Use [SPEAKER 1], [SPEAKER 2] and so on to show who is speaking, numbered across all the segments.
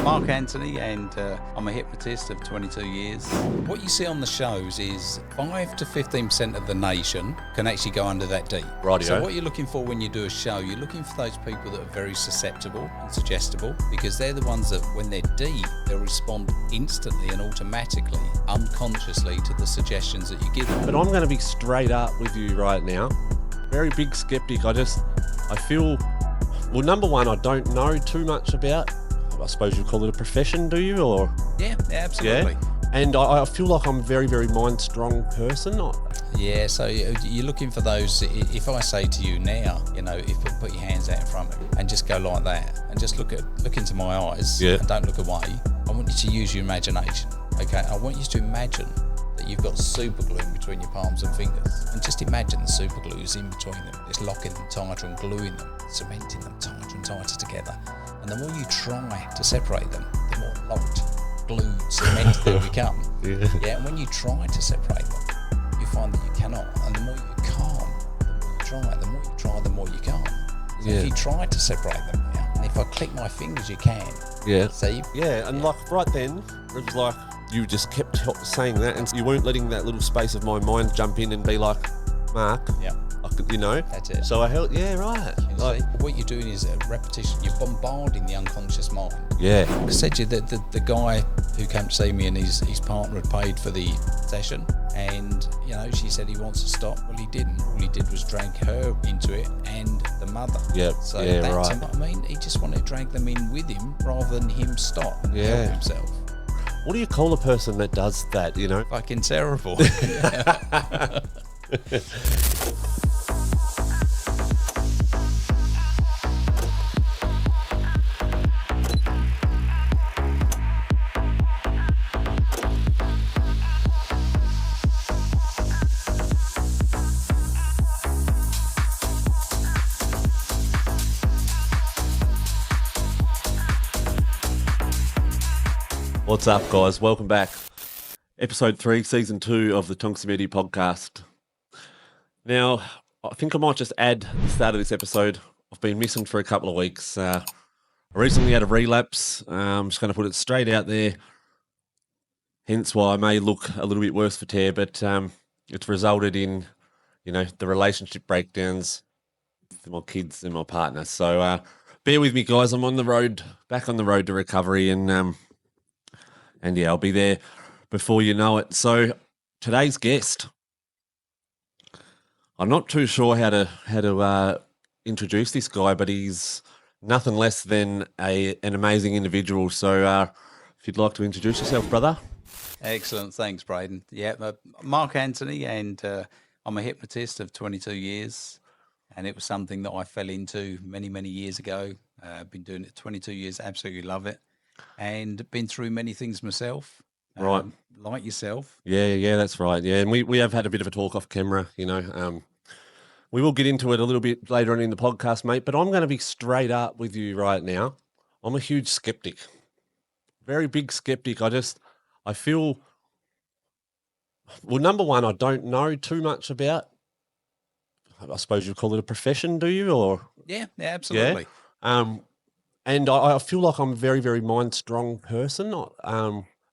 [SPEAKER 1] Mark Antony, and I'm a hypnotist of 22 years. What you see on the shows is 5 to 15% of the nation can actually go under that deep.
[SPEAKER 2] Rightio.
[SPEAKER 1] So what you're looking for when you do a show, you're looking for those people that are very susceptible and suggestible, because they're the ones that when they're deep, they'll respond instantly and automatically, unconsciously to the suggestions that you give them.
[SPEAKER 2] But I'm going to be straight up with you right now. Very big skeptic. I feel, well, number one, I don't know too much about, I suppose you call it a profession, do you? Or
[SPEAKER 1] Yeah, absolutely.
[SPEAKER 2] Yeah. And I feel like I'm a very, very mind-strong person.
[SPEAKER 1] Yeah, so you're looking for those. If I say to you now, if you put your hands out in front of me and just go like that and just look into my eyes and don't look away, I want you to use your imagination, okay? I want you to imagine that you've got super glue in between your palms and fingers, and just imagine the super glue is in between them, just locking them tighter and gluing them, cementing them tighter and tighter together. And the more you try to separate them, the more locked, glued, cemented they become. Yeah, and when you try to separate them, you find that you cannot. And the more you can't, the more you try. The more you try, the more you can't. So if you try to separate them now, and if I click my fingers, you can.
[SPEAKER 2] Yeah.
[SPEAKER 1] See?
[SPEAKER 2] Yeah, and like right then, it was like you just kept saying that, and you weren't letting that little space of my mind jump in and be like, Mark, I could,
[SPEAKER 1] That's it.
[SPEAKER 2] So I held, right.
[SPEAKER 1] See, what you're doing is a repetition. You're bombarding the unconscious mind.
[SPEAKER 2] Yeah.
[SPEAKER 1] I said to you that the guy who came to see me and his partner had paid for the session, and she said he wants to stop. Well, he didn't. All he did was drag her into it and the mother.
[SPEAKER 2] Yeah.
[SPEAKER 1] So
[SPEAKER 2] yeah,
[SPEAKER 1] that's
[SPEAKER 2] right.
[SPEAKER 1] what I mean. He just wanted to drag them in with him rather than him stop and help himself.
[SPEAKER 2] What do you call a person that does that?
[SPEAKER 1] Fucking terrible.
[SPEAKER 2] What's up, guys? Welcome back. Episode 3, Season 2 of the Tonksy Media Podcast. Now, I think I might just add the start of this episode. I've been missing for a couple of weeks. I recently had a relapse. I'm just going to put it straight out there. Hence why I may look a little bit worse for tear, but it's resulted in, the relationship breakdowns with my kids and my partner. So bear with me, guys. I'm on the road, back on the road to recovery, and yeah, I'll be there before you know it. So today's guest, I'm not too sure how to introduce this guy, but he's nothing less than an amazing individual. So if you'd like to introduce yourself, brother.
[SPEAKER 1] Excellent. Thanks, Braiden. Yeah, Mark Antony, and I'm a hypnotist of 22 years, and it was something that I fell into many, many years ago. I've been doing it 22 years, absolutely love it, and been through many things myself.
[SPEAKER 2] Right.
[SPEAKER 1] Like yourself.
[SPEAKER 2] Yeah, that's right. Yeah, and we have had a bit of a talk off camera, We will get into it a little bit later on in the podcast, mate, but I'm going to be straight up with you right now. I'm a huge skeptic. Very big skeptic. I feel, well, number one, I don't know too much about, I suppose you call it a profession, do you? Or
[SPEAKER 1] Yeah, absolutely.
[SPEAKER 2] Yeah. And I feel like I'm a very, very mind-strong person,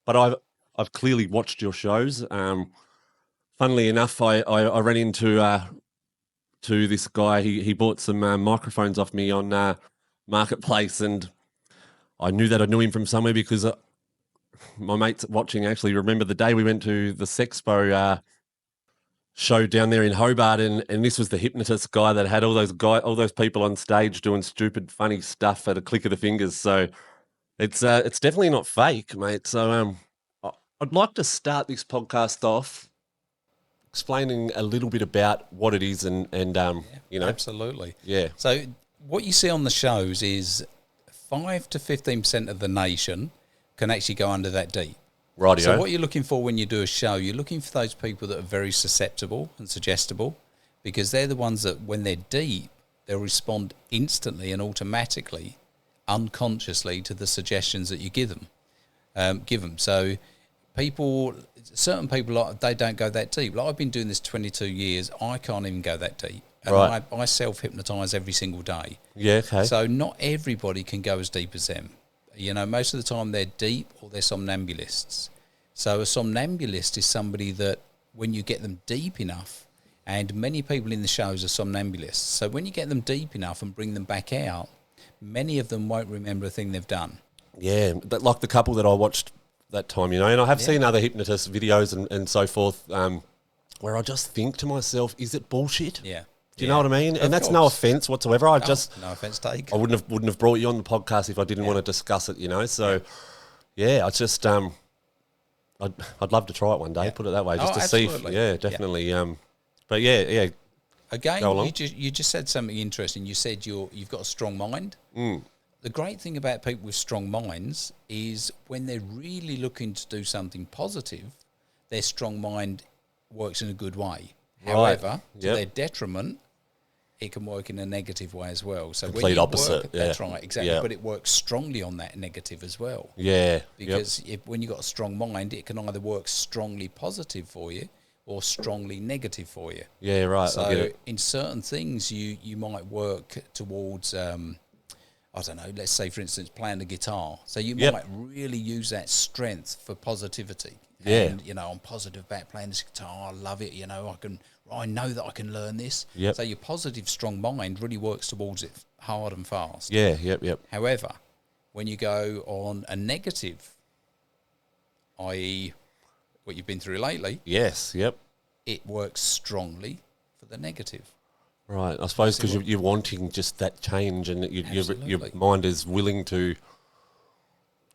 [SPEAKER 2] but I've clearly watched your shows. Funnily enough, I ran into to this guy. He bought some microphones off me on Marketplace, and I knew that I knew him from somewhere because my mates watching actually remember the day we went to the Sexpo show down there in Hobart, and this was the hypnotist guy that had all those people on stage doing stupid, funny stuff at a click of the fingers. So it's definitely not fake, mate. So I'd like to start this podcast off explaining a little bit about what it is and
[SPEAKER 1] Absolutely.
[SPEAKER 2] Yeah.
[SPEAKER 1] So what you see on the shows is 5 to 15% of the nation can actually go under that deep.
[SPEAKER 2] Rightio.
[SPEAKER 1] So what you're looking for when you do a show, you're looking for those people that are very susceptible and suggestible, because they're the ones that when they're deep, they'll respond instantly and automatically, unconsciously to the suggestions that you give them. So certain people, they don't go that deep. Like I've been doing this 22 years, I can't even go that deep. And
[SPEAKER 2] right.
[SPEAKER 1] I self-hypnotise every single day.
[SPEAKER 2] Yeah, okay.
[SPEAKER 1] So not everybody can go as deep as them. You know, most of the time they're deep or they're somnambulists. So a somnambulist is somebody that when you get them deep enough, and many people in the shows are somnambulists. So when you get them deep enough and bring them back out, many of them won't remember a thing they've done.
[SPEAKER 2] Yeah, but like the couple that I watched that time, you know, and I have seen other hypnotist videos and so forth, where I just think to myself, is it bullshit?
[SPEAKER 1] Yeah.
[SPEAKER 2] Do you know what I mean? And that's no offense whatsoever.
[SPEAKER 1] No offense taken.
[SPEAKER 2] I wouldn't have brought you on the podcast if I didn't want to discuss it, you know. So yeah, I just I'd love to try it one day, put it that way, just to see if, definitely. But yeah.
[SPEAKER 1] Again, you just said something interesting. You said you've got a strong mind. The great thing about people with strong minds is when they're really looking to do something positive, their strong mind works in a good way.
[SPEAKER 2] Right.
[SPEAKER 1] However, to their detriment, it can work in a negative way as well. So
[SPEAKER 2] complete opposite.
[SPEAKER 1] That's right, exactly. But it works strongly on that negative as well.
[SPEAKER 2] Yeah.
[SPEAKER 1] Because when you've got a strong mind, it can either work strongly positive for you or strongly negative for you.
[SPEAKER 2] Yeah, right.
[SPEAKER 1] So in certain things, you might work towards, I don't know, let's say, for instance, playing the guitar. So you might really use that strength for positivity.
[SPEAKER 2] Yeah.
[SPEAKER 1] And, you know, I'm positive about playing this guitar. I love it. You know, I know that I can learn this.
[SPEAKER 2] Yep.
[SPEAKER 1] So your positive, strong mind really works towards it hard and fast.
[SPEAKER 2] Yeah, yep.
[SPEAKER 1] However, when you go on a negative, i.e. what you've been through lately, it works strongly for the negative.
[SPEAKER 2] Right, I suppose because you're wanting just that change, and your mind is willing to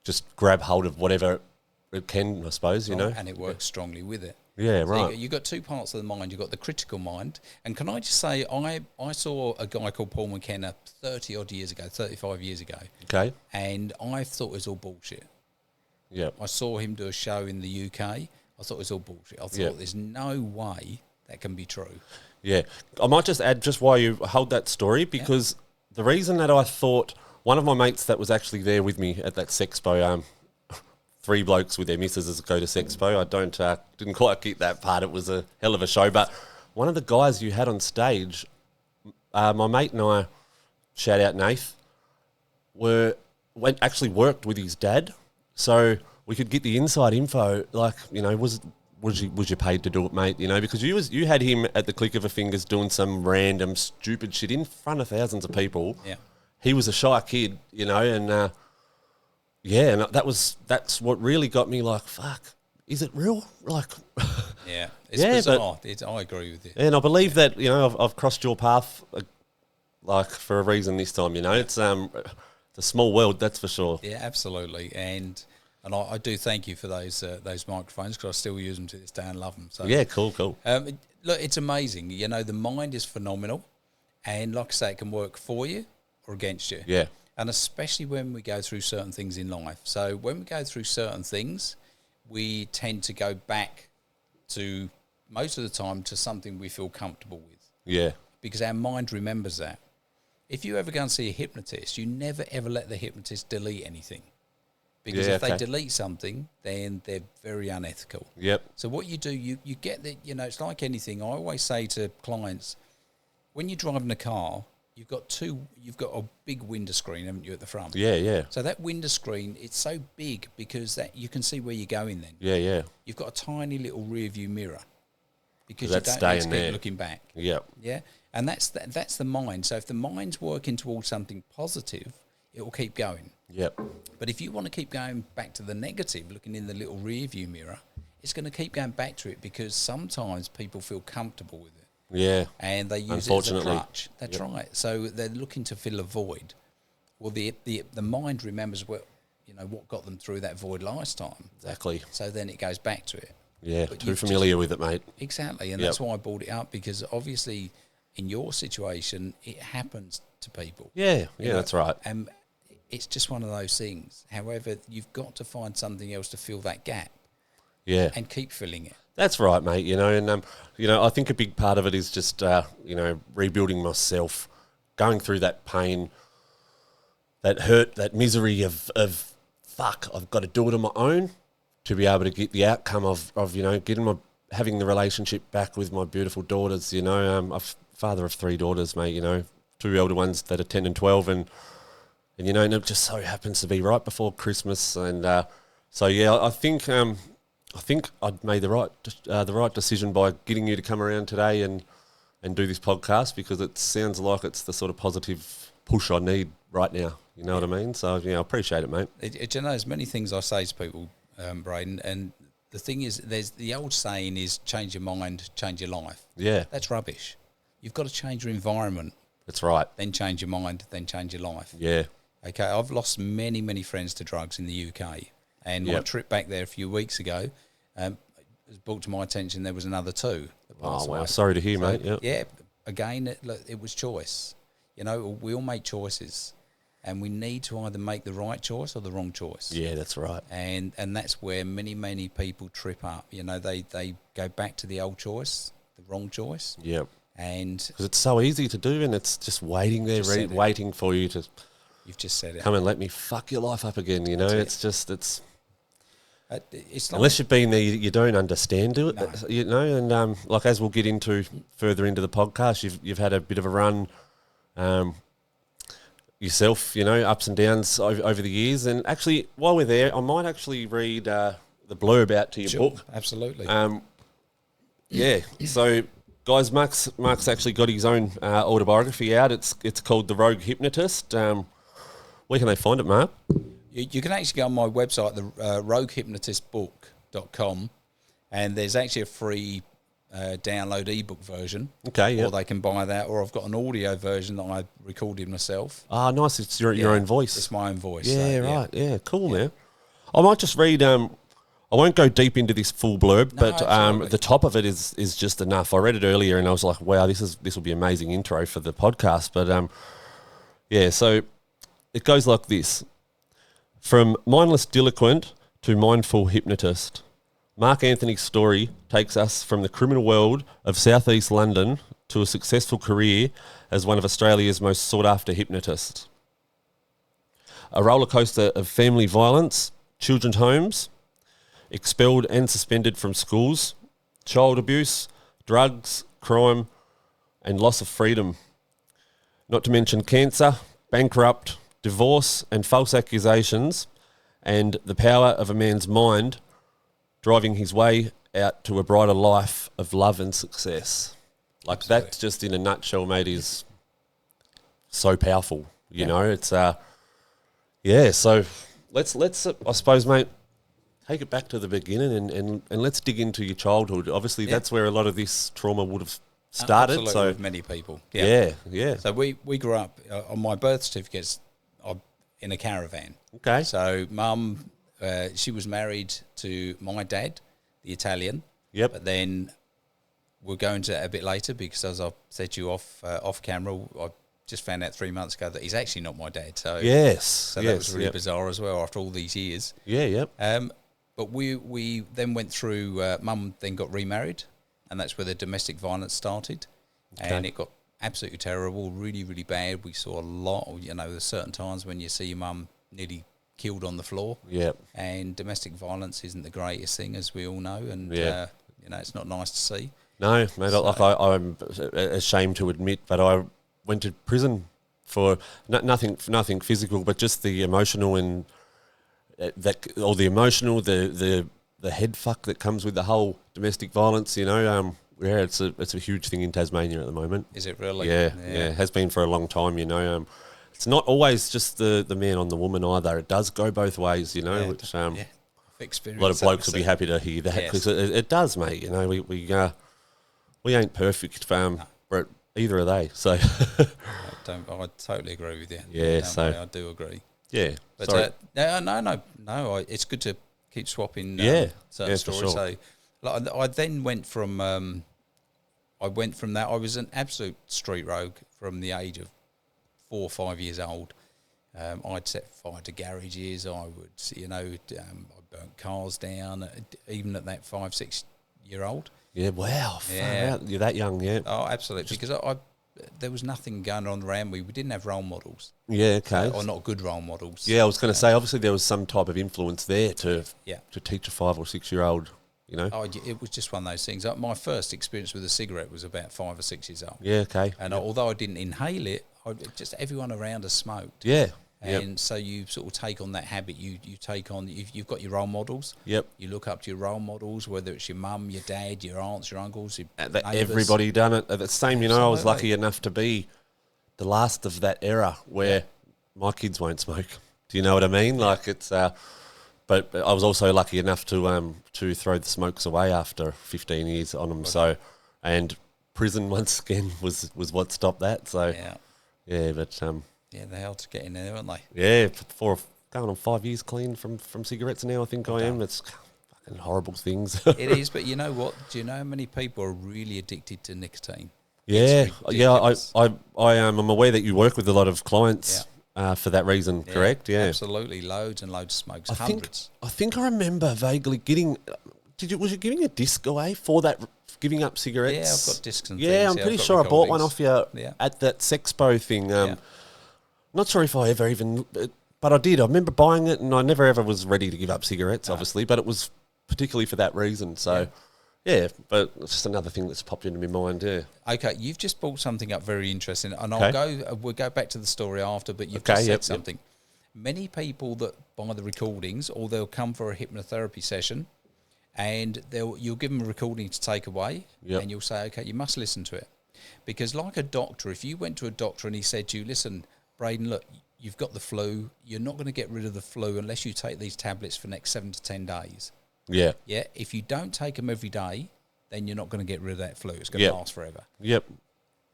[SPEAKER 2] just grab hold of whatever it can, I suppose, you know.
[SPEAKER 1] And it works strongly with it.
[SPEAKER 2] Yeah,
[SPEAKER 1] so
[SPEAKER 2] right.
[SPEAKER 1] You've got two parts of the mind. You've got the critical mind. And can I just say, I saw a guy called Paul McKenna 35 years ago.
[SPEAKER 2] Okay.
[SPEAKER 1] And I thought it was all bullshit.
[SPEAKER 2] Yeah.
[SPEAKER 1] I saw him do a show in the UK. I thought it was all bullshit. I thought there's no way that can be true. Yeah.
[SPEAKER 2] I might just add just why you hold that story, because the reason that I thought, one of my mates that was actually there with me at that Sexpo, 3 blokes with their missuses go to Sexpo. I didn't quite get that part. It was a hell of a show. But one of the guys you had on stage, my mate and I, shout out Nath, actually worked with his dad, so we could get the inside info. Like, you know, was you paid to do it, mate? You know, because you had him at the click of a fingers doing some random stupid shit in front of thousands of people.
[SPEAKER 1] Yeah,
[SPEAKER 2] he was a shy kid, you know, and. Yeah, and that's what really got me like, fuck, is it real? Like,
[SPEAKER 1] yeah, it's bizarre. I agree with you.
[SPEAKER 2] And I believe that, you know, I've crossed your path, like, for a reason this time, you know. It's a small world, that's for sure.
[SPEAKER 1] Yeah, absolutely. And I do thank you for those microphones, because I still use them to this day and love them. So
[SPEAKER 2] yeah, cool.
[SPEAKER 1] Look, it's amazing. You know, the mind is phenomenal. And like I say, it can work for you or against you.
[SPEAKER 2] Yeah.
[SPEAKER 1] And especially when we go through certain things in life. So when we go through certain things, we tend to go back to, most of the time, to something we feel comfortable with.
[SPEAKER 2] Yeah.
[SPEAKER 1] Because our mind remembers that. If you ever go and see a hypnotist, you never, ever let the hypnotist delete anything. Because if they delete something, then they're very unethical.
[SPEAKER 2] Yep.
[SPEAKER 1] So what you do, you get that, you know, it's like anything. I always say to clients, when you're driving a car, you've got a big window screen, haven't you, at the front?
[SPEAKER 2] Yeah.
[SPEAKER 1] So that window screen, it's so big because that you can see where you're going then.
[SPEAKER 2] Yeah.
[SPEAKER 1] You've got a tiny little rear view mirror because you don't need to keep looking back.
[SPEAKER 2] Yep.
[SPEAKER 1] Yeah. And that's the mind. So if the mind's working towards something positive, it will keep going.
[SPEAKER 2] Yep.
[SPEAKER 1] But if you want to keep going back to the negative, looking in the little rear view mirror, it's going to keep going back to it because sometimes people feel comfortable with it.
[SPEAKER 2] Yeah.
[SPEAKER 1] And they use it as a crutch. That's right. So they're looking to fill a void. Well, the mind remembers what got them through that void last time.
[SPEAKER 2] Exactly.
[SPEAKER 1] So then it goes back to it.
[SPEAKER 2] Yeah, but too familiar with it, mate.
[SPEAKER 1] Exactly. And that's why I brought it up, because obviously in your situation, it happens to people.
[SPEAKER 2] Yeah, that's right.
[SPEAKER 1] And it's just one of those things. However, you've got to find something else to fill that gap.
[SPEAKER 2] Yeah.
[SPEAKER 1] And keep filling it.
[SPEAKER 2] That's right, mate. You know, and I think a big part of it is just rebuilding myself, going through that pain, that hurt, that misery of fuck, I've got to do it on my own to be able to get the outcome of having the relationship back with my beautiful daughters. You know, I'm a father of 3 daughters, mate. You know, 2 elder ones that are 10 and 12, and and and it just so happens to be right before Christmas, and so yeah, I think I'd made the right decision by getting you to come around today and do this podcast, because it sounds like it's the sort of positive push I need right now. You know what I mean? So I appreciate it, mate.
[SPEAKER 1] There's many things I say to people, Braiden, and the thing is, there's the old saying is change your mind, change your life.
[SPEAKER 2] Yeah,
[SPEAKER 1] that's rubbish. You've got to change your environment.
[SPEAKER 2] That's right.
[SPEAKER 1] Then change your mind, then change your life.
[SPEAKER 2] Yeah.
[SPEAKER 1] Okay, I've lost many, many friends to drugs in the UK. And my trip back there a few weeks ago was brought to my attention there was another 2.
[SPEAKER 2] Oh, wow. Sorry to hear, mate. Yep.
[SPEAKER 1] Yeah, again, it was choice. We all make choices. And we need to either make the right choice or the wrong choice.
[SPEAKER 2] Yeah, that's right.
[SPEAKER 1] And that's where many, many people trip up. They go back to the old choice, the wrong choice.
[SPEAKER 2] Yep.
[SPEAKER 1] And
[SPEAKER 2] because it's so easy to do, and it's just waiting there, waiting for you to.
[SPEAKER 1] You've just said it.
[SPEAKER 2] Come and let me fuck your life up again. It's like, unless you've been there, you don't understand it. No. And like as we'll get into further into the podcast, you've had a bit of a run, yourself. Ups and downs over the years. And actually, while we're there, I might actually read the blurb out to your book.
[SPEAKER 1] Absolutely.
[SPEAKER 2] Yeah. So. Guys, Mark's actually got his own autobiography out. It's called The Rogue Hypnotist. Where can they find it, Mark?
[SPEAKER 1] You can actually go on my website, the roguehypnotistbook.com, and there's actually a free download ebook version.
[SPEAKER 2] Okay, yeah.
[SPEAKER 1] Or they can buy that, or I've got an audio version that I recorded myself.
[SPEAKER 2] Ah, nice. It's your own voice.
[SPEAKER 1] It's my own voice.
[SPEAKER 2] Yeah, right. Yeah, cool, man. I might just read... I won't go deep into this full blurb, but the top of it is just enough. I read it earlier and I was like, wow, this will be an amazing intro for the podcast. But so it goes like this. From mindless delinquent to mindful hypnotist, Mark Antony's story takes us from the criminal world of southeast London to a successful career as one of Australia's most sought-after hypnotists. A roller coaster of family violence, children's homes, expelled and suspended from schools, child abuse, drugs, crime, and loss of freedom. Not to mention cancer, bankrupt, divorce, and false accusations, and the power of a man's mind driving his way out to a brighter life of love and success. Like
[SPEAKER 1] Absolutely.
[SPEAKER 2] That, just in a nutshell, mate, is so powerful. It's So let's I suppose, mate, take it back to the beginning and let's dig into your childhood. Obviously, that's where a lot of this trauma would have started.
[SPEAKER 1] Absolutely,
[SPEAKER 2] so
[SPEAKER 1] with many people.
[SPEAKER 2] Yeah.
[SPEAKER 1] So we grew up on my birth certificates in a caravan.
[SPEAKER 2] Okay.
[SPEAKER 1] So Mum, she was married to my dad, the Italian.
[SPEAKER 2] Yep.
[SPEAKER 1] But then we'll go into that a bit later because, as I said to you off camera, I just found out 3 months ago that he's actually not my dad. So
[SPEAKER 2] that
[SPEAKER 1] was really bizarre as well after all these years.
[SPEAKER 2] Yeah. Yep.
[SPEAKER 1] But we then went through, Mum then got remarried, and that's where the domestic violence started. Okay. And it got absolutely terrible, really, really bad. We saw a lot, there's certain times when you see your mum nearly killed on the floor.
[SPEAKER 2] Yeah.
[SPEAKER 1] And domestic violence isn't the greatest thing, as we all know, and, it's not nice to see.
[SPEAKER 2] No, mate, I'm ashamed to admit, but I went to prison for nothing physical, but just the emotional and... the head fuck that comes with the whole domestic violence, it's a huge thing in Tasmania at the moment.
[SPEAKER 1] Is it really?
[SPEAKER 2] Yeah, it has been for a long time, It's not always just the man on the woman either. It does go both ways, which a lot of blokes will be happy to hear that because it does, mate. We ain't perfect, but either are they. So
[SPEAKER 1] I totally agree with you.
[SPEAKER 2] Yeah,
[SPEAKER 1] I do agree.
[SPEAKER 2] Yeah,
[SPEAKER 1] but no. It's good to keep swapping certain stories.
[SPEAKER 2] Sure.
[SPEAKER 1] So, I then went from that. I was an absolute street rogue from the age of 4 or 5 years old. I'd set fire to garages. I would, I burnt cars down. Even at that 5, 6 year old.
[SPEAKER 2] Yeah, wow. Yeah, you're that young, yeah.
[SPEAKER 1] Oh, absolutely. Because there was nothing going on around me. We didn't have role models.
[SPEAKER 2] Yeah, okay.
[SPEAKER 1] Or not good role models.
[SPEAKER 2] Yeah, I was going to say, obviously there was some type of influence there to teach a 5 or 6 year old,
[SPEAKER 1] Oh, it was just one of those things. My first experience with a cigarette was about 5 or 6 years old.
[SPEAKER 2] Yeah, okay.
[SPEAKER 1] And although I didn't inhale it, just everyone around us smoked.
[SPEAKER 2] Yeah.
[SPEAKER 1] And so you sort of take on that habit. You take on, you've got your role models.
[SPEAKER 2] Yep.
[SPEAKER 1] You look up to your role models, whether it's your mum, your dad, your aunts, your uncles, your neighbours.
[SPEAKER 2] Everybody done it. The same, you know, I was lucky enough to be the last of that era where my kids won't smoke. Do you know what I mean? Like it's, but I was also lucky enough to throw the smokes away after 15 years on them. Okay. So, and prison once again was what stopped that. So, but
[SPEAKER 1] yeah, they're hard to get in there, aren't they?
[SPEAKER 2] Yeah, going on 5 years clean from cigarettes now. I think I am. It's fucking horrible things.
[SPEAKER 1] It is, but you know what? Do you know how many people are really addicted to nicotine?
[SPEAKER 2] Yeah, I'm aware that you work with a lot of clients for that reason. Correct? Yeah,
[SPEAKER 1] absolutely. Loads and loads of smokes. Hundreds.
[SPEAKER 2] I think I remember vaguely getting. Was you giving a disc away for that? Giving up cigarettes?
[SPEAKER 1] Yeah, I've got discs and things.
[SPEAKER 2] Yeah, I'm pretty sure I bought one off you at that Sexpo thing. Not sure if I ever even, but I did. I remember buying it, and I never ever was ready to give up cigarettes, obviously, but it was particularly for that reason. So, but it's just another thing that's popped into my mind. Yeah.
[SPEAKER 1] Okay, you've just brought something up very interesting, and we'll go back to the story after. But you've just said something. Many people that buy the recordings, or they'll come for a hypnotherapy session, and you'll give them a recording to take away, and you'll say, okay, you must listen to it, because like a doctor, if you went to a doctor and he said to you, listen, Braiden, look, you've got the flu. You're not going to get rid of the flu unless you take these tablets for the next 7 to 10 days. Yeah. Yeah. If you don't take them every day, then you're not going to get rid of that flu. It's going to last forever.
[SPEAKER 2] Yep.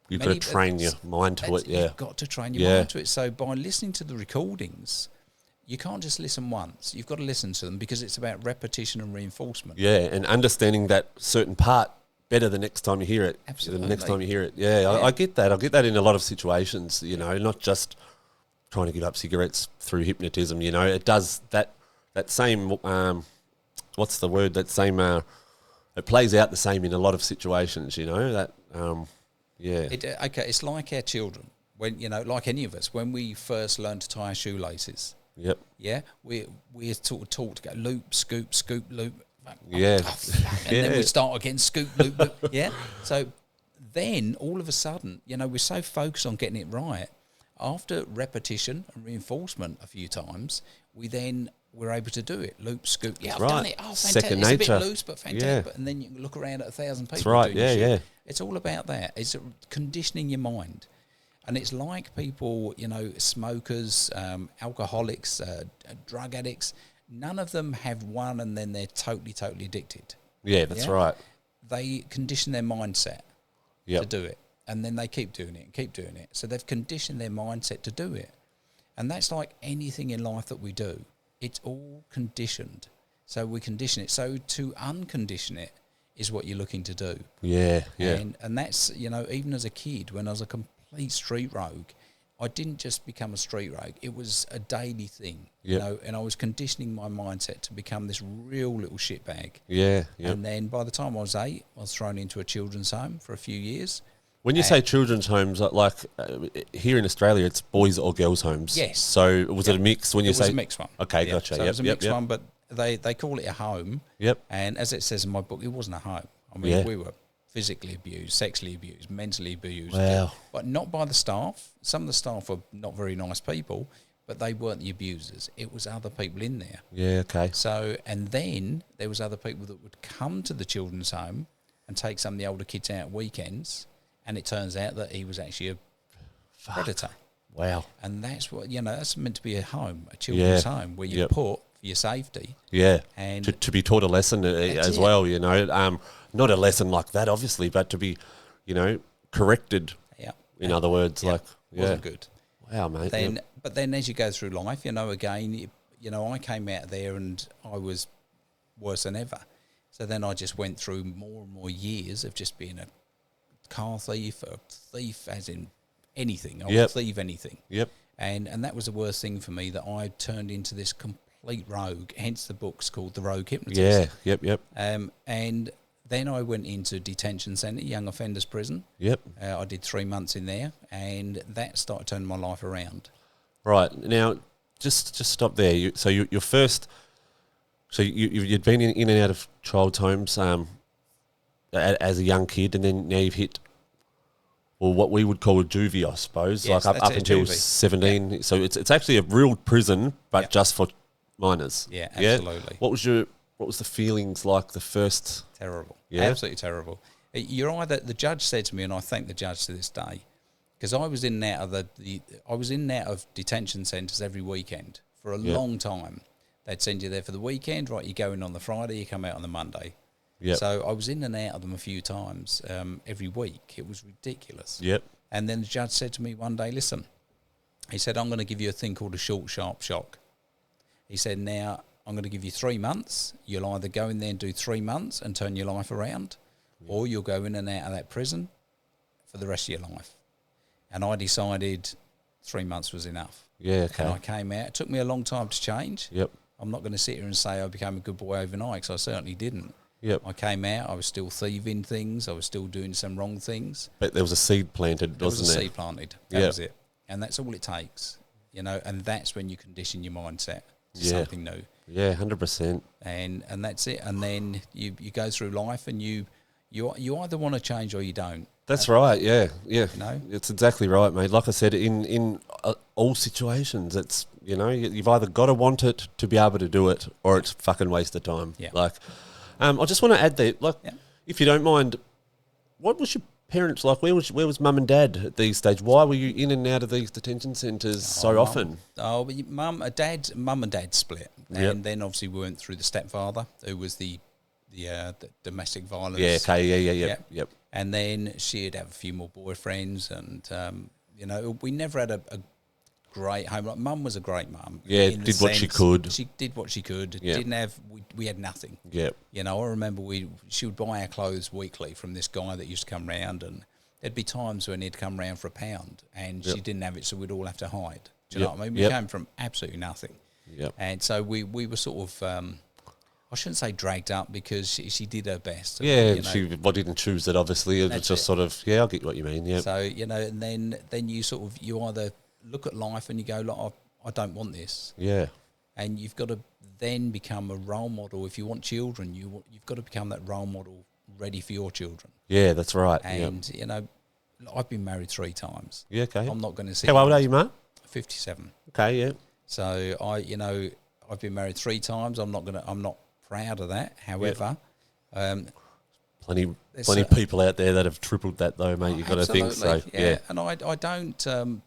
[SPEAKER 2] You've got to train your mind to it. Yeah.
[SPEAKER 1] You've got to train your mind to it. So by listening to the recordings, you can't just listen once. You've got to listen to them because it's about repetition and reinforcement.
[SPEAKER 2] Yeah, and understanding that certain part better the next time you hear it.
[SPEAKER 1] Absolutely.
[SPEAKER 2] The next time you hear it. Yeah, I get that. I get that in a lot of situations, you know, not just trying to give up cigarettes through hypnotism, you know. It does that same, what's the word, that same, it plays out the same in a lot of situations, you know, that,
[SPEAKER 1] it's like our children, when, you know, like any of us, when we first learn to tie our shoelaces.
[SPEAKER 2] Yep.
[SPEAKER 1] Yeah, we're sort of taught to go loop, scoop, loop.
[SPEAKER 2] Yeah.
[SPEAKER 1] And then we start again, scoop, loop. Yeah. So then all of a sudden, you know, we're so focused on getting it right. After repetition and reinforcement a few times, we're able to do it. Loop, scoop. Yeah, I've done it. Oh, fantastic.
[SPEAKER 2] Second nature.
[SPEAKER 1] It's a bit loose, but fantastic. Yeah. And then you can look around at 1,000 people.
[SPEAKER 2] That's right.
[SPEAKER 1] Doing
[SPEAKER 2] Yeah.
[SPEAKER 1] It's all about that. It's conditioning your mind. And it's like people, you know, smokers, alcoholics, drug addicts. None of them have one and then they're totally addicted.
[SPEAKER 2] Yeah, that's right.
[SPEAKER 1] They condition their mindset to do it. And then they keep doing it and keep doing it. So they've conditioned their mindset to do it. And that's like anything in life that we do. It's all conditioned. So we condition it. So to uncondition it is what you're looking to do.
[SPEAKER 2] Yeah.
[SPEAKER 1] And that's, you know, even as a kid, when I was a complete street rogue, I didn't just become a street rogue. It was a daily thing, you know, and I was conditioning my mindset to become this real little shitbag. Yeah. And then by the time I was 8, I was thrown into a children's home for a few years.
[SPEAKER 2] When you say children's homes, like here in Australia, it's boys or girls' homes.
[SPEAKER 1] Yes.
[SPEAKER 2] So was it a mix when you say?
[SPEAKER 1] It was a mixed one.
[SPEAKER 2] Okay, gotcha.
[SPEAKER 1] So it was a mixed one, but they call it a home.
[SPEAKER 2] Yep.
[SPEAKER 1] And as it says in my book, it wasn't a home. I mean, we were physically abused, sexually abused, mentally abused.
[SPEAKER 2] Wow.
[SPEAKER 1] But not by the staff. Some of the staff were not very nice people, but they weren't the abusers. It was other people in there.
[SPEAKER 2] Yeah, okay.
[SPEAKER 1] So, and then there was other people that would come to the children's home and take some of the older kids out weekends, and it turns out that he was actually a predator.
[SPEAKER 2] Wow.
[SPEAKER 1] And that's what, you know, that's meant to be a home, a children's home, where you put for your safety.
[SPEAKER 2] Yeah.
[SPEAKER 1] And
[SPEAKER 2] to be taught a lesson as well, you know. Not a lesson like that, obviously, but to be, you know, corrected. Yeah. In other words,
[SPEAKER 1] wasn't good.
[SPEAKER 2] Wow, mate.
[SPEAKER 1] But then as you go through life, you know, again, you know, I came out there and I was worse than ever. So then I just went through more and more years of just being a car thief, a thief as in anything. I would thieve anything. Yep. And that was the worst thing for me, that I turned into this complete rogue, hence the book's called The Rogue Hypnotist.
[SPEAKER 2] Yeah, yep.
[SPEAKER 1] And then I went into detention centre, young offenders prison. Yep. I did 3 months in there, and that started turning my life around.
[SPEAKER 2] Right. Now, just stop there. Your first... So you'd been in and out of child's homes as a young kid, and then now you've hit well, what we would call a juvie, I suppose,
[SPEAKER 1] Yes,
[SPEAKER 2] like up
[SPEAKER 1] that's it,
[SPEAKER 2] until
[SPEAKER 1] juvie.
[SPEAKER 2] 17. Yeah. So it's actually a real prison, but just for minors.
[SPEAKER 1] Yeah, absolutely.
[SPEAKER 2] What was the feelings like the first?
[SPEAKER 1] Terrible.
[SPEAKER 2] Yeah?
[SPEAKER 1] Absolutely terrible. You're either, the judge said to me, and I thank the judge to this day, because I was in and out of I was in and out of detention centres every weekend for a long time. They'd send you there for the weekend, right? You go in on the Friday, you come out on the Monday. Yep. So I was in and out of them a few times every week. It was ridiculous.
[SPEAKER 2] Yep.
[SPEAKER 1] And then the judge said to me one day, listen, he said, I'm going to give you a thing called a short, sharp shock. He said, now, I'm going to give you 3 months. You'll either go in there and do 3 months and turn your life around, or you'll go in and out of that prison for the rest of your life. And I decided 3 months was enough.
[SPEAKER 2] Yeah, okay.
[SPEAKER 1] And I came out. It took me a long time to change.
[SPEAKER 2] Yep.
[SPEAKER 1] I'm not going to sit here and say I became a good boy overnight, because I certainly didn't.
[SPEAKER 2] Yep.
[SPEAKER 1] I came out, I was still thieving things, I was still doing some wrong things.
[SPEAKER 2] But there was a seed planted, wasn't there?
[SPEAKER 1] There was a seed planted. That was it. And that's all it takes, you know, and that's when you condition your mindset to something new.
[SPEAKER 2] Yeah, 100%.
[SPEAKER 1] And that's it. And then you go through life and you either want to change or you don't.
[SPEAKER 2] That's right, yeah. You
[SPEAKER 1] know?
[SPEAKER 2] It's exactly right, mate. Like I said, in all situations, it's, you know, you've either got to want it to be able to do it, or it's fucking waste of time.
[SPEAKER 1] Yeah.
[SPEAKER 2] Like, I just want to add that, like, if you don't mind, what was your parents like? Where was mum and dad at these stages? Why were you in and out of these detention centres so often?
[SPEAKER 1] Oh, but mum and dad split, and then obviously we went through the stepfather, who was the domestic violence.
[SPEAKER 2] Yeah, okay, yep.
[SPEAKER 1] And then she'd have a few more boyfriends, and you know, we never had a great home. Like, mum was a great mum.
[SPEAKER 2] Yeah, did what she could.
[SPEAKER 1] She did what she could.
[SPEAKER 2] Yep.
[SPEAKER 1] Didn't have. We had nothing.
[SPEAKER 2] Yeah.
[SPEAKER 1] You know, I remember she would buy our clothes weekly from this guy that used to come round, and there'd be times when he'd come round for £1, and she didn't have it, so we'd all have to hide. Do you know what I mean? We came from absolutely nothing.
[SPEAKER 2] Yep.
[SPEAKER 1] And so we were sort of, I shouldn't say dragged up, because she did her best.
[SPEAKER 2] Yeah,
[SPEAKER 1] you know.
[SPEAKER 2] she didn't choose it, obviously. It was just sort of, I get what you mean, yeah.
[SPEAKER 1] So, you know, and then you sort of, you either look at life and you go, like, I don't want this.
[SPEAKER 2] Yeah.
[SPEAKER 1] And you've got to then become a role model. If you want children, you've got to become that role model ready for your children.
[SPEAKER 2] Yeah, that's right.
[SPEAKER 1] And, you know, I've been married 3 times.
[SPEAKER 2] Yeah, okay.
[SPEAKER 1] I'm not going to see.
[SPEAKER 2] How old are you, Mark?
[SPEAKER 1] 57.
[SPEAKER 2] Okay, yeah.
[SPEAKER 1] So I've been married 3 times. I'm not proud of that. However,
[SPEAKER 2] plenty of people out there that have tripled that, though, mate. You've got to think so. Yeah.
[SPEAKER 1] And I don't.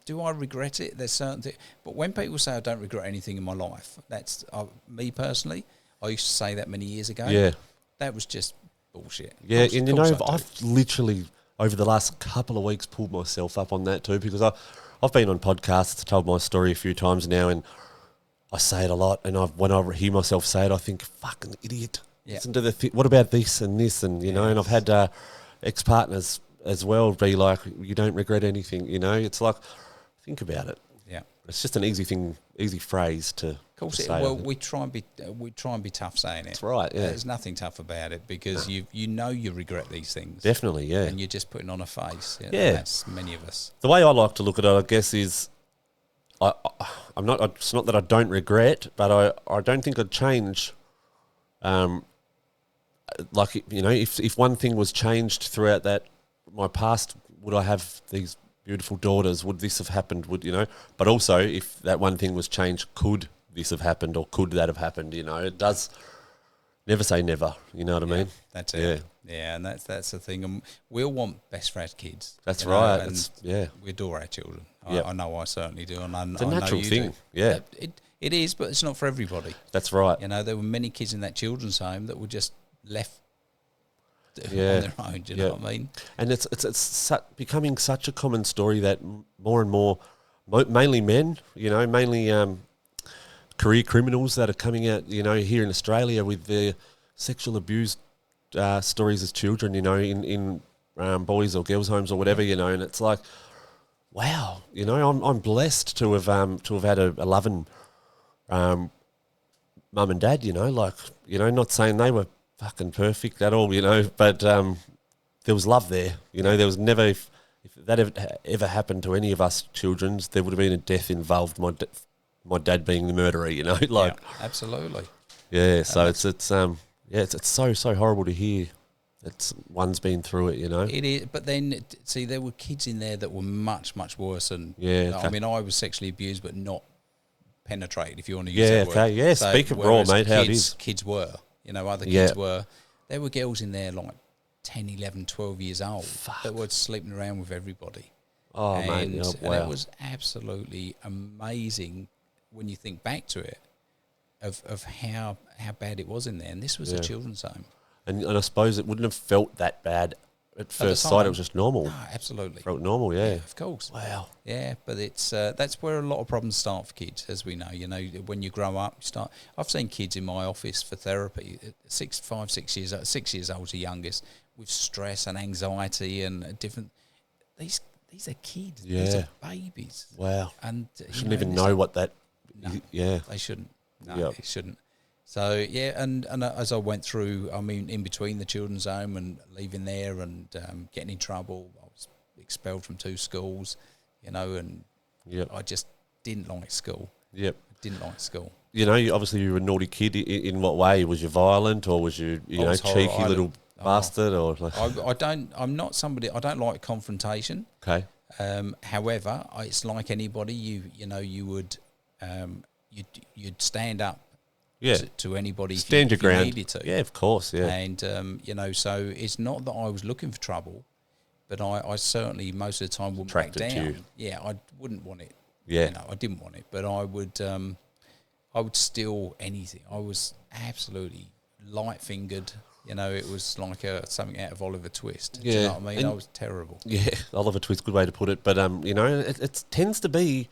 [SPEAKER 1] Do I regret it? There's certain things, but when people say I don't regret anything in my life, that's me personally. I used to say that many years ago.
[SPEAKER 2] Yeah.
[SPEAKER 1] That was just bullshit.
[SPEAKER 2] Yeah, and you know, I've literally over the last couple of weeks pulled myself up on that too, because I've been on podcasts, told my story a few times now, and I say it a lot. And when I hear myself say it, I think, "Fucking idiot." Yeah. Listen to what about this and this, and you know, and I've had ex-partners as well be like, "You don't regret anything," you know. It's like, think about it.
[SPEAKER 1] Yeah,
[SPEAKER 2] it's just an easy phrase to.
[SPEAKER 1] Of course,
[SPEAKER 2] say.
[SPEAKER 1] Well, we try and be tough saying it.
[SPEAKER 2] That's right. Yeah,
[SPEAKER 1] there's nothing tough about it, because you know you regret these things.
[SPEAKER 2] Definitely, yeah.
[SPEAKER 1] And you're just putting on a face.
[SPEAKER 2] Yeah,
[SPEAKER 1] that's many of us.
[SPEAKER 2] The way I like to look at it, I guess, is I'm not. It's not that I don't regret, but I don't think I'd change. Like, you know, if one thing was changed throughout that my past, would I have these beautiful daughters? Would this have happened? Would, you know? But also, if that one thing was changed, could this have happened, or could that have happened? You know, it does. Never say never. You know what I mean?
[SPEAKER 1] That's it. Yeah, and that's the thing. And we all want best for our kids.
[SPEAKER 2] That's right.
[SPEAKER 1] And we adore our children. I know I certainly do. And
[SPEAKER 2] it's a natural thing.
[SPEAKER 1] Do.
[SPEAKER 2] Yeah,
[SPEAKER 1] it is, but it's not for everybody.
[SPEAKER 2] That's right.
[SPEAKER 1] You know, there were many kids in that children's home that were just left on their own. Do you know what I mean? And
[SPEAKER 2] it's becoming such a common story that more and more, mainly men, you know, mainly career criminals that are coming out, you know, here in Australia with their sexual abuse stories as children, you know, in boys or girls' homes or whatever, you know, and it's like, wow, you know, I'm blessed to have had a loving mum and dad, you know, like, you know, not saying they were fucking perfect at all, you know, but there was love there, you know. There was never, if that ever happened to any of us children, there would have been a death involved, my dad being the murderer, you know, like.
[SPEAKER 1] Yeah, absolutely.
[SPEAKER 2] Yeah, so it's so horrible to hear one's been through it, you know.
[SPEAKER 1] It is, but then see, there were kids in there that were much worse than.
[SPEAKER 2] Yeah, okay.
[SPEAKER 1] I mean, I was sexually abused, but not penetrated, if you want to use that word.
[SPEAKER 2] Okay, yeah. So, speak it raw, mate. How it is?
[SPEAKER 1] Kids were, other kids were. There were girls in there like 10, 11, 12 years old that were sleeping around with everybody.
[SPEAKER 2] Oh, mate,
[SPEAKER 1] and
[SPEAKER 2] wow.
[SPEAKER 1] it was absolutely amazing when you think back to it, of how bad it was in there. And this was a children's home.
[SPEAKER 2] And I suppose it wouldn't have felt that bad at first sight. It was just normal.
[SPEAKER 1] No, absolutely.
[SPEAKER 2] Felt normal, yeah.
[SPEAKER 1] Of course.
[SPEAKER 2] Wow.
[SPEAKER 1] Yeah, but it's that's where a lot of problems start for kids, as we know. When you grow up, you start. I've seen kids in my office for therapy, 6 years old, the youngest, with stress and anxiety and different. These are kids.
[SPEAKER 2] Yeah.
[SPEAKER 1] These are babies.
[SPEAKER 2] Wow.
[SPEAKER 1] And
[SPEAKER 2] shouldn't even know what that.
[SPEAKER 1] No,
[SPEAKER 2] yeah.
[SPEAKER 1] They shouldn't. No, they shouldn't. So and as I went through, I mean, in between the children's home and leaving there and getting in trouble, I was expelled from 2 schools, and I just didn't like school.
[SPEAKER 2] Yep.
[SPEAKER 1] Didn't like school.
[SPEAKER 2] Obviously you were a naughty kid. In what way? Was you violent, or was you cheeky little bastard? Or like?
[SPEAKER 1] I'm not somebody. I don't like confrontation.
[SPEAKER 2] Okay.
[SPEAKER 1] However, it's like anybody. You would you'd stand up.
[SPEAKER 2] Yeah.
[SPEAKER 1] To anybody,
[SPEAKER 2] stand your ground.
[SPEAKER 1] You needed to.
[SPEAKER 2] Yeah, of course. Yeah.
[SPEAKER 1] And so it's not that I was looking for trouble, but I certainly most of the time wouldn't back down.
[SPEAKER 2] To you.
[SPEAKER 1] Yeah, I wouldn't want it.
[SPEAKER 2] Yeah.
[SPEAKER 1] I didn't want it, but I would steal anything. I was absolutely light-fingered. It was like something out of Oliver Twist.
[SPEAKER 2] Yeah.
[SPEAKER 1] Do you know what I mean?
[SPEAKER 2] And
[SPEAKER 1] I was terrible.
[SPEAKER 2] Yeah, Oliver Twist, good way to put it. But it tends to be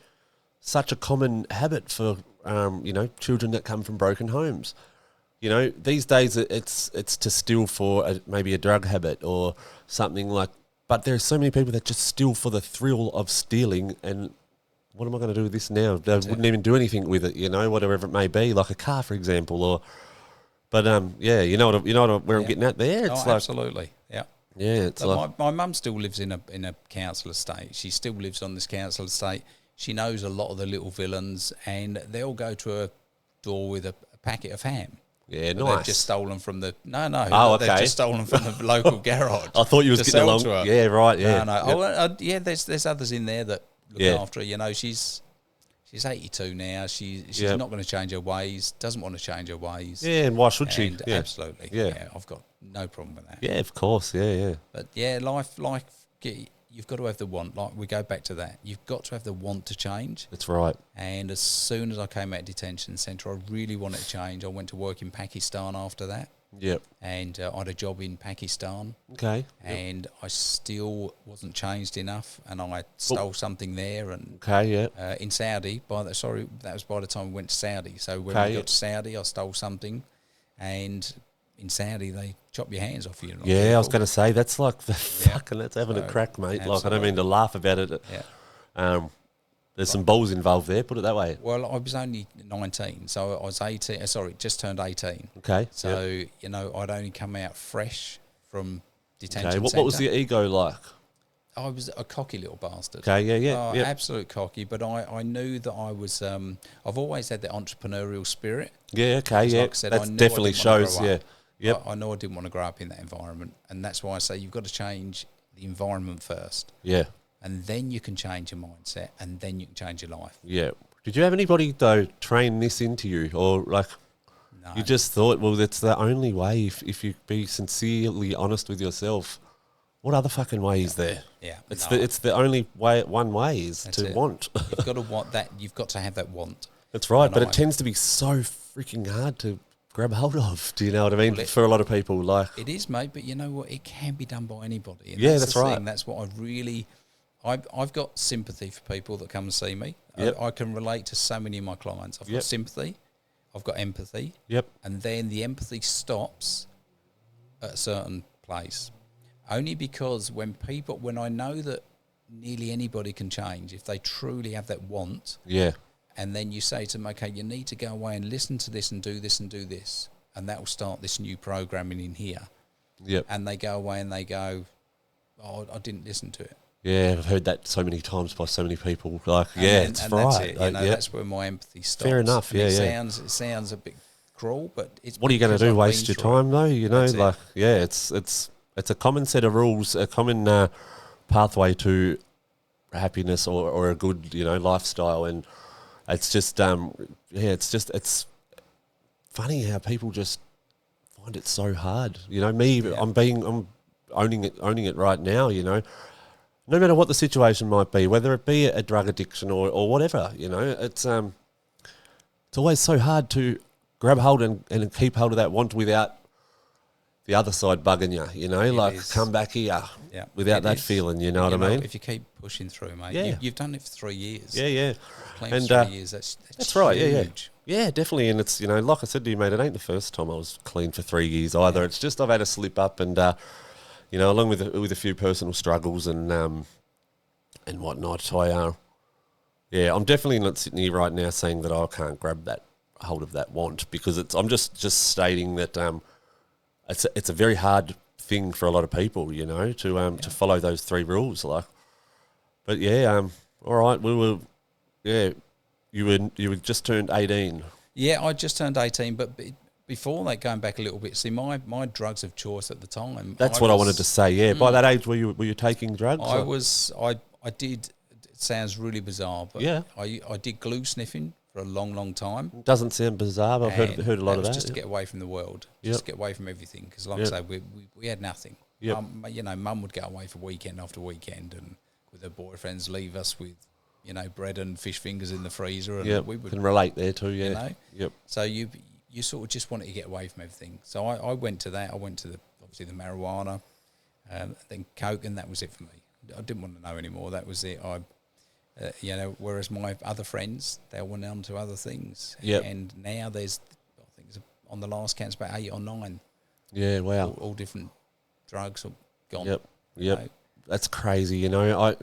[SPEAKER 2] such a common habit for children that come from broken homes. These days it's to steal for maybe a drug habit or something like. But there are so many people that just steal for the thrill of stealing. And what am I going to do with this now? They wouldn't even do anything with it. Whatever it may be, like a car, for example, or. But where I'm getting at there. It's
[SPEAKER 1] absolutely, yeah.
[SPEAKER 2] Yeah, it's like
[SPEAKER 1] my mum still lives in a council estate. She still lives on this council estate. She knows a lot of the little villains, and they'll go to a door with a packet of ham.
[SPEAKER 2] Yeah, nice.
[SPEAKER 1] They've just stolen from the
[SPEAKER 2] Oh, okay.
[SPEAKER 1] They've just stolen from the local garage.
[SPEAKER 2] I thought you was getting along. Yeah, right. Yeah,
[SPEAKER 1] no. Yep. There's others in there that look after her. She's 82 now. She's not going to change her ways. Doesn't want to change her ways.
[SPEAKER 2] Yeah, and why should she? Yeah.
[SPEAKER 1] Absolutely. Yeah, I've got no problem with that.
[SPEAKER 2] Yeah, of course. Yeah.
[SPEAKER 1] But life. You've got to have the want. Like, we go back to that. You've got to have the want to change.
[SPEAKER 2] That's right.
[SPEAKER 1] And as soon as I came out of detention centre, I really wanted to change. I went to work in Pakistan after that.
[SPEAKER 2] Yep.
[SPEAKER 1] And I had a job in Pakistan.
[SPEAKER 2] Okay.
[SPEAKER 1] And I still wasn't changed enough, and I stole something there. And in Saudi, that was by the time we went to Saudi. So when we got to Saudi, I stole something, and in Saudi they chop your hands off you.
[SPEAKER 2] I was going to say that's like the fucking that's having a crack, mate. Absolutely. Like, I don't mean to laugh about it. Yeah. There's some balls involved there. Put it that way.
[SPEAKER 1] Well, I was only 19, so I was 18. Sorry, just turned 18.
[SPEAKER 2] Okay.
[SPEAKER 1] So I'd only come out fresh from detention.
[SPEAKER 2] Okay. What was the ego like?
[SPEAKER 1] I was a cocky little bastard.
[SPEAKER 2] Okay. Yeah.
[SPEAKER 1] Absolute cocky. But I knew that I was. I've always had the entrepreneurial spirit.
[SPEAKER 2] Yeah. Okay. Yeah.
[SPEAKER 1] Like I said,
[SPEAKER 2] that definitely shows. Yeah. Yep.
[SPEAKER 1] I know I didn't want to grow up in that environment, and that's why I say you've got to change the environment first.
[SPEAKER 2] Yeah.
[SPEAKER 1] And then you can change your mindset, and then you can change your life.
[SPEAKER 2] Yeah. Did you have anybody, though, train this into you? Or, like, you just thought, well, that's the only way if you be sincerely honest with yourself. What other fucking way is there?
[SPEAKER 1] Yeah.
[SPEAKER 2] It's the only way, one way is to want.
[SPEAKER 1] You've got to want that. You've got to have that want.
[SPEAKER 2] That's right. But it tends to be so freaking hard to grab hold of. Do you know what I mean? Well, for a lot of people, like
[SPEAKER 1] it is, mate. But you know what? It can be done by anybody.
[SPEAKER 2] And that's right.
[SPEAKER 1] Thing. That's what I really. I've got sympathy for people that come and see me.
[SPEAKER 2] Yep.
[SPEAKER 1] I can relate to so many of my clients. I've got sympathy. I've got empathy.
[SPEAKER 2] Yep.
[SPEAKER 1] And then the empathy stops at a certain place. Only because when I know that nearly anybody can change, if they truly have that want.
[SPEAKER 2] Yeah.
[SPEAKER 1] And then you say to them, okay, you need to go away and listen to this and do this and do this. And that will start this new programming in here.
[SPEAKER 2] Yep.
[SPEAKER 1] And they go away and they go, oh, I didn't listen to it.
[SPEAKER 2] Yeah, I've heard that so many times by so many people. Like, it's right.
[SPEAKER 1] That's it. That's where my empathy stops.
[SPEAKER 2] Fair enough.
[SPEAKER 1] It sounds a bit cruel, but it's.
[SPEAKER 2] What are you going to do? Waste your time, though? It's it's a common set of rules, a common pathway to happiness or a good, lifestyle. And it's just, it's funny how people just find it so hard. I'm owning it right now, no matter what the situation might be, whether it be a drug addiction or whatever, it's always so hard to grab hold and keep hold of that want without the other side bugging you, come back here without that feeling, you know what I mean?
[SPEAKER 1] If you keep pushing through, mate, you've done it for 3 years.
[SPEAKER 2] Yeah.
[SPEAKER 1] Clean for 3 years, that's
[SPEAKER 2] right,
[SPEAKER 1] huge.
[SPEAKER 2] Yeah, definitely. And it's, like I said to you, mate, it ain't the first time I was clean for 3 years either. Yeah. It's just I've had a slip up and, along with a few personal struggles and whatnot, I'm definitely not sitting here right now saying that I can't grab that hold of that want, because I'm just stating that it's a very hard thing for a lot of people, to follow those 3 rules. But all right, you were just turned 18.
[SPEAKER 1] Yeah, I just turned 18, but before that, going back a little bit, see, my drugs of choice at the time.
[SPEAKER 2] That's what I wanted to say. Yeah, by that age, were you taking drugs?
[SPEAKER 1] I did. It sounds really bizarre, but I did glue sniffing for a long, long time.
[SPEAKER 2] Doesn't sound bizarre. I've heard a lot of that.
[SPEAKER 1] Just to get away from the world, just to get away from everything. Because, like I say, we had nothing.
[SPEAKER 2] Yep.
[SPEAKER 1] Mum would go away for weekend after weekend, and with her boyfriends, leave us with, bread and fish fingers in the freezer, and we would
[SPEAKER 2] can relate there too. Yeah. Yep.
[SPEAKER 1] So you sort of just wanted to get away from everything. So I went to that. I went to obviously the marijuana, then coke, and that was it for me. I didn't want to know anymore. That was it. Whereas my other friends, they went on to other things.
[SPEAKER 2] Yep.
[SPEAKER 1] And now there's, I think on the last count, it's about 8 or 9.
[SPEAKER 2] Yeah, wow.
[SPEAKER 1] All different drugs are gone.
[SPEAKER 2] Yep. That's crazy. I've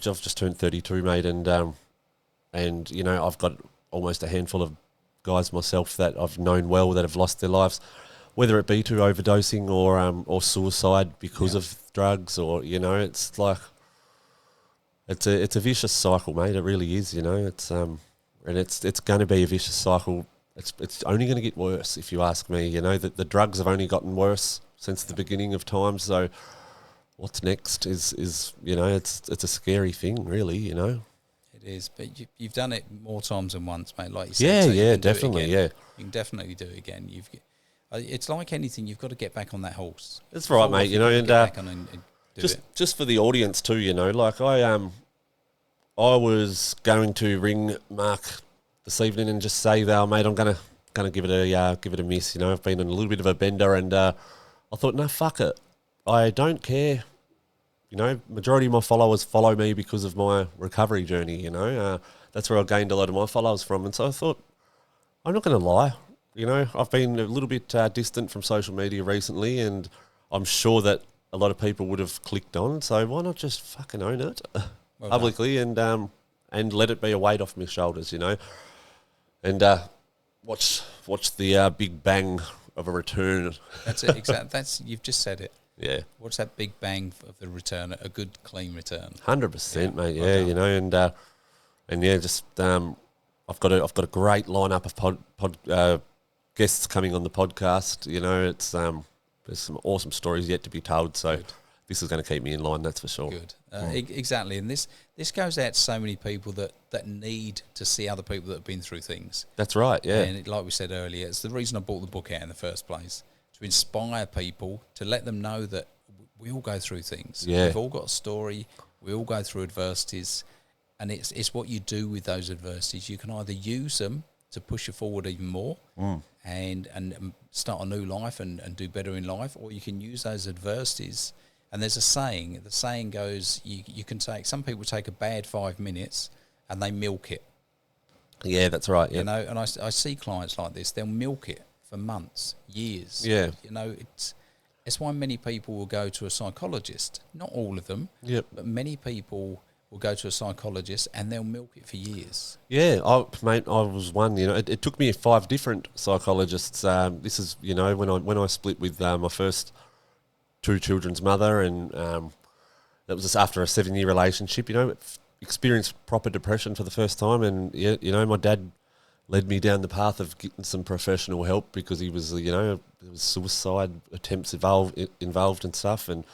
[SPEAKER 2] just turned 32, mate, and I've got almost a handful of guys myself that I've known well that have lost their lives, whether it be to overdosing or suicide because of drugs, or it's like it's a vicious cycle, mate. It really is. It's and it's going to be a vicious cycle. It's only going to get worse, if you ask me. The drugs have only gotten worse since the beginning of time. So what's next is it's a scary thing, really.
[SPEAKER 1] It is, but you've done it more times than once, mate. Like you said,
[SPEAKER 2] yeah, definitely,
[SPEAKER 1] you can definitely do it again. It's like anything, you've got to get back on that horse.
[SPEAKER 2] That's right, mate. Just for the audience too, I was going to ring Mark this evening and just say, mate, I'm gonna give it a miss. I've been in a little bit of a bender, and I thought, no, fuck it, I don't care. Majority of my followers follow me because of my recovery journey, that's where I gained a lot of my followers from. And so I thought, I'm not going to lie. I've been a little bit distant from social media recently, and I'm sure that a lot of people would have clicked on. So why not just fucking own it publicly and let it be a weight off my shoulders, and watch the big bang of a return.
[SPEAKER 1] That's it, exactly. You've just said it.
[SPEAKER 2] Yeah.
[SPEAKER 1] What's that big bang of the return? A good, clean return.
[SPEAKER 2] 100%, mate. Yeah, I've got a great lineup of guests coming on the podcast. It's there's some awesome stories yet to be told. So this is going to keep me in line. That's for sure.
[SPEAKER 1] Good. Exactly. And this goes out to so many people that need to see other people that have been through things.
[SPEAKER 2] That's right. Yeah.
[SPEAKER 1] And like we said earlier, it's the reason I bought the book out in the first place. To inspire people, to let them know that we all go through things.
[SPEAKER 2] Yeah.
[SPEAKER 1] We've all got a story. We all go through adversities, and it's what you do with those adversities. You can either use them to push you forward even more and start a new life and do better in life, or you can use those adversities. And there's a saying. The saying goes, you can take. Some people take a bad 5 minutes and they milk it.
[SPEAKER 2] Yeah, that's right. Yeah.
[SPEAKER 1] And I see clients like this. They'll milk it for months, years.
[SPEAKER 2] Yeah.
[SPEAKER 1] It's why many people will go to a psychologist. Not all of them, but many people will go to a psychologist and they'll milk it for years.
[SPEAKER 2] Yeah, I was one. It took me 5 different psychologists. This is when I split with my first 2 children's mother, and that was just after a 7-year relationship. Experienced proper depression for the first time, and my dad led me down the path of getting some professional help because he was, you know, there was suicide attempts involved and stuff. And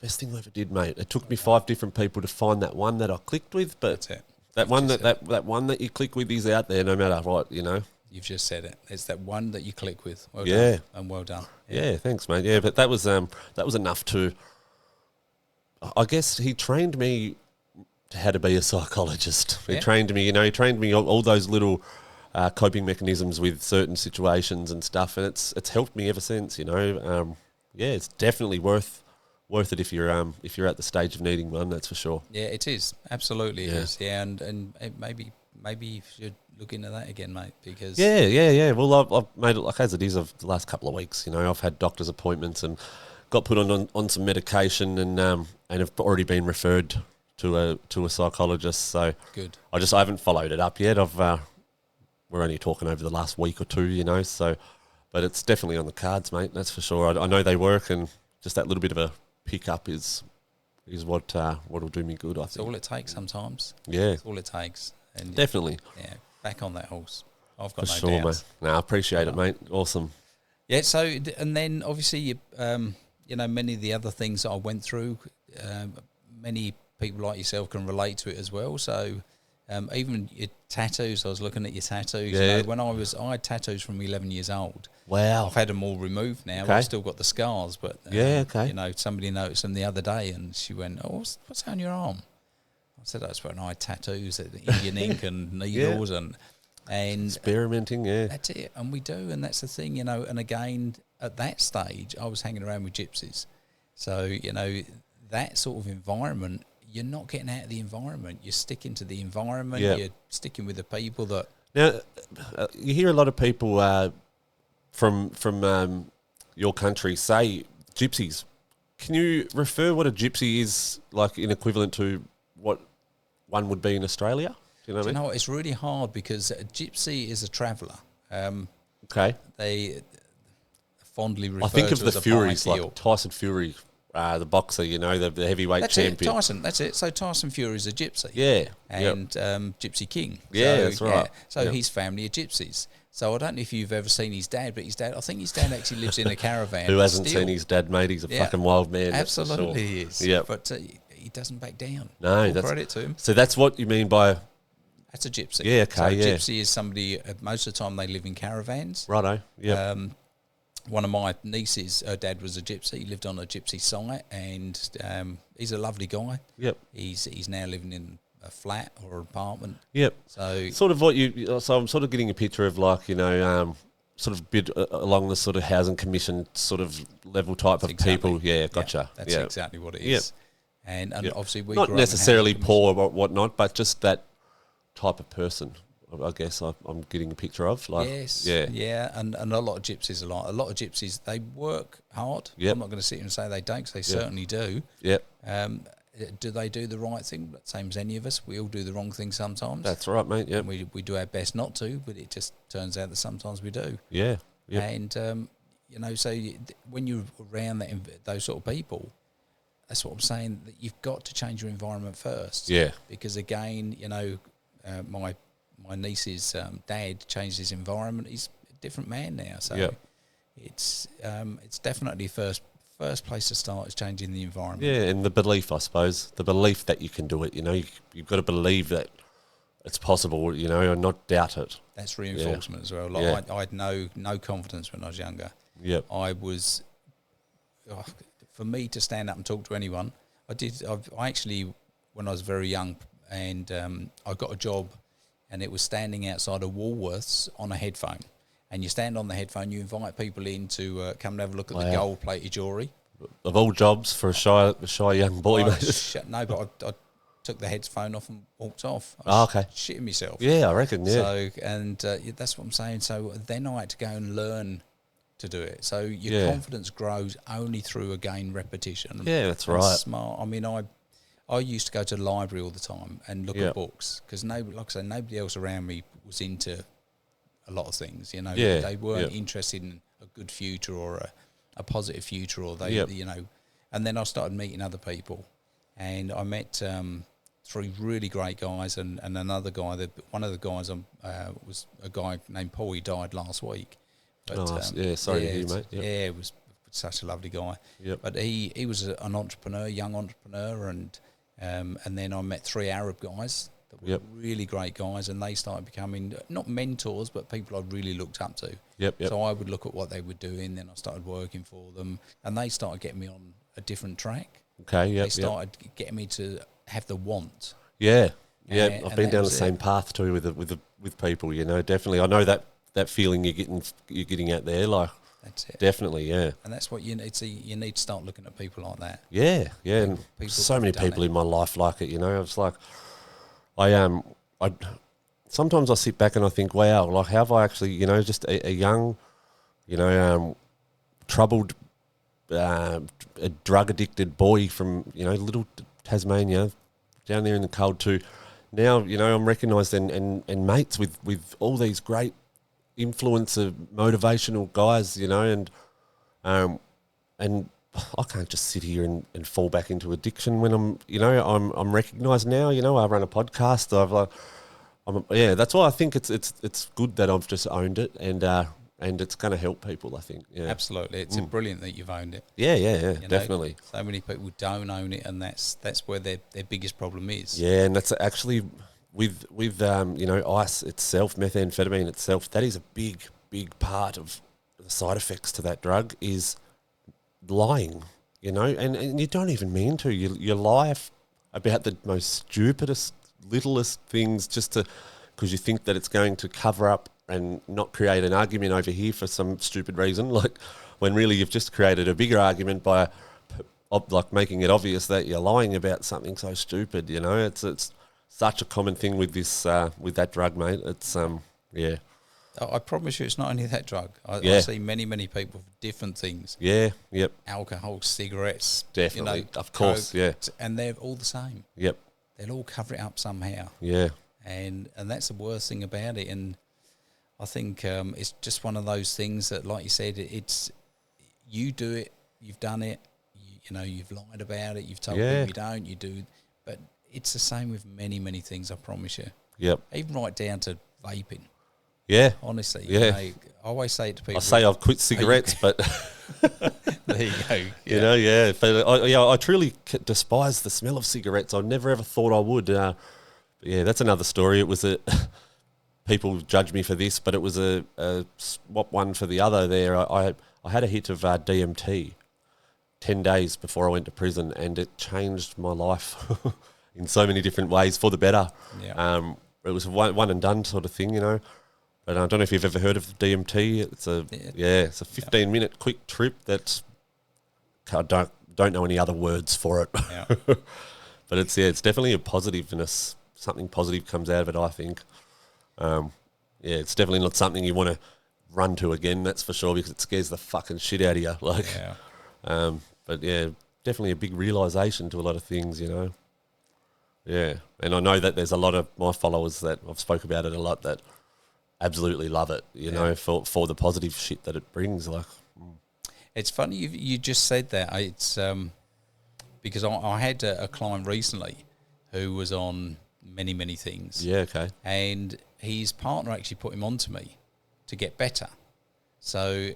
[SPEAKER 2] best thing I ever did, mate. It took me 5 different people to find that one that I clicked with, but
[SPEAKER 1] That's it.
[SPEAKER 2] that one that one that you click with is out there no matter what, you know.
[SPEAKER 1] You've just said it. It's that one that you click with. Well
[SPEAKER 2] Yeah.
[SPEAKER 1] done, and well done.
[SPEAKER 2] Yeah, thanks, mate. Yeah, but that was enough to. I guess he trained me how to be a psychologist. He trained me, you know, all those little coping mechanisms with certain situations and stuff, and it's helped me ever since, you know. It's definitely worth it if you're at the stage of needing one, that's for sure.
[SPEAKER 1] Yeah, it is. Absolutely it is. Yeah, and maybe you should look into that again, mate, because...
[SPEAKER 2] Yeah. Well, I've made it, like, as it is, of the last couple of weeks, you know, I've had doctor's appointments and got put on some medication and have already been referred to a psychologist. So
[SPEAKER 1] good.
[SPEAKER 2] I haven't followed it up yet. We're only talking over the last week or two, you know. So, but it's definitely on the cards, mate. That's for sure. I know they work, and just that little bit of a pickup is what'll do me good. I think
[SPEAKER 1] it's all it takes sometimes.
[SPEAKER 2] Yeah,
[SPEAKER 1] it's all it takes. And
[SPEAKER 2] definitely.
[SPEAKER 1] Yeah, back on that horse. I've got
[SPEAKER 2] for
[SPEAKER 1] no
[SPEAKER 2] sure,
[SPEAKER 1] doubts.
[SPEAKER 2] mate. No, I appreciate it, mate. Awesome.
[SPEAKER 1] Yeah. So, and then obviously, you know, many of the other things that I went through, many people like yourself can relate to it as well. So even your tattoos, I was looking at your tattoos.
[SPEAKER 2] Yeah.
[SPEAKER 1] You know, I had tattoos from 11 years old.
[SPEAKER 2] Wow.
[SPEAKER 1] I've had them all removed now.
[SPEAKER 2] Okay.
[SPEAKER 1] I've still got the scars, but you know, somebody noticed them the other day and she went, "Oh, what's on your arm?" I said, "That's when I had tattoos, Indian ink and needles and
[SPEAKER 2] experimenting." Yeah,
[SPEAKER 1] that's it. And we do, and that's the thing, you know. And again, at that stage, I was hanging around with gypsies, so you know that sort of environment. You're not getting out of the environment. You're sticking to the environment.
[SPEAKER 2] Yeah.
[SPEAKER 1] You're sticking with the people that.
[SPEAKER 2] Now, you hear a lot of people from your country say gypsies. Can you refer what a gypsy is like in equivalent to what one would be in Australia? Do you know what I mean?
[SPEAKER 1] You know, it's really hard because a gypsy is a traveller.
[SPEAKER 2] Okay.
[SPEAKER 1] They fondly refer
[SPEAKER 2] I think
[SPEAKER 1] to
[SPEAKER 2] of the
[SPEAKER 1] as a
[SPEAKER 2] Furies,
[SPEAKER 1] bike heel.
[SPEAKER 2] like Tyson Fury, the boxer, you know, the heavyweight
[SPEAKER 1] That's
[SPEAKER 2] champion.
[SPEAKER 1] it, Tyson. That's it. So Tyson Fury is a gypsy.
[SPEAKER 2] Yeah.
[SPEAKER 1] And Gypsy King.
[SPEAKER 2] Yeah,
[SPEAKER 1] so,
[SPEAKER 2] that's right.
[SPEAKER 1] So his family are gypsies. So I don't know if you've ever seen his dad, but I think his dad actually lives in a caravan.
[SPEAKER 2] Who hasn't seen his dad, mate? He's a fucking wild man.
[SPEAKER 1] Absolutely he is.
[SPEAKER 2] Yeah.
[SPEAKER 1] But he doesn't back down.
[SPEAKER 2] No,
[SPEAKER 1] Full credit to him.
[SPEAKER 2] So that's what you mean by...
[SPEAKER 1] That's a gypsy.
[SPEAKER 2] Yeah, okay,
[SPEAKER 1] so
[SPEAKER 2] yeah.
[SPEAKER 1] gypsy is somebody, most of the time they live in caravans.
[SPEAKER 2] Righto, yeah.
[SPEAKER 1] One of my nieces, her dad was a gypsy. He lived on a gypsy site, and he's a lovely guy.
[SPEAKER 2] Yep.
[SPEAKER 1] He's now living in a flat or an apartment.
[SPEAKER 2] Yep.
[SPEAKER 1] So
[SPEAKER 2] sort of so I'm sort of getting a picture of, like, you know, sort of bit along the sort of housing commission sort of level type of people. Yeah, gotcha.
[SPEAKER 1] Yeah, that's exactly what it is.
[SPEAKER 2] Yep.
[SPEAKER 1] And obviously we
[SPEAKER 2] not
[SPEAKER 1] grew up in
[SPEAKER 2] necessarily
[SPEAKER 1] housing
[SPEAKER 2] poor or whatnot, but just that type of person. I guess I'm getting a picture of. Like,
[SPEAKER 1] yes,
[SPEAKER 2] yeah,
[SPEAKER 1] and a lot of gypsies are like a lot of gypsies. They work hard.
[SPEAKER 2] Yep.
[SPEAKER 1] I'm not going to sit here and say they don't, because they certainly do.
[SPEAKER 2] Yep.
[SPEAKER 1] Do they do the right thing? Same as any of us. We all do the wrong thing sometimes.
[SPEAKER 2] That's right, mate. Yeah.
[SPEAKER 1] We do our best not to, but it just turns out that sometimes we do.
[SPEAKER 2] Yeah. Yep.
[SPEAKER 1] And you know, so when you're around those sort of people, that's what I'm saying. That you've got to change your environment first.
[SPEAKER 2] Yeah.
[SPEAKER 1] Because again, you know, my niece's dad changed his environment. He's a different man now. So it's definitely first place to start is changing the environment.
[SPEAKER 2] Yeah, and the belief, I suppose, the belief that you can do it. You know, you've got to believe that it's possible. You know, and not doubt it.
[SPEAKER 1] That's reinforcement as well. Like I had no confidence when I was younger.
[SPEAKER 2] Yep.
[SPEAKER 1] I was, for me to stand up and talk to anyone, I actually, when I was very young, and I got a job, and it was standing outside of Woolworths on a headphone. And you stand on the headphone, you invite people in to come and have a look at the gold-plated jewellery.
[SPEAKER 2] Of all jobs for a shy young boy, mate.
[SPEAKER 1] But I took the headphone off and walked off.
[SPEAKER 2] Okay.
[SPEAKER 1] Shitting myself.
[SPEAKER 2] Yeah, I reckon, yeah.
[SPEAKER 1] So, and that's what I'm saying. So then I had to go and learn to do it. So your confidence grows only through, again, repetition.
[SPEAKER 2] Yeah, that's right.
[SPEAKER 1] Smart. I mean, I used to go to the library all the time and look at books, because like I say, nobody else around me was into a lot of things. You know, they weren't interested in a good future or a positive future, or they, you know. And then I started meeting other people, and I met three really great guys, and another guy. One of the guys was a guy named Paul. He died last week. But,
[SPEAKER 2] sorry to hear, mate. Yep.
[SPEAKER 1] Yeah, it was such a lovely guy.
[SPEAKER 2] Yep.
[SPEAKER 1] But he was an entrepreneur, young entrepreneur, and then I met three Arab guys that were really great guys, and they started becoming not mentors, but people I really looked up to.
[SPEAKER 2] Yep.
[SPEAKER 1] So I would look at what they were doing, then I started working for them, and they started getting me on a different track.
[SPEAKER 2] Okay,
[SPEAKER 1] They started getting me to have the want.
[SPEAKER 2] Yeah, I've been down the same path too with people. You know, definitely. I know that feeling you're getting at there, like.
[SPEAKER 1] That's it.
[SPEAKER 2] Definitely, yeah.
[SPEAKER 1] And that's what you need. So you need to start looking at people like that.
[SPEAKER 2] Yeah. And so many people in my life like it. You know, it's like I sometimes I sit back and I think, wow, like how have I actually, you know, just a young, you know, troubled, a drug addicted boy from, you know, little Tasmania, down there in the cold to now, you know, I'm recognised and mates with all these great influencer, motivational guys, you know, and I can't just sit here and fall back into addiction when I'm recognised now. You know, I run a podcast. That's why I think it's good that I've just owned it, and it's going to help people. I think. Yeah,
[SPEAKER 1] absolutely. It's brilliant that you've owned it.
[SPEAKER 2] Yeah,
[SPEAKER 1] you
[SPEAKER 2] definitely.
[SPEAKER 1] Know, so many people don't own it, and that's where their biggest problem is.
[SPEAKER 2] Yeah, and that's actually. With you know, ice itself, methamphetamine itself, that is a big part of the side effects to that drug is lying, you know, and you don't even mean to. You lie about the most stupidest, littlest things just because you think that it's going to cover up and not create an argument over here for some stupid reason, like when really you've just created a bigger argument by like making it obvious that you're lying about something so stupid, you know. It's such a common thing with this, with that drug, mate. It's
[SPEAKER 1] I promise you, it's not only that drug. I see many people for different things.
[SPEAKER 2] Yeah, yep.
[SPEAKER 1] Alcohol, cigarettes,
[SPEAKER 2] definitely,
[SPEAKER 1] you know,
[SPEAKER 2] of course,
[SPEAKER 1] Coke, and they're all the same.
[SPEAKER 2] Yep.
[SPEAKER 1] They'll all cover it up somehow.
[SPEAKER 2] Yeah.
[SPEAKER 1] And that's the worst thing about it. And I think it's just one of those things that, like you said, it's you do it, you've done it, you know, you've lied about it, you've told people you don't, you do, but. It's the same with many things, I promise you.
[SPEAKER 2] Yep.
[SPEAKER 1] Even right down to vaping.
[SPEAKER 2] Yeah.
[SPEAKER 1] Honestly.
[SPEAKER 2] Yeah.
[SPEAKER 1] You know, I always say it to people.
[SPEAKER 2] I say I've quit cigarettes, but...
[SPEAKER 1] There you go. Yeah.
[SPEAKER 2] You know, yeah. But I truly despise the smell of cigarettes. I never ever thought I would. Yeah, that's another story. It was people judge me for this, but it was a swap one for the other there. I had a hit of DMT 10 days before I went to prison, and it changed my life. In so many different ways for the better.
[SPEAKER 1] Yeah.
[SPEAKER 2] It was a one and done sort of thing, you know. But I don't know if you've ever heard of DMT. It's a 15-minute quick trip that's I don't know any other words for it.
[SPEAKER 1] Yeah.
[SPEAKER 2] But it's definitely a positiveness. Something positive comes out of it, I think. It's definitely not something you want to run to again, that's for sure, because it scares the fucking shit out of you. Like, but yeah, definitely a big realisation to a lot of things, you know. Yeah, and I know that there's a lot of my followers that I've spoke about it a lot that absolutely love it, you know, for the positive shit that it brings. Like,
[SPEAKER 1] it's funny you just said that. It's because I had a client recently who was on many things.
[SPEAKER 2] Yeah, okay.
[SPEAKER 1] And his partner actually put him on to me to get better. So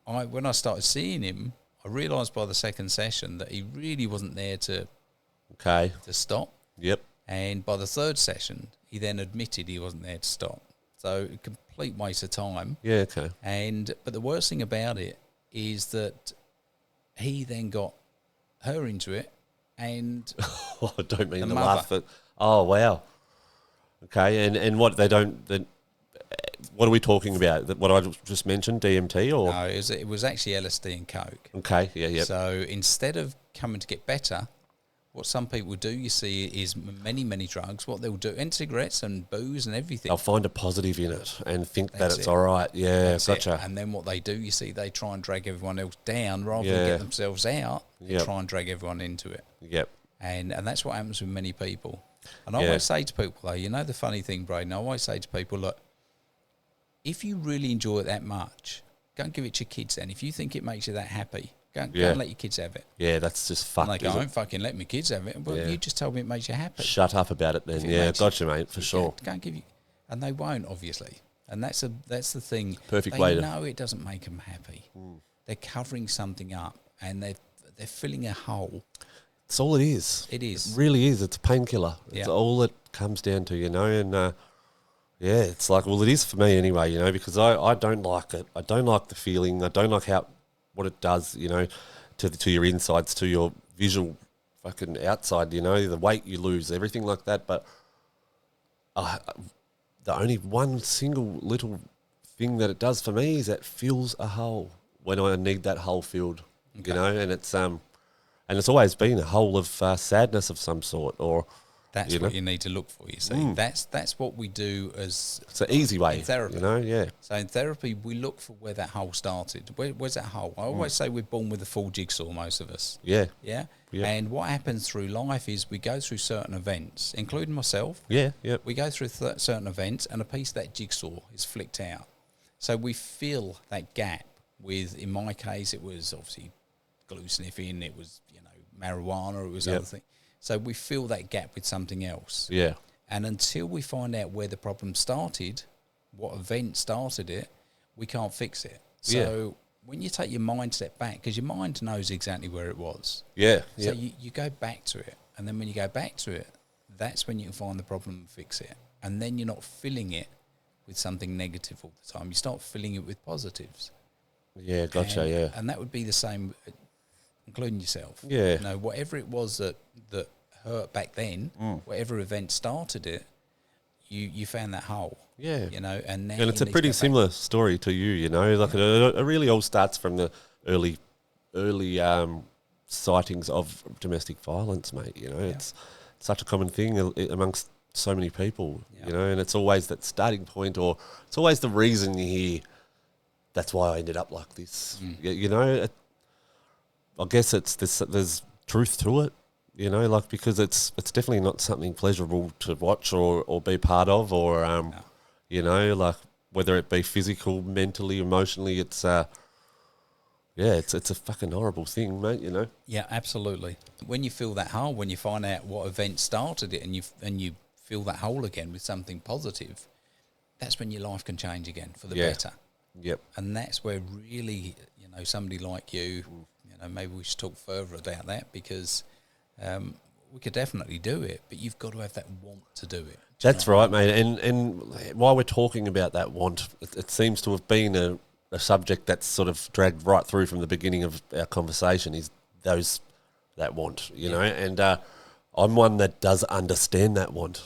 [SPEAKER 1] when I started seeing him, I realised by the second session that he really wasn't there to stop.
[SPEAKER 2] Yep.
[SPEAKER 1] And by the third session, he then admitted he wasn't there to stop. So a complete waste of time.
[SPEAKER 2] Yeah, okay.
[SPEAKER 1] But the worst thing about it is that he then got her into it, and
[SPEAKER 2] I don't mean to
[SPEAKER 1] mother.
[SPEAKER 2] laugh, but oh wow. Okay, and what what are we talking about? What I just mentioned, DMT, or
[SPEAKER 1] no? It was actually LSD and Coke.
[SPEAKER 2] Okay, yeah.
[SPEAKER 1] So instead of coming to get better, what some people do, you see, is many drugs. What they'll do, and cigarettes and booze and everything.
[SPEAKER 2] They'll find a positive in it and think that it's all right. Yeah, gotcha.
[SPEAKER 1] And then what they do, you see, they try and drag everyone else down rather than get themselves out. They try and drag everyone into it.
[SPEAKER 2] Yep.
[SPEAKER 1] And that's what happens with many people. And I always say to people, though, you know the funny thing, Braiden, I always say to people, look, if you really enjoy it that much, go and give it to your kids then. If you think it makes you that happy, Go and let your kids have it.
[SPEAKER 2] Yeah, that's just fucked.
[SPEAKER 1] And they go, I don't fucking let my kids have it. Well, you just told me it makes you happy.
[SPEAKER 2] Shut up about it then. Yeah, gotcha, mate, for sure.
[SPEAKER 1] Go and give you, and they won't, obviously. And that's the thing.
[SPEAKER 2] Perfect
[SPEAKER 1] they
[SPEAKER 2] way to.
[SPEAKER 1] know it doesn't make them happy. They're covering something up, and they're filling a hole.
[SPEAKER 2] That's all it is.
[SPEAKER 1] It is.
[SPEAKER 2] It really is. It's a painkiller. It's all it comes down to, and it's like, well, it is for me anyway, because I don't like it. I don't like the feeling. I don't like what it does, to your insides, to your visual fucking outside, the weight you lose, everything like that. But the only one single little thing that it does for me is that fills a hole when I need that hole filled, and it's always been a hole of sadness of some sort, or
[SPEAKER 1] that's what you need to look for. You see, that's what we do as
[SPEAKER 2] it's an easy way
[SPEAKER 1] in therapy.
[SPEAKER 2] Yeah.
[SPEAKER 1] So in therapy, we look for where that hole started. Where's that hole? I always say we're born with a full jigsaw, most of us.
[SPEAKER 2] Yeah.
[SPEAKER 1] And what happens through life is we go through certain events, including myself.
[SPEAKER 2] Yeah.
[SPEAKER 1] We go through certain events, and a piece of that jigsaw is flicked out. So we fill that gap with, in my case, it was obviously glue sniffing, it was marijuana, it was other things. So we fill that gap with something else.
[SPEAKER 2] Yeah.
[SPEAKER 1] And until we find out where the problem started, what event started it, we can't fix it. So when you take your mind step back, because your mind knows exactly where it was.
[SPEAKER 2] Yeah.
[SPEAKER 1] So you go back to it. And then when you go back to it, that's when you can find the problem and fix it. And then you're not filling it with something negative all the time. You start filling it with positives.
[SPEAKER 2] Yeah, gotcha,
[SPEAKER 1] And that would be the same, including yourself.
[SPEAKER 2] Yeah.
[SPEAKER 1] Whatever it was that hurt back then, whatever event started it, you found that hole.
[SPEAKER 2] Yeah.
[SPEAKER 1] And now
[SPEAKER 2] it's a pretty similar story to you, like it really all starts from the early sightings of domestic violence, mate. It's such a common thing amongst so many people, and it's always that starting point, or it's always the reason you hear, that's why I ended up like this. I guess there's truth to it, because it's definitely not something pleasurable to watch or be part of, or like whether it be physical, mentally, emotionally, it's it's a fucking horrible thing, mate.
[SPEAKER 1] Yeah, absolutely. When you fill that hole, when you find out what event started it, and you fill that hole again with something positive, that's when your life can change again for the better.
[SPEAKER 2] Yep.
[SPEAKER 1] And that's where really, somebody like you, maybe we should talk further about that, because we could definitely do it, but you've got to have that want to do it.
[SPEAKER 2] That's right, mate. And while we're talking about that want, it seems to have been a subject that's sort of dragged right through from the beginning of our conversation, is that want, and I'm one that does understand that want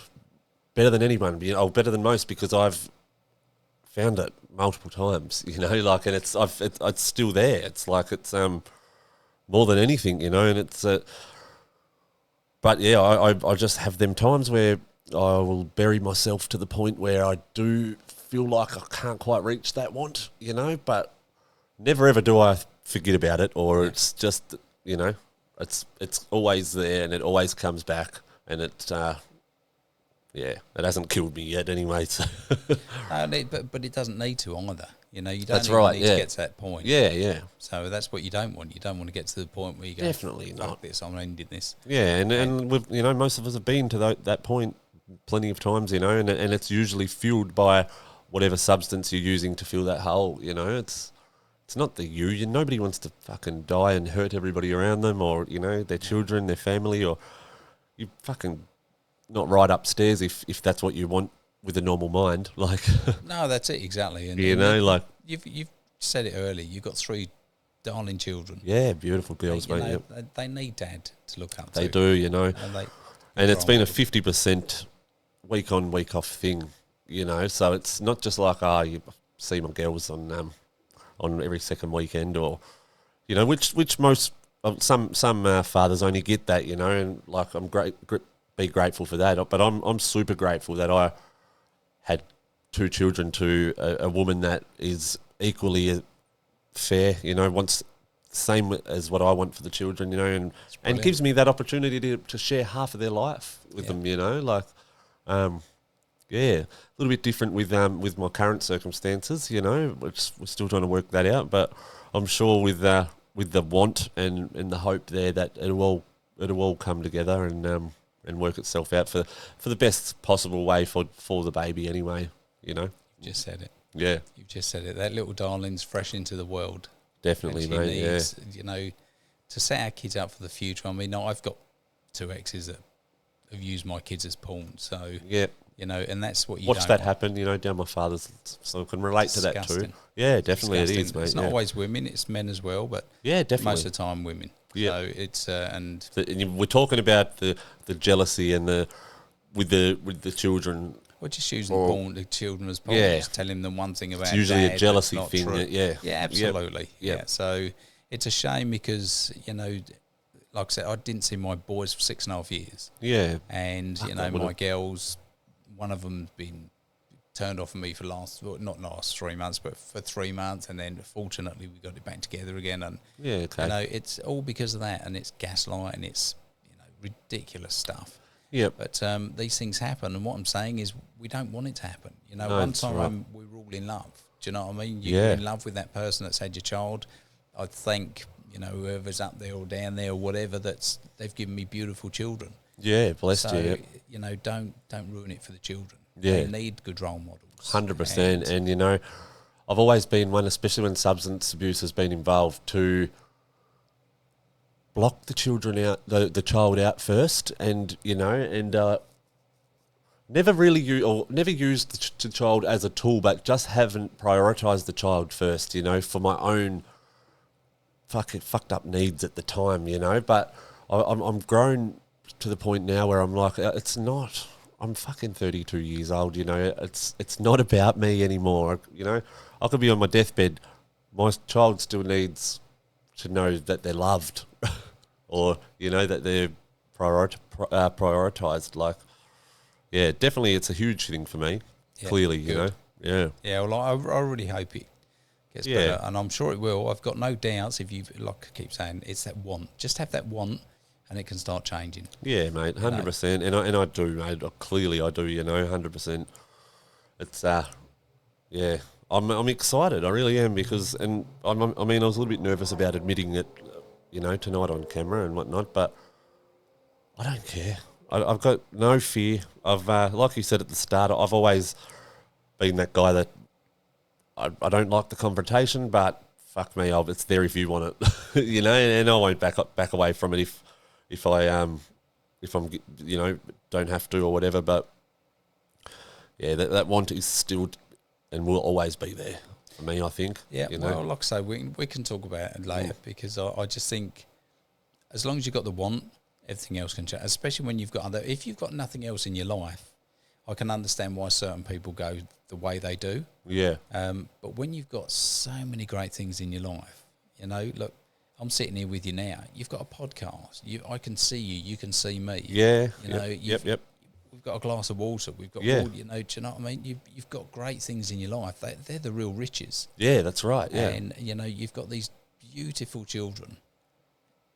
[SPEAKER 2] better than anyone, better than most, because I've found it multiple times, and it's still there. It's like it's more than anything, and it's but yeah, I just have them times where I will bury myself to the point where I do feel like I can't quite reach that want, but never ever do I forget about it, or it's just, it's always there and it always comes back, and it it hasn't killed me yet anyway. So.
[SPEAKER 1] But it doesn't need to either. You don't need to get to that point.
[SPEAKER 2] Yeah.
[SPEAKER 1] So that's what you don't want. You don't want to get to the point where you go,
[SPEAKER 2] definitely
[SPEAKER 1] fuck
[SPEAKER 2] not.
[SPEAKER 1] this, I'm ending this.
[SPEAKER 2] Yeah, and we've, most of us have been to that point plenty of times, and it's usually fueled by whatever substance you're using to fill that hole. It's not nobody wants to fucking die and hurt everybody around them, or their children, their family, or you fucking not right upstairs if that's what you want with a normal mind. Like,
[SPEAKER 1] no, that's it exactly. And you've said it earlier. You've got 3 darling children.
[SPEAKER 2] Yeah, beautiful girls, mate.
[SPEAKER 1] They need dad to look up
[SPEAKER 2] to. They do, and it's been a 50% week on, week off thing, So it's not just like you see my girls on every second weekend, or which most some fathers only get that, and like I'm be grateful for that. But I'm super grateful that I had 2 children to a woman that is equally fair, wants the same as what I want for the children, and gives me that opportunity to share half of their life with them, like, a little bit different with my current circumstances, which we're still trying to work that out. But I'm sure with with the want and the hope there that it'll all come together and work itself out for the best possible way for the baby anyway, you know.
[SPEAKER 1] You just said it.
[SPEAKER 2] Yeah.
[SPEAKER 1] You've just said it. That little darling's fresh into the world.
[SPEAKER 2] Definitely, mate,
[SPEAKER 1] needs, you know, to set our kids up for the future. I mean, I've got 2 exes that have used my kids as pawn, so...
[SPEAKER 2] Yeah.
[SPEAKER 1] You know, and that's what you
[SPEAKER 2] watch that happen, you know, down my father's, so I can relate to that too. Yeah, definitely it is, mate.
[SPEAKER 1] It's not always women, it's men as well, but
[SPEAKER 2] yeah, definitely.
[SPEAKER 1] Most of the time women. Yeah. So it's and
[SPEAKER 2] we're talking about the jealousy and with the children.
[SPEAKER 1] We're just using the children as pawns, just telling them one thing about
[SPEAKER 2] it's usually a jealousy thing.
[SPEAKER 1] Yeah, absolutely. Yep. Yeah. So it's a shame because, you know, like I said, I didn't see my boys for 6.5 years.
[SPEAKER 2] Yeah.
[SPEAKER 1] And, you know, my girls, one of them's been turned off of me for not last 3 months, but for 3 months, and then fortunately we got it back together again. And you know, it's all because of that, and it's gaslight, and it's, you know, ridiculous stuff.
[SPEAKER 2] Yeah.
[SPEAKER 1] But these things happen, and what I'm saying is we don't want it to happen. You know,
[SPEAKER 2] no,
[SPEAKER 1] one time we were all in love. Do you know what I mean? You're in love with that person that's had your child. I thank, you know, whoever's up there or down there or whatever, they've given me beautiful children.
[SPEAKER 2] Yeah, bless you. Yeah.
[SPEAKER 1] You know, don't ruin it for the children.
[SPEAKER 2] Yeah.
[SPEAKER 1] They need good role models.
[SPEAKER 2] 100%. And, you know, I've always been one, especially when substance abuse has been involved, to block the children out, the child out first, and, you know, and never used the child as a tool, but just haven't prioritised the child first, you know, for my own fucked up needs at the time, you know. But I'm grown to the point now where I'm like, I'm fucking 32 years old, you know, it's not about me anymore, you know. I could be on my deathbed, my child still needs to know that they're loved or, you know, that they're prioritised. Like, yeah, definitely it's a huge thing for me, clearly, you know. Yeah.
[SPEAKER 1] Yeah, well, I really hope it gets better, and I'm sure it will. I've got no doubts if you, like I keep saying, it's that want. Just have that want, and it can start changing.
[SPEAKER 2] Yeah, mate, 100%. And I do, mate. Clearly I do, you know, 100%. It's, yeah, I'm excited. I really am, because, and I mean, I was a little bit nervous about admitting it, you know, tonight on camera and whatnot, but I don't care. I've got no fear. I've, like you said at the start, I've always been that guy that I don't like the confrontation, but fuck me, it's there if you want it, you know, and I won't back away from it if I'm, you know, don't have to or whatever. But yeah, that want is still and will always be there for me, I think.
[SPEAKER 1] Yeah,
[SPEAKER 2] you know?
[SPEAKER 1] well, like I say, we can talk about it later, because I just think as long as you've got the want, everything else can change, especially when you've got if you've got nothing else in your life. I can understand why certain people go the way they do.
[SPEAKER 2] Yeah.
[SPEAKER 1] But when you've got so many great things in your life, you know, look, I'm sitting here with you now. You've got a podcast. I can see you. You can see me.
[SPEAKER 2] Yeah.
[SPEAKER 1] You know.
[SPEAKER 2] Yep.
[SPEAKER 1] We've got a glass of water. We've got water, you know. Do you know what I mean? You've got great things in your life. They're the real riches.
[SPEAKER 2] Yeah, that's right. Yeah.
[SPEAKER 1] And you know, you've got these beautiful children,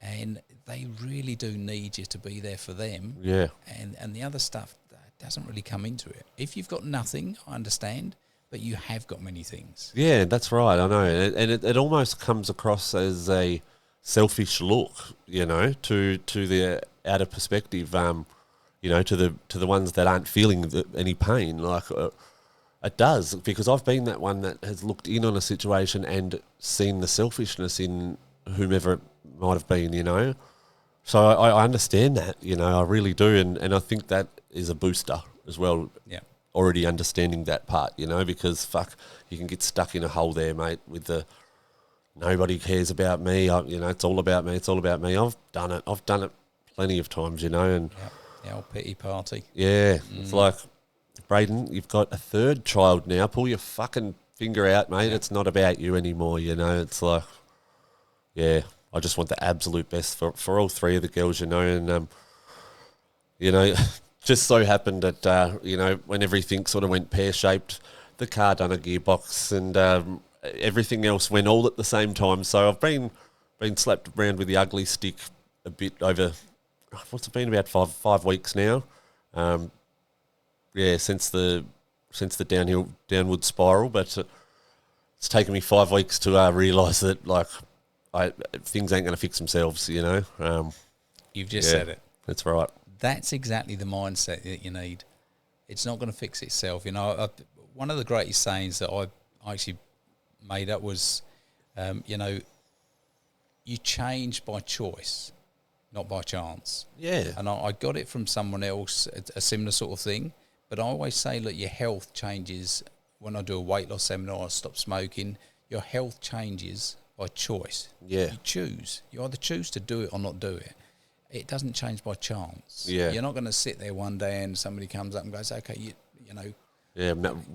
[SPEAKER 1] and they really do need you to be there for them.
[SPEAKER 2] Yeah.
[SPEAKER 1] And the other stuff doesn't really come into it. If you've got nothing, I understand, but you have got many things.
[SPEAKER 2] Yeah, that's right. I know, and it almost comes across as a selfish look, you know, to the outer perspective. You know, to the ones that aren't feeling any pain, like it does, because I've been that one that has looked in on a situation and seen the selfishness in whomever it might have been, you know. So I understand that, you know, I really do, and I think that is a booster as well.
[SPEAKER 1] Yeah.
[SPEAKER 2] Already understanding that part, you know, because fuck, you can get stuck in a hole there, mate, with the nobody cares about me. You know, it's all about me. It's all about me. I've done it plenty of times, you know, and
[SPEAKER 1] the old pity party.
[SPEAKER 2] Yeah, it's like, Braiden, you've got a third child now. Pull your fucking finger out, mate. It's not about you anymore, you know. It's like, yeah, I just want the absolute best for all three of the girls, you know, and you know. Just so happened that, you know, when everything sort of went pear-shaped, the car done a gearbox and everything else went all at the same time. So I've been slapped around with the ugly stick a bit over, what's it been, about five weeks now. Yeah, since the downward spiral. But it's taken me 5 weeks to realise that, like, things ain't going to fix themselves, you know.
[SPEAKER 1] You've just said it.
[SPEAKER 2] That's right.
[SPEAKER 1] That's exactly the mindset that you need. It's not going to fix itself. You know, one of the greatest sayings that I actually made up was, you know, you change by choice, not by chance.
[SPEAKER 2] Yeah.
[SPEAKER 1] And I got it from someone else, a similar sort of thing. But I always say, look, your health changes. When I do a weight loss seminar, I stop smoking. Your health changes by choice.
[SPEAKER 2] Yeah.
[SPEAKER 1] You choose. You either choose to do it or not do it. It doesn't change by chance.
[SPEAKER 2] Yeah.
[SPEAKER 1] You're not going to sit there one day and somebody comes up and goes, okay, you know.
[SPEAKER 2] Yeah,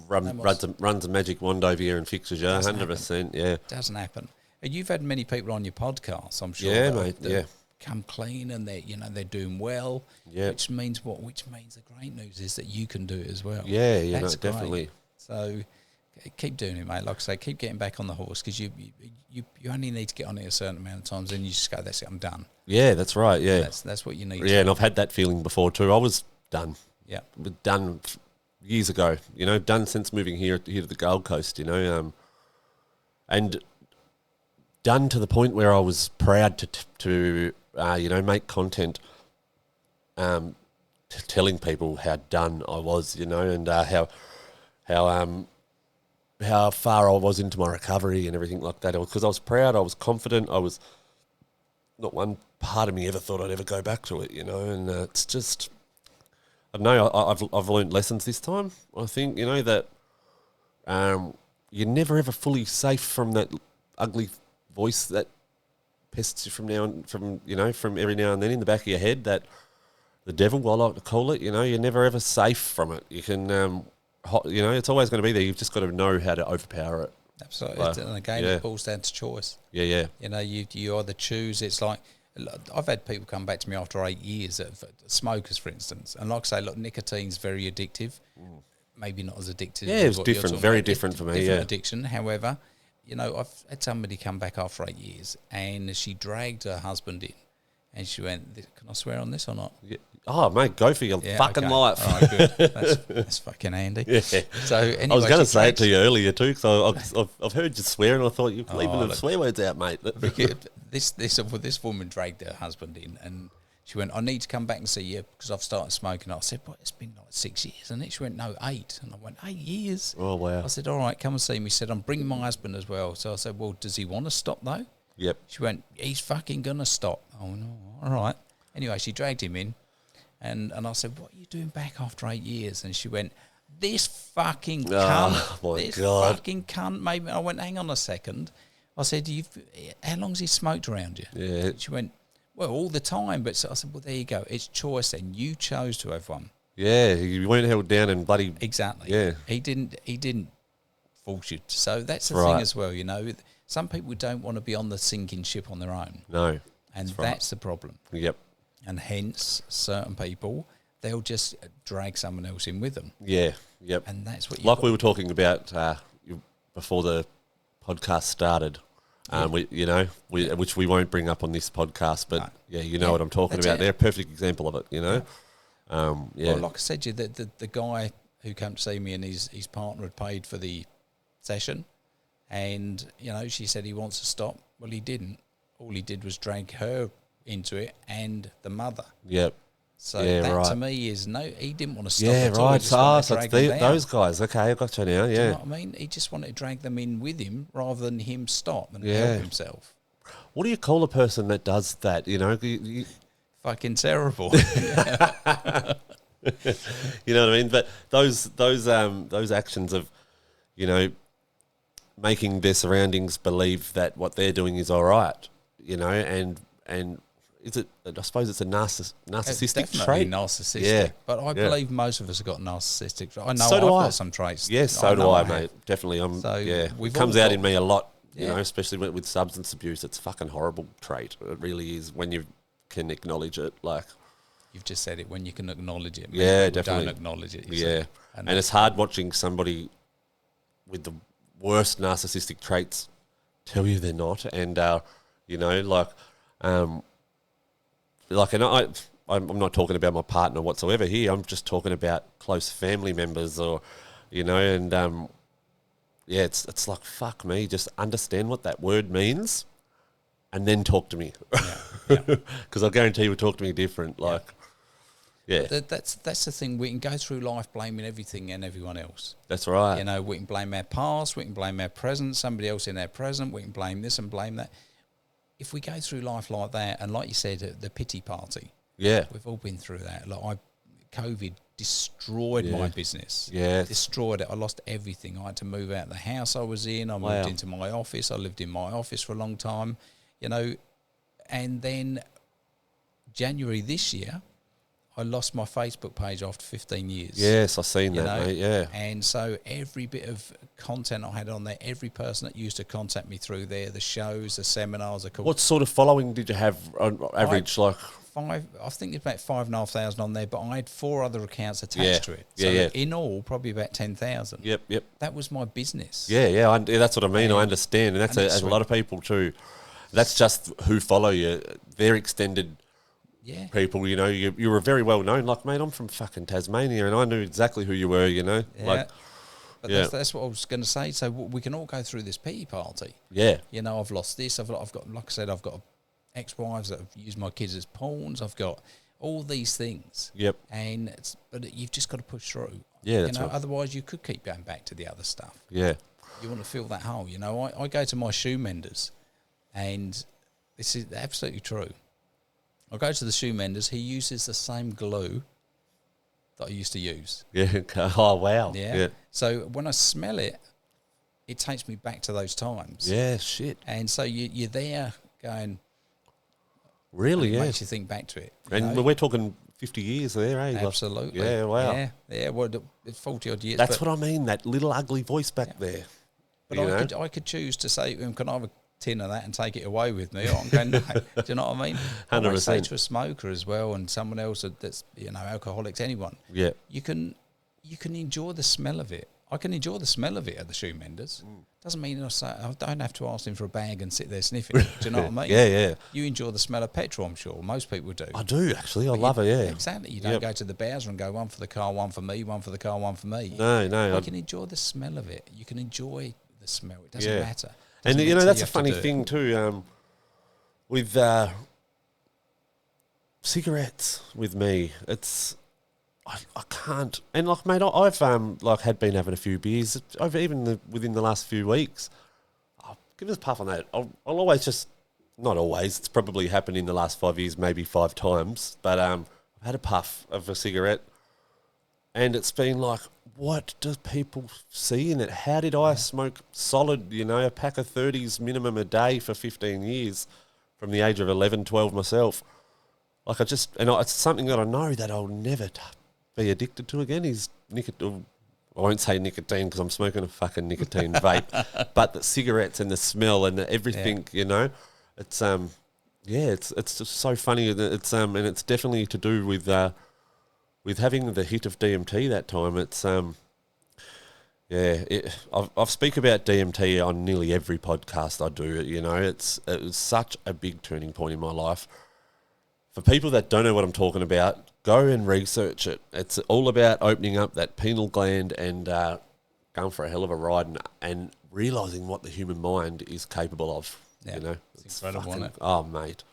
[SPEAKER 2] runs a magic wand over here and fixes you, 100%, yeah.
[SPEAKER 1] It doesn't happen. And you've had many people on your podcast, I'm sure.
[SPEAKER 2] Yeah, mate, yeah.
[SPEAKER 1] Come clean and they're doing well.
[SPEAKER 2] Yeah.
[SPEAKER 1] Which means the great news is that you can do it as well.
[SPEAKER 2] Yeah,
[SPEAKER 1] That's
[SPEAKER 2] no, definitely.
[SPEAKER 1] Great. So keep doing it, mate. Like I say, keep getting back on the horse, because you only need to get on it a certain amount of times, and you just go, that's it, I'm done.
[SPEAKER 2] Yeah, that's right, yeah.
[SPEAKER 1] That's what you need.
[SPEAKER 2] Yeah, and I've had that feeling before too. I was done.
[SPEAKER 1] Yeah.
[SPEAKER 2] Done years ago, you know, done since moving here to the Gold Coast, you know, and done to the point where I was proud to you know, make content telling people how done I was, you know, and how far I was into my recovery and everything like that. Because I was proud, I was confident, I was not one part of me ever thought I'd ever go back to it, you know, and it's just, I don't know, I've learned lessons this time. I think, you know, that you're never ever fully safe from that ugly voice that pests you from every now and then in the back of your head, that the devil, I like to call it, you know, you're never ever safe from it. You can, you know, it's always going to be there. You've just got to know how to overpower it.
[SPEAKER 1] Absolutely. And again, it boils down to choice.
[SPEAKER 2] Yeah, yeah.
[SPEAKER 1] You know, you either choose. It's like, I've had people come back to me after 8 years, smokers, for instance. And like I say, look, nicotine's very addictive. Maybe not as addictive.
[SPEAKER 2] Yeah, it's different, very different for me,
[SPEAKER 1] different
[SPEAKER 2] yeah.
[SPEAKER 1] addiction. However, you know, I've had somebody come back after 8 years, and she dragged her husband in, and she went, can I swear on this or not?
[SPEAKER 2] Yeah. Oh, mate, go for your fucking life.
[SPEAKER 1] All right, good. That's fucking handy.
[SPEAKER 2] Yeah.
[SPEAKER 1] So anyway,
[SPEAKER 2] I was going to say it to you earlier too, because I've heard you swear, and I thought you're leaving the swear words out, mate.
[SPEAKER 1] This woman dragged her husband in, and she went, I need to come back and see you because I've started smoking. I said, well, it's been like 6 years, and she went, no, 8. And I went, 8 years?
[SPEAKER 2] Oh, wow.
[SPEAKER 1] I said, all right, come and see me. She said, I'm bringing my husband as well. So I said, well, does he want to stop though?
[SPEAKER 2] Yep.
[SPEAKER 1] She went, he's fucking going to stop. Oh, no, all right. Anyway, she dragged him in. And I said, what are you doing back after 8 years? And she went, this fucking cunt, fucking cunt made me. I went, hang on a second. I said, how long's he smoked around you?
[SPEAKER 2] Yeah.
[SPEAKER 1] She went, well, all the time. But so I said, well, there you go. It's choice then. You chose to have one.
[SPEAKER 2] Yeah, you weren't held down and bloody...
[SPEAKER 1] Exactly.
[SPEAKER 2] Yeah.
[SPEAKER 1] He didn't force you. So that's the thing as well, you know. Some people don't want to be on the sinking ship on their own.
[SPEAKER 2] No.
[SPEAKER 1] And that's the problem.
[SPEAKER 2] Yep.
[SPEAKER 1] And hence, certain people, they'll just drag someone else in with them.
[SPEAKER 2] Yeah, yep.
[SPEAKER 1] And that's what
[SPEAKER 2] we were talking about before the podcast started, which we won't bring up on this podcast, but you know what I'm talking about. They're a perfect example of it, you know.
[SPEAKER 1] Well, like I said to you, the guy who came to see me and his partner had paid for the session, and, you know, she said he wants to stop. Well, he didn't. All he did was drag her into it and the mother.
[SPEAKER 2] Yep.
[SPEAKER 1] So that to me is he didn't want to stop.
[SPEAKER 2] Yeah, right. So it's those guys. Okay, I got you now. Yeah.
[SPEAKER 1] Do you know what I mean? He just wanted to drag them in with him rather than him stop and help himself.
[SPEAKER 2] What do you call a person that does that? You know,
[SPEAKER 1] fucking terrible.
[SPEAKER 2] You know what I mean? But those actions of, you know, making their surroundings believe that what they're doing is all right, you know, and is it? I suppose it's a narcissistic trait.
[SPEAKER 1] Narcissistic,
[SPEAKER 2] yeah.
[SPEAKER 1] But I believe most of us have got narcissistic. I know
[SPEAKER 2] so
[SPEAKER 1] I've got some traits.
[SPEAKER 2] Yes, so do I, mate. Definitely, it comes out in me a lot. You know, especially with substance abuse. It's a fucking horrible trait. It really is when you can acknowledge it. Like
[SPEAKER 1] you've just said it, when you can acknowledge it.
[SPEAKER 2] Yeah, definitely.
[SPEAKER 1] Don't acknowledge it.
[SPEAKER 2] Yeah, and it's hard watching somebody with the worst narcissistic traits tell you they're not, and you know, and I'm not talking about my partner whatsoever here. I'm just talking about close family members, or, you know, and it's like, fuck me, just understand what that word means, and then talk to me. Because I guarantee you would talk to me different. Like,
[SPEAKER 1] That's the thing. We can go through life blaming everything and everyone else.
[SPEAKER 2] That's right.
[SPEAKER 1] You know, we can blame our past, we can blame our present, somebody else in our present, we can blame this and blame that. If we go through life like that, and like you said, the pity party.
[SPEAKER 2] Yeah.
[SPEAKER 1] We've all been through that. Like COVID destroyed my business.
[SPEAKER 2] Yeah.
[SPEAKER 1] Destroyed it. I lost everything. I had to move out of the house I was in. I moved into my office. I lived in my office for a long time, you know. And then January this year, I lost my Facebook page after 15 years.
[SPEAKER 2] Yes, I've seen that, mate, yeah.
[SPEAKER 1] And so every bit of content I had on there, every person that used to contact me through there, the shows, the seminars.
[SPEAKER 2] What sort of following did you have on average?
[SPEAKER 1] I think it's about 5,500 on there, but I had 4 other accounts attached to it. So in all, probably about 10,000.
[SPEAKER 2] Yep.
[SPEAKER 1] That was my business.
[SPEAKER 2] Yeah, that's what I mean. I understand. And that's a lot of people too. That's just who follow you. They're extended people, you know. You were very well known. Like, mate, I'm from fucking Tasmania, and I knew exactly who you were, you know.
[SPEAKER 1] Yeah. But that's what I was going to say. So we can all go through this pity party.
[SPEAKER 2] Yeah.
[SPEAKER 1] You know, I've lost this. I've got, like I said, I've got ex-wives that have used my kids as pawns. I've got all these things. Yep. But you've just got to push through.
[SPEAKER 2] Yeah, that's right.
[SPEAKER 1] Otherwise you could keep going back to the other stuff.
[SPEAKER 2] Yeah.
[SPEAKER 1] You want to fill that hole. You know, I go to my shoe menders, and this is absolutely true. I go to the shoe menders. He uses the same glue that I used to use.
[SPEAKER 2] Yeah. Oh, wow.
[SPEAKER 1] Yeah. So when I smell it, it takes me back to those times.
[SPEAKER 2] Yeah, shit.
[SPEAKER 1] And so you're there going...
[SPEAKER 2] Really,
[SPEAKER 1] it makes you think back to it.
[SPEAKER 2] And we're talking 50 years there, eh?
[SPEAKER 1] Absolutely.
[SPEAKER 2] Yeah, wow.
[SPEAKER 1] Yeah, well, 40-odd years.
[SPEAKER 2] That's what I mean, that little ugly voice back there.
[SPEAKER 1] But I could choose to say, can I have a tin of that and take it away with me? Or I'm going, no. Do you know what I mean?
[SPEAKER 2] 100%.
[SPEAKER 1] I say to a smoker as well, and someone else that's, alcoholics, anyone.
[SPEAKER 2] Yeah.
[SPEAKER 1] You can enjoy the smell of it. I can enjoy the smell of it at the shoe menders. Doesn't mean I don't have to ask him for a bag and sit there sniffing it. Do you know what I mean?
[SPEAKER 2] Yeah.
[SPEAKER 1] You enjoy the smell of petrol, I'm sure. Most people do.
[SPEAKER 2] I do, actually. I love it, yeah.
[SPEAKER 1] Exactly. You don't go to the Bowser and go, one for the car, one for me, one for the car, one for me.
[SPEAKER 2] No.
[SPEAKER 1] You can enjoy the smell of it. You can enjoy the smell. It doesn't matter.
[SPEAKER 2] And, that's a funny thing too, with cigarettes with me. It's... I can't, and like, mate, I've had been having a few beers within the last few weeks. I'll give us a puff on that. I'll always just, not always. It's probably happened in the last 5 years, maybe 5 times. But I've had a puff of a cigarette, and it's been like, what do people see in it? How did I smoke solid, a pack of 30s minimum a day for 15 years, from the age of 11, 12 myself? Like it's something that I know that I'll never be addicted to again is nicotine. I won't say nicotine because I'm smoking a fucking nicotine vape, but the cigarettes and the smell and everything, it's it's just so funny. It's and it's definitely to do with having the hit of DMT that time. It's I've speak about DMT on nearly every podcast I do. It was such a big turning point in my life. For people that don't know what I'm talking about, go and research it. It's all about opening up that pineal gland and going for a hell of a ride and realising what the human mind is capable of.
[SPEAKER 1] Yeah, it's incredible, isn't it?
[SPEAKER 2] Oh, mate.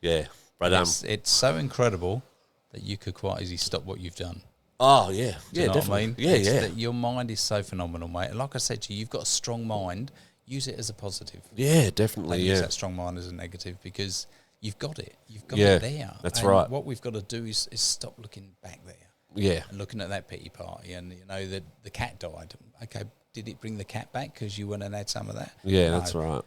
[SPEAKER 2] Yeah. But
[SPEAKER 1] it's so incredible that you could quite easily stop what you've done.
[SPEAKER 2] Oh, yeah.
[SPEAKER 1] Do you know
[SPEAKER 2] definitely.
[SPEAKER 1] what I mean?
[SPEAKER 2] Yeah.
[SPEAKER 1] Your mind is so phenomenal, mate. And like I said to you, you've got a strong mind. Use it as a positive.
[SPEAKER 2] Yeah, definitely.
[SPEAKER 1] Don't use that strong mind as a negative, because you've got it. You've got it there.
[SPEAKER 2] That's right.
[SPEAKER 1] What we've got to do is stop looking back there.
[SPEAKER 2] Yeah.
[SPEAKER 1] And looking at that pity party, and the cat died. Okay, did it bring the cat back because you went and had some of that?
[SPEAKER 2] Yeah,
[SPEAKER 1] no.
[SPEAKER 2] that's right.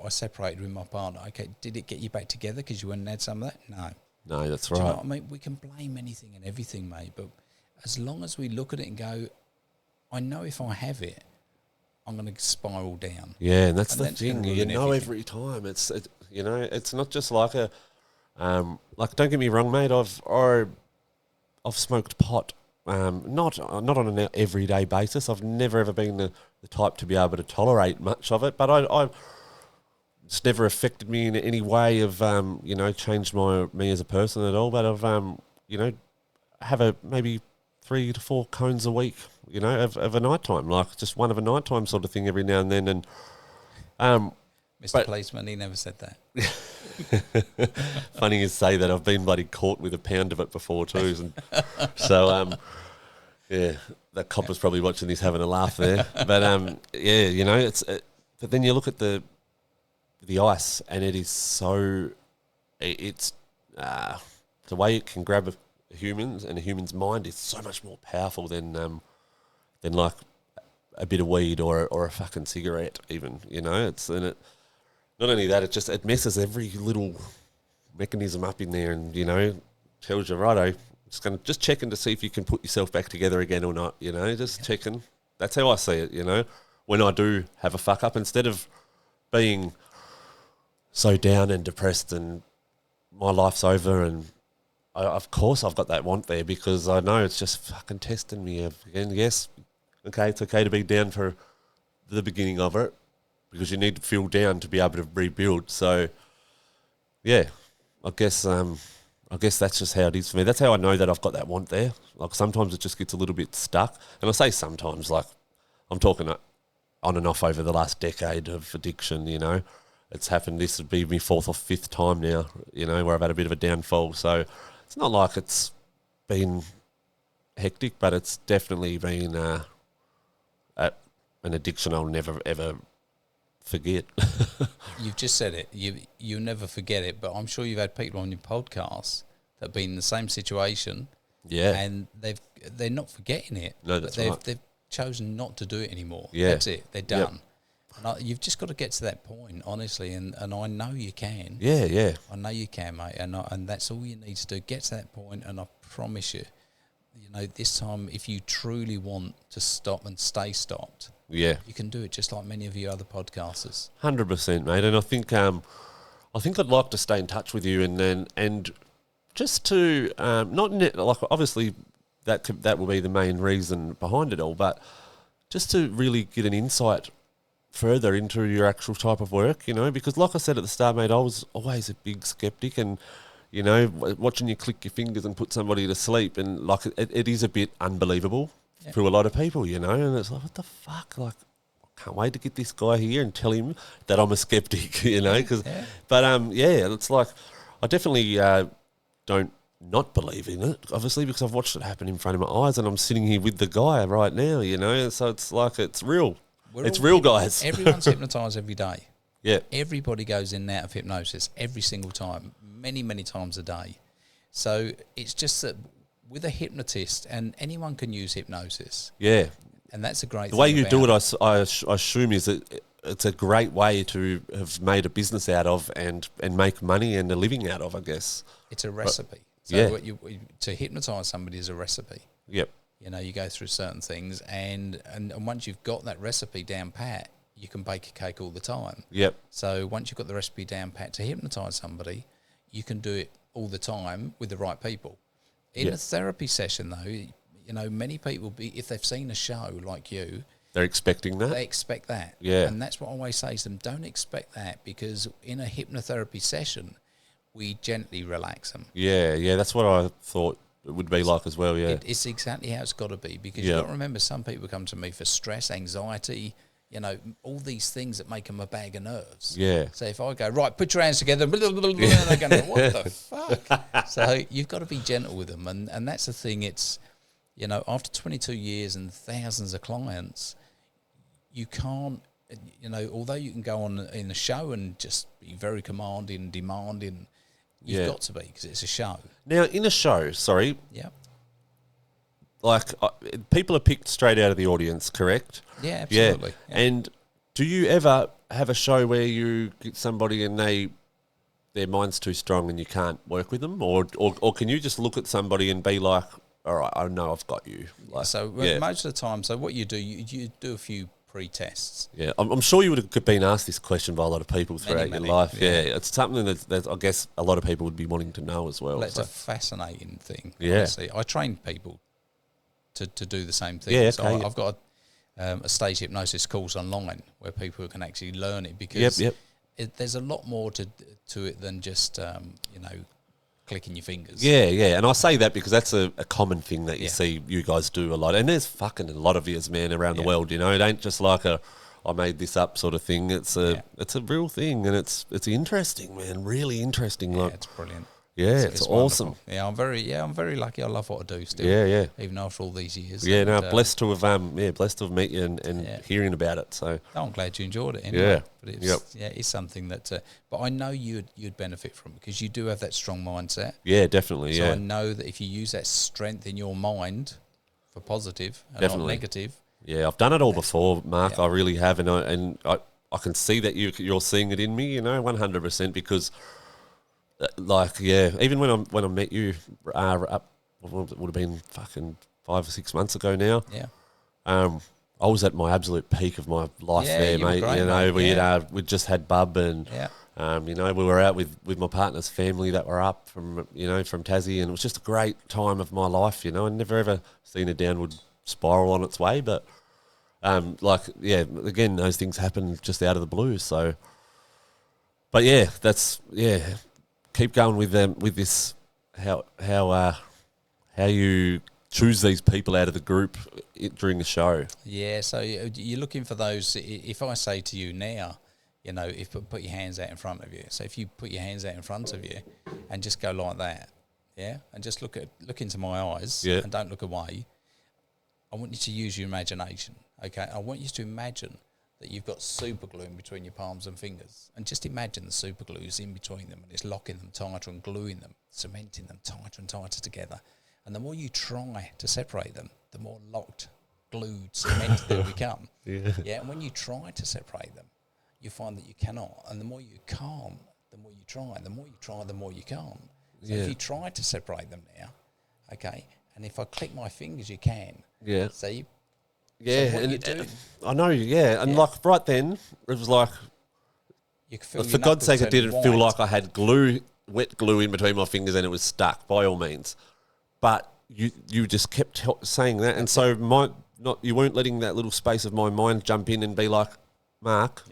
[SPEAKER 1] I separated with my partner. Okay, did it get you back together because you went and had some of that? No.
[SPEAKER 2] No, that's right.
[SPEAKER 1] Do you know what I mean? We can blame anything and everything, mate, but as long as we look at it and go, I know if I have it, I'm going to spiral down.
[SPEAKER 2] Yeah, and that's the thing. Every time. It's not just like a... don't get me wrong, mate. I've smoked pot, not on an everyday basis. I've never ever been the type to be able to tolerate much of it, but it's never affected me in any way of changed me as a person at all. But I've have maybe 3 to 4 cones a week, of a nighttime, like just one of a nighttime sort of thing every now and then, and
[SPEAKER 1] Mr. Policeman, he never said that.
[SPEAKER 2] Funny you say that. I've been bloody caught with a pound of it before too. And so, yeah, that cop was probably watching this having a laugh there. But, yeah, you know, but then you look at the ice and it is so, it's the way it can grab humans and a human's mind is so much more powerful than like a bit of weed or a fucking cigarette even, you know. Not only that, it messes every little mechanism up in there, and you know, tells you, righto, just checking to see if you can put yourself back together again or not. You know, just checking. That's how I see it. You know, when I do have a fuck up, instead of being so down and depressed and my life's over, and of course I've got that want there because I know it's just fucking testing me again. Yes, okay, it's okay to be down for the beginning of it, because you need to feel down to be able to rebuild. So, yeah, I guess that's just how it is for me. That's how I know that I've got that want there. Like sometimes it just gets a little bit stuck. And I say sometimes, like I'm talking on and off over the last decade of addiction, you know. It's happened, this would be my 4th or 5th time now, you know, where I've had a bit of a downfall. So it's not like it's been hectic, but it's definitely been an addiction I'll never, ever forget.
[SPEAKER 1] You've just said it. You never forget it, but I'm sure you've had people on your podcast that have been in the same situation.
[SPEAKER 2] Yeah.
[SPEAKER 1] And they're not forgetting it.
[SPEAKER 2] No, that's right.
[SPEAKER 1] They've chosen not to do it anymore.
[SPEAKER 2] Yeah.
[SPEAKER 1] That's it. They're done.
[SPEAKER 2] Yep.
[SPEAKER 1] And you've just got to get to that point, honestly, and I know you can.
[SPEAKER 2] Yeah, yeah.
[SPEAKER 1] I know you can, mate, and that's all you need to do. Get to that point, and I promise you, you know, this time, if you truly want to stop and stay stopped,
[SPEAKER 2] yeah,
[SPEAKER 1] you can do it, just like many of you other podcasters.
[SPEAKER 2] 100%, mate. And I think I'd like to stay in touch with you, and just to like obviously that will be the main reason behind it all, but just to really get an insight further into your actual type of work, you know, because like I said at the start, mate, I was always a big skeptic, and you know, watching you click your fingers and put somebody to sleep, and like it is a bit unbelievable for a lot of people, you know, and it's like, what the fuck, like, I can't wait to get this guy here and tell him that I'm a skeptic, you know, but it's like, I definitely don't not believe in it, obviously, because I've watched it happen in front of my eyes, and I'm sitting here with the guy right now, you know, so it's like, it's real. It's real, guys.
[SPEAKER 1] Everyone's hypnotised every day.
[SPEAKER 2] Yeah.
[SPEAKER 1] Everybody goes in and out of hypnosis every single time, many, many times a day. So it's just that with a hypnotist, and anyone can use hypnosis.
[SPEAKER 2] Yeah.
[SPEAKER 1] And that's a great thing.
[SPEAKER 2] The way you do it, I assume, is that it's a great way to have made a business out of and make money and a living out of, I guess.
[SPEAKER 1] It's a recipe. To hypnotise somebody is a recipe.
[SPEAKER 2] Yep.
[SPEAKER 1] You know, you go through certain things, and once you've got that recipe down pat, you can bake a cake all the time.
[SPEAKER 2] Yep.
[SPEAKER 1] So once you've got the recipe down pat to hypnotise somebody, you can do it all the time with the right people. In a therapy session, though, you know, many people, if they've seen a show like you,
[SPEAKER 2] they're expecting that.
[SPEAKER 1] They expect that.
[SPEAKER 2] Yeah.
[SPEAKER 1] And that's what I always say to them, don't expect that, because in a hypnotherapy session, we gently relax them.
[SPEAKER 2] Yeah, that's what I thought it would be like as well, yeah.
[SPEAKER 1] It's exactly how it's got to be, because you've got to remember, some people come to me for stress, anxiety, you know, all these things that make them a bag of nerves.
[SPEAKER 2] Yeah.
[SPEAKER 1] So if I go, right, put your hands together, blah, blah, blah, blah, they're going, what the fuck? So you've got to be gentle with them. And that's the thing. It's, you know, after 22 years and thousands of clients, you can't, you know, although you can go on in a show and just be very commanding, demanding, you've got to be, because it's a show.
[SPEAKER 2] Now, in a show, sorry.
[SPEAKER 1] Yeah.
[SPEAKER 2] Like, people are picked straight out of the audience, correct?
[SPEAKER 1] Yeah, absolutely.
[SPEAKER 2] Yeah. And do you ever have a show where you get somebody and their mind's too strong and you can't work with them? Or can you just look at somebody and be like, all right, I know I've got you? Like,
[SPEAKER 1] most of the time, so what you do, you do a few pre-tests.
[SPEAKER 2] Yeah, I'm sure you would have been asked this question by a lot of people throughout your life. Yeah, it's something that I guess a lot of people would be wanting to know as well.
[SPEAKER 1] Well, it's a fascinating thing.
[SPEAKER 2] Yeah.
[SPEAKER 1] Honestly. I train people to do the same thing.
[SPEAKER 2] Yeah,
[SPEAKER 1] so I've got a stage hypnosis course online where people can actually learn it, because there's a lot more to it than just, you know, clicking your fingers.
[SPEAKER 2] Yeah, and I say that because that's a common thing that you see you guys do a lot. And there's fucking a lot of yous, man, around the world, you know. It ain't just like I made this up sort of thing. It's a real thing, and it's interesting, man. Really interesting.
[SPEAKER 1] Yeah,
[SPEAKER 2] like,
[SPEAKER 1] it's brilliant.
[SPEAKER 2] Yeah, it's awesome.
[SPEAKER 1] Wonderful. Yeah, I'm very lucky. I love what I do still.
[SPEAKER 2] Yeah.
[SPEAKER 1] Even after all these years.
[SPEAKER 2] Yeah,
[SPEAKER 1] and,
[SPEAKER 2] blessed to have met you and hearing about it. So
[SPEAKER 1] I'm glad you enjoyed it anyway.
[SPEAKER 2] Yeah.
[SPEAKER 1] But it's something that but I know you'd benefit from, because you do have that strong mindset.
[SPEAKER 2] Yeah, definitely.
[SPEAKER 1] So I know that if you use that strength in your mind for positive and not negative.
[SPEAKER 2] Yeah, I've done it all before, Mark. I really have, and I can see that you're seeing it in me, 100%, because even when I met you it would have been fucking 5 or 6 months ago now.
[SPEAKER 1] Yeah.
[SPEAKER 2] I was at my absolute peak of my life there, mate.
[SPEAKER 1] Great,
[SPEAKER 2] we'd just had bub, and we were out with my partner's family that were up from Tassie, and it was just a great time of my life. I never ever seen a downward spiral on its way, but again, those things happen just out of the blue. So, but keep going with this. How you choose these people out of the group during the show?
[SPEAKER 1] Yeah, so you're looking for those. If I say to you now, if put your hands out in front of you. So if you put your hands out in front of you and just go like that, and just look into my eyes, and don't look away. I want you to use your imagination. Okay, I want you to imagine that you've got super glue in between your palms and fingers, and just imagine the super glue is in between them, and it's locking them tighter and gluing them, cementing them tighter and tighter together. And the more you try to separate them, the more locked, glued, cemented they become. And when you try to separate them, you find that you cannot. And the more you can't, the more you try. And the more you try, the more you can't. So if you try to separate them now, okay, and if I click my fingers, you can.
[SPEAKER 2] Yeah.
[SPEAKER 1] See?
[SPEAKER 2] Yeah,
[SPEAKER 1] so what you do,
[SPEAKER 2] I know. Yeah, and like right then, it was like,
[SPEAKER 1] you can feel
[SPEAKER 2] for God's sake, it didn't feel like I had wet glue in between my fingers and it was stuck. By all means, but you just kept saying that, and so you weren't letting that little space of my mind jump in and be like, Mark,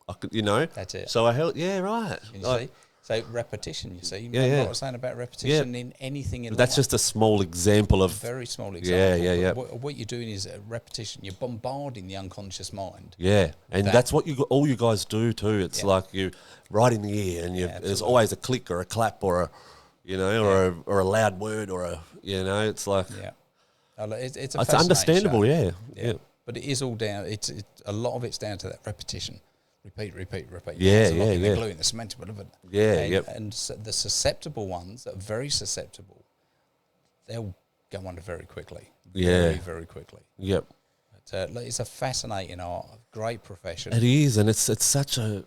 [SPEAKER 2] I could,
[SPEAKER 1] that's it.
[SPEAKER 2] So I held, right.
[SPEAKER 1] Can you see? So repetition, you see. Remember what I was saying about repetition in anything in life?
[SPEAKER 2] That's just a small example of...
[SPEAKER 1] Very small example.
[SPEAKER 2] Yeah.
[SPEAKER 1] What you're doing is repetition. You're bombarding the unconscious mind.
[SPEAKER 2] Yeah, and that's what all you guys do too. It's like you right in the ear, and there's always a click or a clap or a, or a loud word or a, it's like...
[SPEAKER 1] Yeah. It's
[SPEAKER 2] understandable,
[SPEAKER 1] show. Yeah. But it is all down... It's a lot of it's down to that repetition. Repeat.
[SPEAKER 2] Yeah.
[SPEAKER 1] The glue in the cement, whatever. And the susceptible ones that are very susceptible, they'll go under very quickly. Very, very quickly.
[SPEAKER 2] Yep.
[SPEAKER 1] But, it's a fascinating art, great profession.
[SPEAKER 2] It is, and it's such a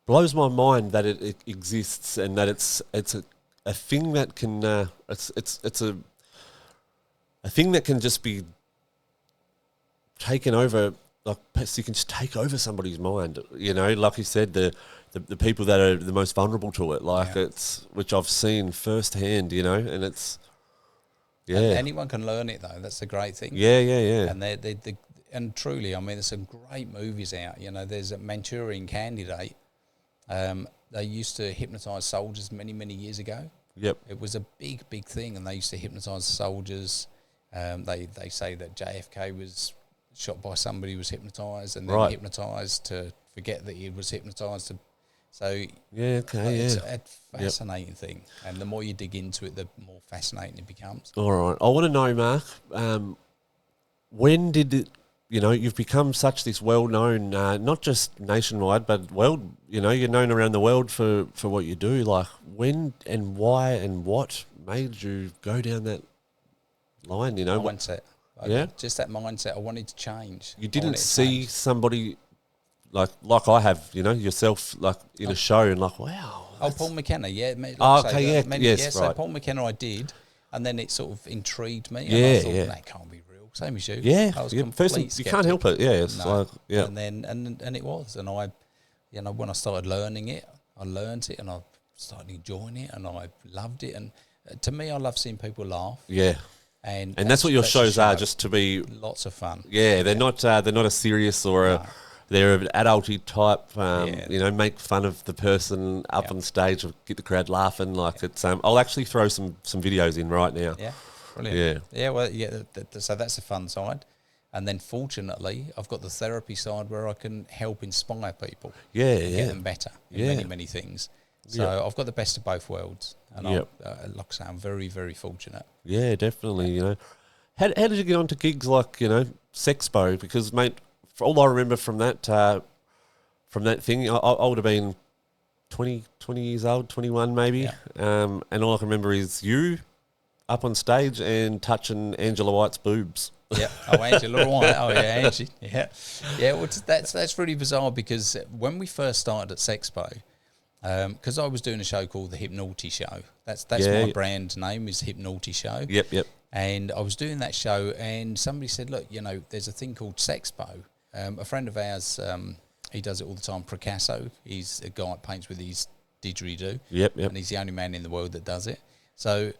[SPEAKER 2] blows my mind that it exists, and that it's a thing that can it's a thing that can just be taken over. Like, you can just take over somebody's mind, like you said, the people that are the most vulnerable to it, it's, which I've seen firsthand, and it's,
[SPEAKER 1] And anyone can learn it though. That's the great thing.
[SPEAKER 2] Yeah.
[SPEAKER 1] And and truly, I mean, there's some great movies out. There's a Manchurian Candidate. They used to hypnotise soldiers many years ago.
[SPEAKER 2] Yep.
[SPEAKER 1] It was a big thing, and they used to hypnotise soldiers. They say that JFK was shot by somebody who was hypnotised, and then hypnotised to forget that he was hypnotised. It's a fascinating thing, and the more you dig into it, the more fascinating it becomes.
[SPEAKER 2] All right, I want to know, Mark, when did it? You've become this well-known, not just nationwide, but you're known around the world for what you do. Like, when and why and what made you go down that line?
[SPEAKER 1] Mindset. Just that mindset. I wanted to change.
[SPEAKER 2] You didn't see somebody like I have, yourself, like in a show, and like, wow.
[SPEAKER 1] Oh, Paul McKenna, So Paul McKenna I did, and then it sort of intrigued me. And I thought, that can't be real. Same as you.
[SPEAKER 2] Yeah.
[SPEAKER 1] I was
[SPEAKER 2] you can't help it. Yeah. It's
[SPEAKER 1] And then and it was, and I, when I started learning it, I learned it, and I started enjoying it, and I loved it. And to me, I love seeing people laugh.
[SPEAKER 2] Yeah. And that's what your shows are, just to be
[SPEAKER 1] lots of fun.
[SPEAKER 2] Yeah, they're not a serious or they're an adulty type. Make fun of the person up on stage, or get the crowd laughing. Like it's. I'll actually throw some videos in right now.
[SPEAKER 1] Yeah, brilliant. Yeah. Well, so that's the fun side. And then fortunately, I've got the therapy side where I can help inspire people.
[SPEAKER 2] Yeah,
[SPEAKER 1] get them better in many, many things. So I've got the best of both worlds. And like I say, I'm very, very fortunate.
[SPEAKER 2] Yeah, definitely, you know. How did you get onto gigs like, you know, Sexpo? Because, mate, for all I remember from that thing, I would have been 20 years old, 21 maybe.
[SPEAKER 1] Yeah.
[SPEAKER 2] And all I can remember is you up on stage and touching Angela White's boobs.
[SPEAKER 1] Yeah. Oh, Angela White. Oh, yeah, Angie. Yeah. Yeah, well, that's really bizarre because when we first started at Sexpo, because I was doing a show called the Hypnotis Show. That's my brand name is Hypnotis Show.
[SPEAKER 2] Yep.
[SPEAKER 1] And I was doing that show and somebody said, look, you know, there's a thing called Sexpo. A friend of ours, he does it all the time, Picasso. He's a guy that paints with his didgeridoo.
[SPEAKER 2] Yep.
[SPEAKER 1] And he's the only man in the world that does it. So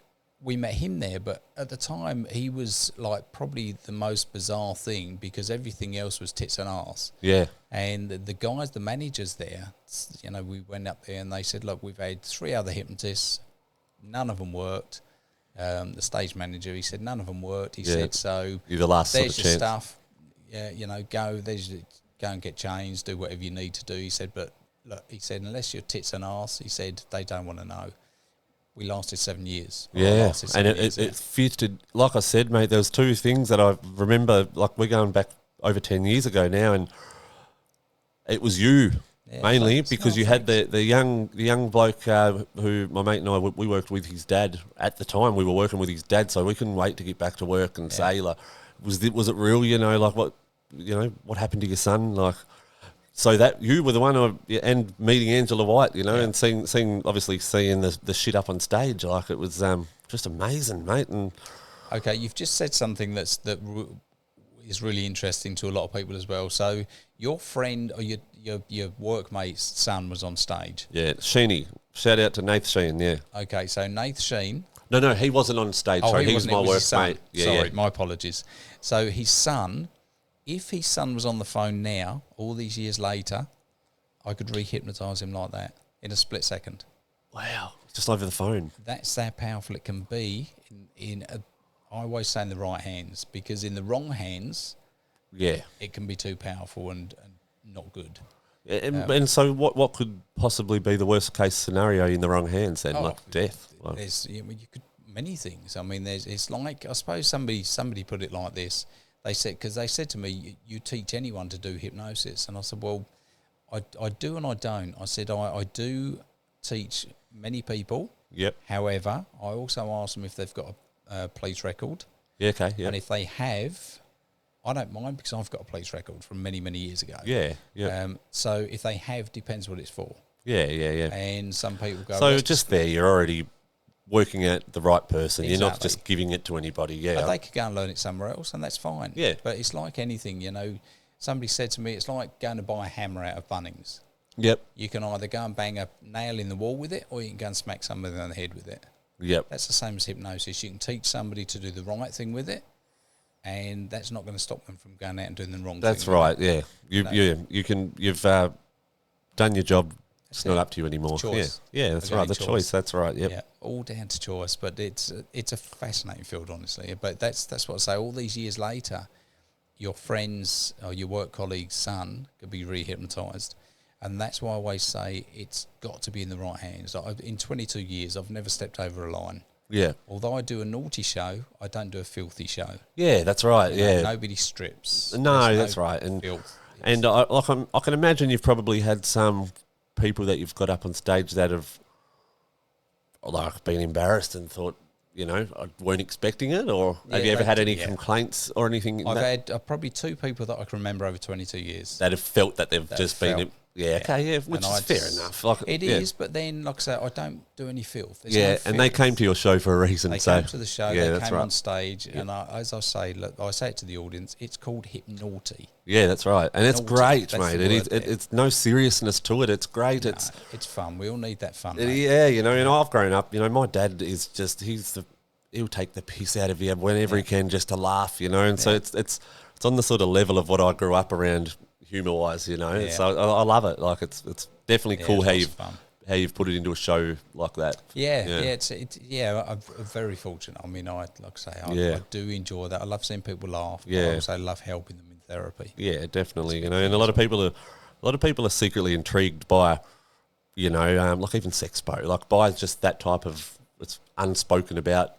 [SPEAKER 1] we met him there, but at the time he was like probably the most bizarre thing because everything else was tits and arse.
[SPEAKER 2] Yeah.
[SPEAKER 1] And the guys, the managers there, you know, we went up there and they said, look, we've had 3 other hypnotists. None of them worked. The stage manager, he said, none of them worked. He said, so
[SPEAKER 2] you're the last
[SPEAKER 1] there's
[SPEAKER 2] sort of
[SPEAKER 1] your
[SPEAKER 2] chance.
[SPEAKER 1] stuff. Yeah, you know, go and get changed, do whatever you need to do. He said, but look, he said, unless you're tits and arse, he said, they don't want to know. We lasted 7 years.
[SPEAKER 2] Yeah, and it fitted, like I said, mate, there was 2 things that I remember, like we're going back over 10 years ago now, and it was you mainly because you had the young bloke who my mate and I, we worked with his dad at the time. We were working with his dad, so we couldn't wait to get back to work and say, like, was it real, you know, like what happened to your son, like. So that you were the one, and meeting Angela White, you know, and seeing the shit up on stage, like it was just amazing, mate. And
[SPEAKER 1] okay, you've just said something that is really interesting to a lot of people as well. So your friend or your workmate's son was on stage.
[SPEAKER 2] Yeah, Sheeny. Shout out to Nath Sheen. Yeah.
[SPEAKER 1] Okay, so Nath Sheen.
[SPEAKER 2] No, he wasn't on stage.
[SPEAKER 1] Oh,
[SPEAKER 2] he was my workmate.
[SPEAKER 1] Sorry, my apologies. So his son. If his son was on the phone now, all these years later, I could re-hypnotise him like that in a split second.
[SPEAKER 2] Wow. Just over the phone.
[SPEAKER 1] That's how powerful it can be I always say in the right hands, because in the wrong hands, it can be too powerful and not good.
[SPEAKER 2] And so what could possibly be the worst case scenario in the wrong hands then, like death? Like.
[SPEAKER 1] There's you could many things. I mean, it's like, I suppose somebody put it like this. They said to me, you teach anyone to do hypnosis. And I said, well, I do and I don't. I said, I do teach many people.
[SPEAKER 2] Yep.
[SPEAKER 1] However, I also ask them if they've got a police record.
[SPEAKER 2] Yeah, okay, yeah.
[SPEAKER 1] And if they have, I don't mind because I've got a police record from many, many years ago.
[SPEAKER 2] Yeah.
[SPEAKER 1] So if they have, depends what it's for.
[SPEAKER 2] Yeah.
[SPEAKER 1] And some people go...
[SPEAKER 2] So just there, you're already working at the right person. Exactly. You're not just giving it to anybody.
[SPEAKER 1] But they could go and learn it somewhere else, and that's fine.
[SPEAKER 2] Yeah.
[SPEAKER 1] But it's like anything, you know. Somebody said to me, it's like going to buy a hammer out of Bunnings.
[SPEAKER 2] Yep.
[SPEAKER 1] You can either go and bang a nail in the wall with it, or you can go and smack somebody on the head with it.
[SPEAKER 2] Yep.
[SPEAKER 1] That's the same as hypnosis. You can teach somebody to do the right thing with it, and that's not going to stop them from going out and doing the wrong thing.
[SPEAKER 2] That's right, yeah. You've done your job. It's not up to you anymore.
[SPEAKER 1] Choice.
[SPEAKER 2] Yeah, that's right. The choice. That's right. Yep.
[SPEAKER 1] Yeah, all down to choice. But it's a fascinating field, honestly. But that's what I say. All these years later, your friends or your work colleague's son could be re-hypnotised, and that's why I always say it's got to be in the right hands. In 22 years, I've never stepped over a line.
[SPEAKER 2] Yeah.
[SPEAKER 1] Although I do a naughty show, I don't do a filthy show.
[SPEAKER 2] Yeah, that's right.
[SPEAKER 1] Nobody strips.
[SPEAKER 2] No, that's right. And I can imagine you've probably had some people that you've got up on stage that have like been embarrassed and thought, you know, I weren't expecting it, or have you ever had any complaints or anything?
[SPEAKER 1] I've had probably 2 people that I can remember over 22 years.
[SPEAKER 2] That have felt that they've just been... which is fair enough. Like,
[SPEAKER 1] it is, but then, like I say, I don't do any filth. There's
[SPEAKER 2] no filth. And they came to your show for a reason.
[SPEAKER 1] They came to the show, they came on stage, and as I say, look, I say it to the audience, it's called hypnotis.
[SPEAKER 2] Yeah, that's right. And it's great, mate. It's no seriousness to it. It's great. It's
[SPEAKER 1] fun. We all need that fun.
[SPEAKER 2] Yeah, you know, and I've grown up, you know, my dad is just, he'll take the piss out of you whenever he can just to laugh, you know, and so it's on the sort of level of what I grew up around humour-wise, you know. So I love it. Like it's definitely cool how how you've put it into a show like that.
[SPEAKER 1] I'm very fortunate. I mean, like I say, I do enjoy that. I love seeing people laugh.
[SPEAKER 2] Yeah.
[SPEAKER 1] I also love helping them in therapy.
[SPEAKER 2] Yeah, definitely. You know, and a lot of people are secretly intrigued by, you know, like even Sexpo, like by just that type of, it's unspoken about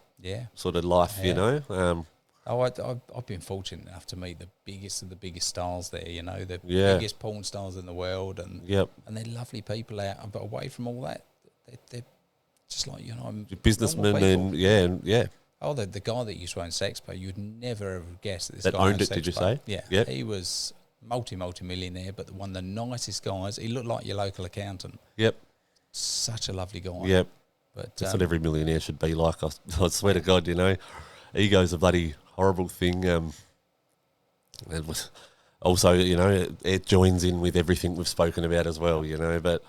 [SPEAKER 2] sort of life, you know.
[SPEAKER 1] I've been fortunate enough to meet the biggest of the biggest stars there, you know, the biggest porn stars in the world, and they're lovely people out. But away from all that, they're just like, you know,
[SPEAKER 2] businessmen and
[SPEAKER 1] Oh, the guy that used to own Sexpo, you'd never ever guess that this
[SPEAKER 2] that
[SPEAKER 1] guy
[SPEAKER 2] owned it.
[SPEAKER 1] Sexpo.
[SPEAKER 2] Did you say?
[SPEAKER 1] Yeah, he was multi-millionaire, but one of the nicest guys. He looked like your local accountant.
[SPEAKER 2] Yep.
[SPEAKER 1] Such a lovely guy.
[SPEAKER 2] Yep.
[SPEAKER 1] But
[SPEAKER 2] that's what every millionaire should be like. I swear to God, you know, ego's a bloody horrible thing. It was also, you know, it joins in with everything we've spoken about as well, you know. But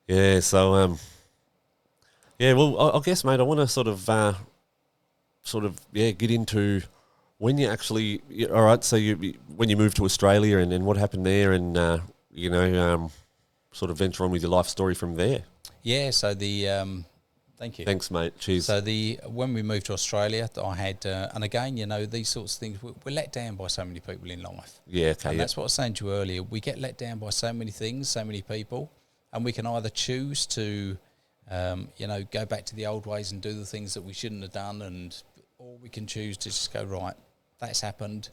[SPEAKER 2] yeah, so well, I guess, mate, I want to sort of get into when you actually. All right, so when you moved to Australia and what happened there, and you know, sort of venture on with your life story from there.
[SPEAKER 1] Yeah. So thank you.
[SPEAKER 2] Thanks, mate. Cheers.
[SPEAKER 1] So when we moved to Australia, I had, and again, you know, these sorts of things, we're let down by so many people in life.
[SPEAKER 2] Yeah, okay.
[SPEAKER 1] And that's what I was saying to you earlier. We get let down by so many things, so many people, and we can either choose to, you know, go back to the old ways and do the things that we shouldn't have done, or we can choose to just go, right, that's happened,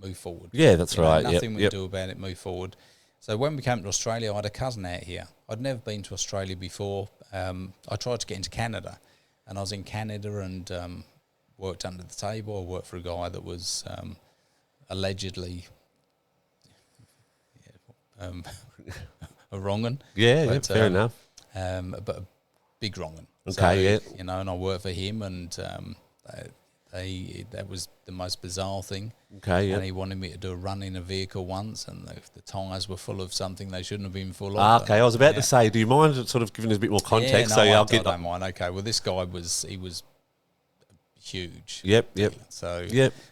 [SPEAKER 1] move forward.
[SPEAKER 2] Yeah, that's right.
[SPEAKER 1] Nothing we can do about it, move forward. So when we came to Australia, I had a cousin out here. I'd never been to Australia before. I tried to get into Canada, and I was in Canada and worked under the table. I worked for a guy that was allegedly a wrong-un.
[SPEAKER 2] Yeah, fair enough.
[SPEAKER 1] But a big wrong-un.
[SPEAKER 2] Okay,
[SPEAKER 1] so, you know, and I worked for him, and that was the most bizarre thing.
[SPEAKER 2] Okay,
[SPEAKER 1] and he wanted me to do a run in a vehicle once, and the tyres were full of something they shouldn't have been full of.
[SPEAKER 2] Okay, I was about to say, do you mind sort of giving us a bit more context?
[SPEAKER 1] I don't mind. Okay, well, this guy was huge.
[SPEAKER 2] Yep.
[SPEAKER 1] So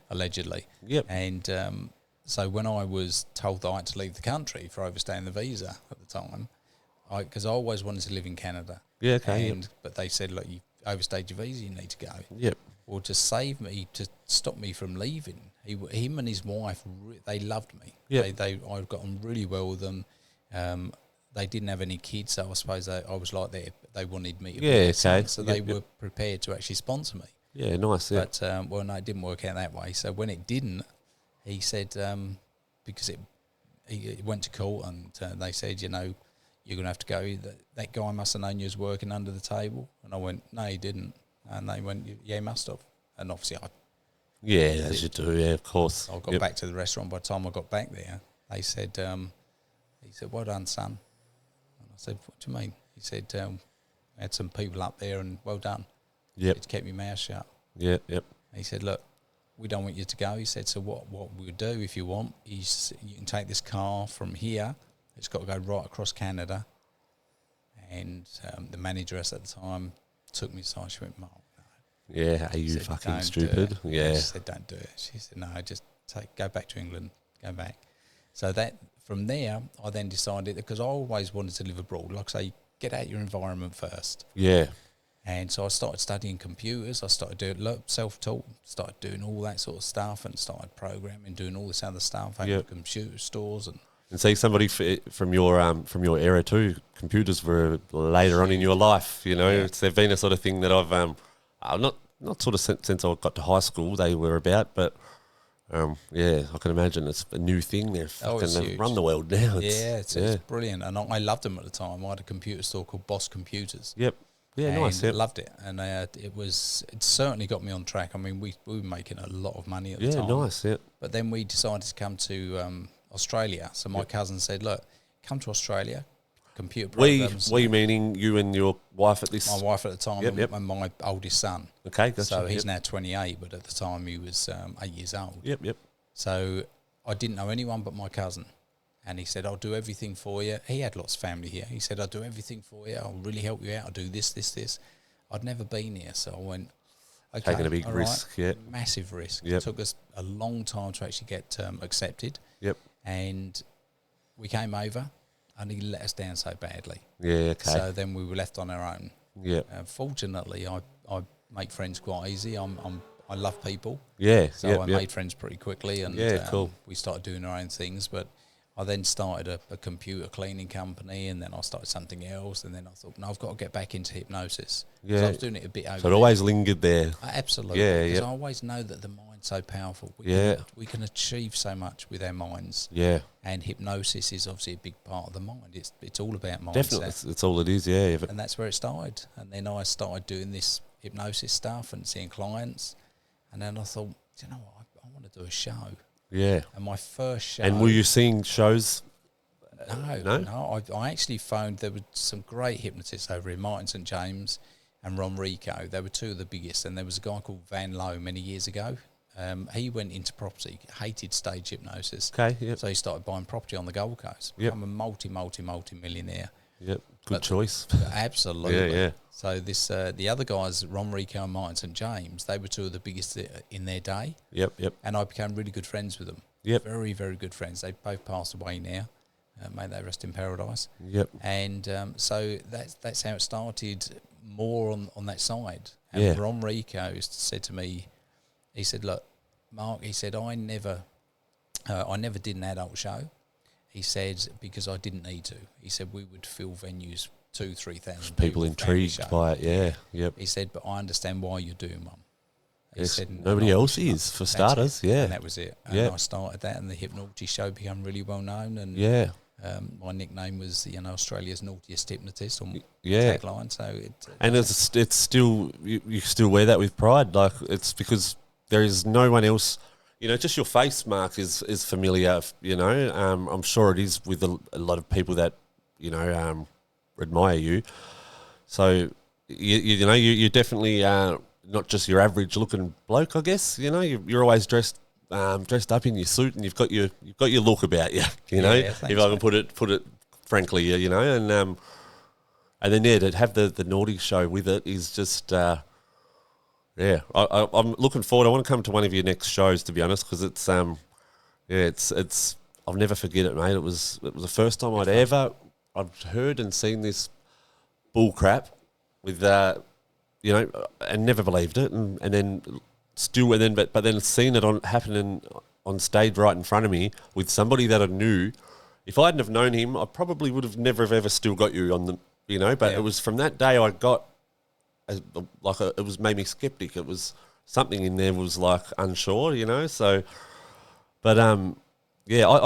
[SPEAKER 1] allegedly.
[SPEAKER 2] Yep.
[SPEAKER 1] And so when I was told that I had to leave the country for overstaying the visa at the time, because I always wanted to live in Canada.
[SPEAKER 2] Yeah. Okay.
[SPEAKER 1] But they said, look, you overstayed your visa, you need to go.
[SPEAKER 2] Yep.
[SPEAKER 1] Or to save me, to stop me from leaving. Him and his wife, they loved me.
[SPEAKER 2] Yeah.
[SPEAKER 1] I got on really well with them. They didn't have any kids, so I suppose I was like they wanted me to be their son, so they were prepared to actually sponsor me.
[SPEAKER 2] Yeah, nice. Yeah.
[SPEAKER 1] But well, no, it didn't work out that way. So when it didn't, he said because he went to court, and they said, you know, you're going to have to go. That guy must have known you was working under the table. And I went, no, he didn't. And they went, yeah, he must have. And obviously
[SPEAKER 2] as you do, yeah, of course.
[SPEAKER 1] I got back to the restaurant. By the time I got back there, they said, he said, well done, son. And I said, what do you mean? He said, I had some people up there and well done.
[SPEAKER 2] Yep.
[SPEAKER 1] It kept your mouth shut.
[SPEAKER 2] Yep.
[SPEAKER 1] He said, look, we don't want you to go. He said, so what we'll do if you want is you can take this car from here. It's got to go right across Canada. And the manageress at the time took me aside. She went, Mark, no.
[SPEAKER 2] Yeah, are you fucking stupid? Yeah.
[SPEAKER 1] She said, don't do it. She said, no, just go back to England, go back. So that from there, I then decided, because I always wanted to live abroad, like I say, get out your environment first.
[SPEAKER 2] Yeah.
[SPEAKER 1] And so I started studying computers. I started doing self-taught, started doing all that sort of stuff, and started programming, doing all this other stuff, having computer stores
[SPEAKER 2] and see somebody from your era too. Computers were later on in your life, you know. They've been a sort of thing that I've not sort of since I got to high school they were about, but I can imagine it's a new thing. They've run the world now.
[SPEAKER 1] It's brilliant, and I loved them at the time. I had a computer store called Boss Computers.
[SPEAKER 2] Yep. Yeah,
[SPEAKER 1] and
[SPEAKER 2] nice. Yep.
[SPEAKER 1] Loved it, and it certainly got me on track. I mean, we were making a lot of money at the time.
[SPEAKER 2] Yeah, nice. Yep.
[SPEAKER 1] But then we decided to come to Australia. So my cousin said, look, come to Australia, computer programs.
[SPEAKER 2] We meaning you and your wife at this?
[SPEAKER 1] My wife at the time and my oldest son.
[SPEAKER 2] Okay, gotcha.
[SPEAKER 1] So he's now 28, but at the time he was 8 years old.
[SPEAKER 2] Yep.
[SPEAKER 1] So I didn't know anyone but my cousin. And he said, I'll do everything for you. He had lots of family here. He said, I'll do everything for you. I'll really help you out. I'll do this. I'd never been here. So I went, okay.
[SPEAKER 2] Taking a big risk,
[SPEAKER 1] Massive risk.
[SPEAKER 2] Yep.
[SPEAKER 1] It took us a long time to actually get accepted.
[SPEAKER 2] Yep.
[SPEAKER 1] And we came over, and he let us down so badly.
[SPEAKER 2] Yeah, okay.
[SPEAKER 1] So then we were left on our own.
[SPEAKER 2] Yeah.
[SPEAKER 1] Fortunately, I make friends quite easy. I love people.
[SPEAKER 2] Yeah.
[SPEAKER 1] So I made friends pretty quickly, and
[SPEAKER 2] cool.
[SPEAKER 1] we started doing our own things. But I then started a computer cleaning company, and then I started something else, and then I thought, no, I've got to get back into hypnosis.
[SPEAKER 2] Yeah.
[SPEAKER 1] So I was doing it a bit over.
[SPEAKER 2] So it always lingered there.
[SPEAKER 1] Absolutely.
[SPEAKER 2] Yeah,
[SPEAKER 1] because I always know that the mind's so powerful. We can achieve so much with our minds.
[SPEAKER 2] Yeah.
[SPEAKER 1] And hypnosis is obviously a big part of the mind. It's all about mindset.
[SPEAKER 2] Definitely, it's all it is, yeah.
[SPEAKER 1] And that's where it started. And then I started doing this hypnosis stuff and seeing clients. And then I thought, you know what, I want to do a show.
[SPEAKER 2] Yeah.
[SPEAKER 1] And my first show...
[SPEAKER 2] And were you seeing shows?
[SPEAKER 1] No. I actually found there were some great hypnotists over in Martin St James and Ron Rico. They were two of the biggest. And there was a guy called Van Lowe many years ago. He went into property, hated stage hypnosis.
[SPEAKER 2] Okay, yep.
[SPEAKER 1] So he started buying property on the Gold Coast.
[SPEAKER 2] Yep.
[SPEAKER 1] Become a multi-millionaire.
[SPEAKER 2] Yep, good choice.
[SPEAKER 1] Absolutely.
[SPEAKER 2] Yeah.
[SPEAKER 1] So this, the other guys, Ron Rico and Martin St James, they were two of the biggest in their day. Yep. And I became really good friends with them. Yep. Very, very good friends. They both passed away now. May they rest in paradise.
[SPEAKER 2] Yep.
[SPEAKER 1] And so that's how it started, more on that side. And Ron Rico said to me, he said, look, Mark, he said, I never did an adult show. He said, because I didn't need to. He said, we would fill venues 2,000-3,000
[SPEAKER 2] people intrigued by it, yeah. Yep.
[SPEAKER 1] He said, but I understand why you're doing one. He said,
[SPEAKER 2] nobody else is, for starters, yeah.
[SPEAKER 1] And that was it. And I started that, and the Hypnosis show became really well known. And my nickname was, Australia's naughtiest hypnotist, or tagline. So
[SPEAKER 2] it's still, you still wear that with pride. Like, it's because there is no one else. Just your face, Mark, is familiar. I'm sure it is with a lot of people that admire you. So you're definitely not just your average looking bloke, I guess. You're always dressed up in your suit, and you've got your look about you. If I can put it frankly, and then to have the naughty show with it is just. I'm looking forward. I want to come to one of your next shows, to be honest, because it's I'll never forget it, mate. It was the first time I'd heard and seen this bull crap with and never believed it, and then seeing it happening on stage right in front of me with somebody that I knew. If I hadn't have known him, I probably would have never have ever still got you on the But it was from that day I got. It was made me skeptic. It was something in there was like unsure, So, but I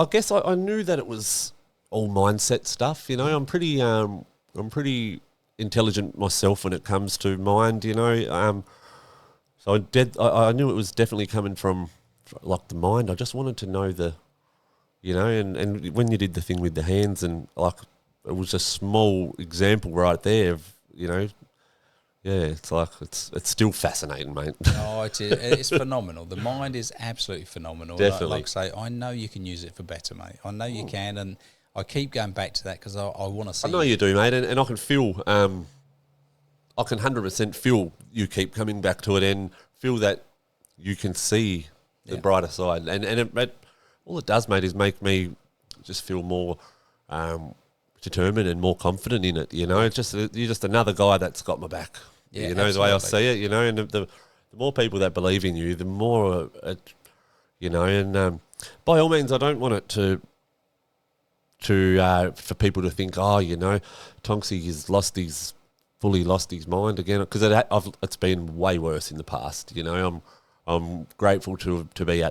[SPEAKER 2] guess I knew that it was all mindset stuff. I'm pretty intelligent myself when it comes to mind. So I knew it was definitely coming from like the mind. I just wanted to know and when you did the thing with the hands, and like it was a small example right there of Yeah, it's like it's still fascinating, mate.
[SPEAKER 1] Oh, it's phenomenal. The mind is absolutely phenomenal.
[SPEAKER 2] Definitely.
[SPEAKER 1] Like I say, I know you can use it for better, mate. I know you can, and I keep going back to that because I want to see.
[SPEAKER 2] I know you do, mate, and I can feel, I can 100% feel you keep coming back to it, and feel that you can see the brighter side, and all it does, mate, is make me just feel more determined and more confident in it. It's just you're just another guy that's got my back.
[SPEAKER 1] Yeah,
[SPEAKER 2] absolutely. The way I see it. And the more people that believe in you, the more and by all means, I don't want it to for people to think, Tonksy has fully lost his mind again, because it's been way worse in the past. I'm grateful to be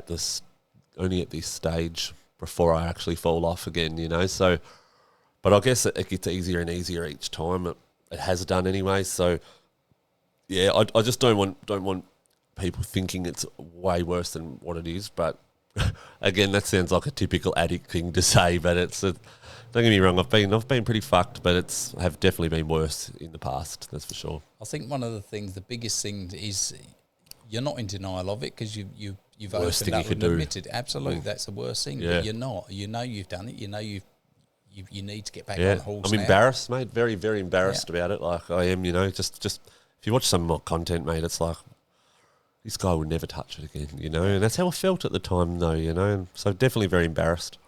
[SPEAKER 2] only at this stage before I actually fall off again. So. But I guess it gets easier and easier each time. It has done anyway. So, yeah, I just don't want people thinking it's way worse than what it is. But again, that sounds like a typical addict thing to say. But don't get me wrong. I've been pretty fucked, but have definitely been worse in the past. That's for sure.
[SPEAKER 1] I think one of the biggest thing is you're not in denial of it, because you've opened up and admitted. Absolutely, that's the worst thing.
[SPEAKER 2] Yeah.
[SPEAKER 1] But you're not. You've done it. You need to get back on the horse.
[SPEAKER 2] I'm embarrassed, mate. Very, very embarrassed about it. Like I am, just if you watch some of my content, mate, it's like this guy would never touch it again, and that's how I felt at the time, though, and so definitely very embarrassed.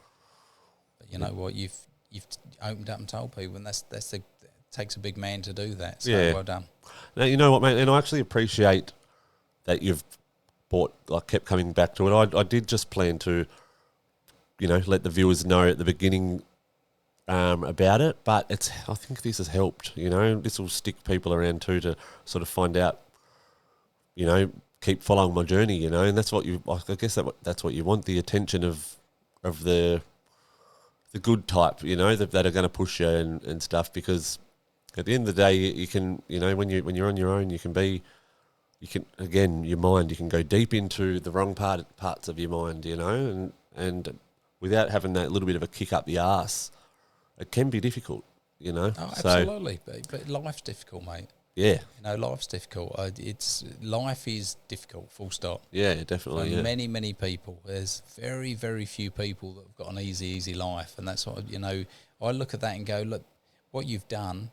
[SPEAKER 1] But you know what? You've you've opened up and told people, and it takes a big man to do that. So
[SPEAKER 2] Yeah.
[SPEAKER 1] well done.
[SPEAKER 2] Now, you know what, mate, and I actually appreciate that you've kept coming back to it. I did just plan to, let the viewers know at the beginning about it, but I think this has helped. This will stick people around too to sort of find out, keep following my journey. And that's what I guess that's what you want, the attention of the good type, that are going to push you and stuff. Because at the end of the day, you can, when you're on your own, again, your mind, you can go deep into the wrong parts of your mind, and without having that little bit of a kick up the arse, it can be difficult,
[SPEAKER 1] Oh, absolutely. But life's difficult, mate.
[SPEAKER 2] Yeah.
[SPEAKER 1] Life's difficult. Life is difficult, full stop.
[SPEAKER 2] Yeah, definitely.
[SPEAKER 1] For many, many people. There's very, very few people that have got an easy life. And that's what, I look at that and go, look, what you've done.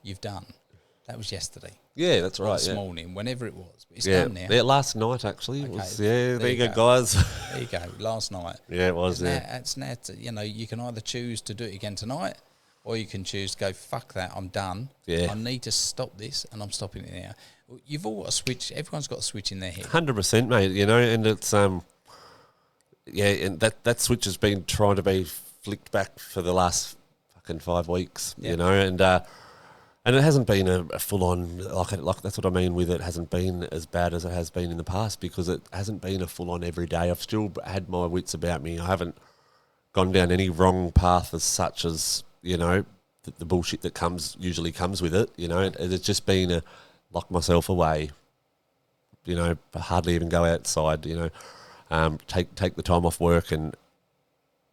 [SPEAKER 1] That was yesterday.
[SPEAKER 2] Yeah, that's right.
[SPEAKER 1] This morning, whenever it was. But it's done now.
[SPEAKER 2] Yeah, last night, actually.
[SPEAKER 1] Okay.
[SPEAKER 2] There you go, guys.
[SPEAKER 1] There you go, last night.
[SPEAKER 2] Yeah, it was,
[SPEAKER 1] It's now, you can either choose to do it again tonight, or you can choose to go, fuck that, I'm done.
[SPEAKER 2] Yeah.
[SPEAKER 1] I need to stop this, and I'm stopping it now. You've all got a switch. Everyone's got a switch in their head.
[SPEAKER 2] 100%, mate, and it's, and that switch has been trying to be flicked back for the last fucking 5 weeks, and it hasn't been a full-on, like that's what I mean with it hasn't been as bad as it has been in the past, because it hasn't been a full-on every day. I've still had my wits about me. I haven't gone down any wrong path as such as, the bullshit that usually comes with it. It's just been a lock myself away, hardly even go outside, take the time off work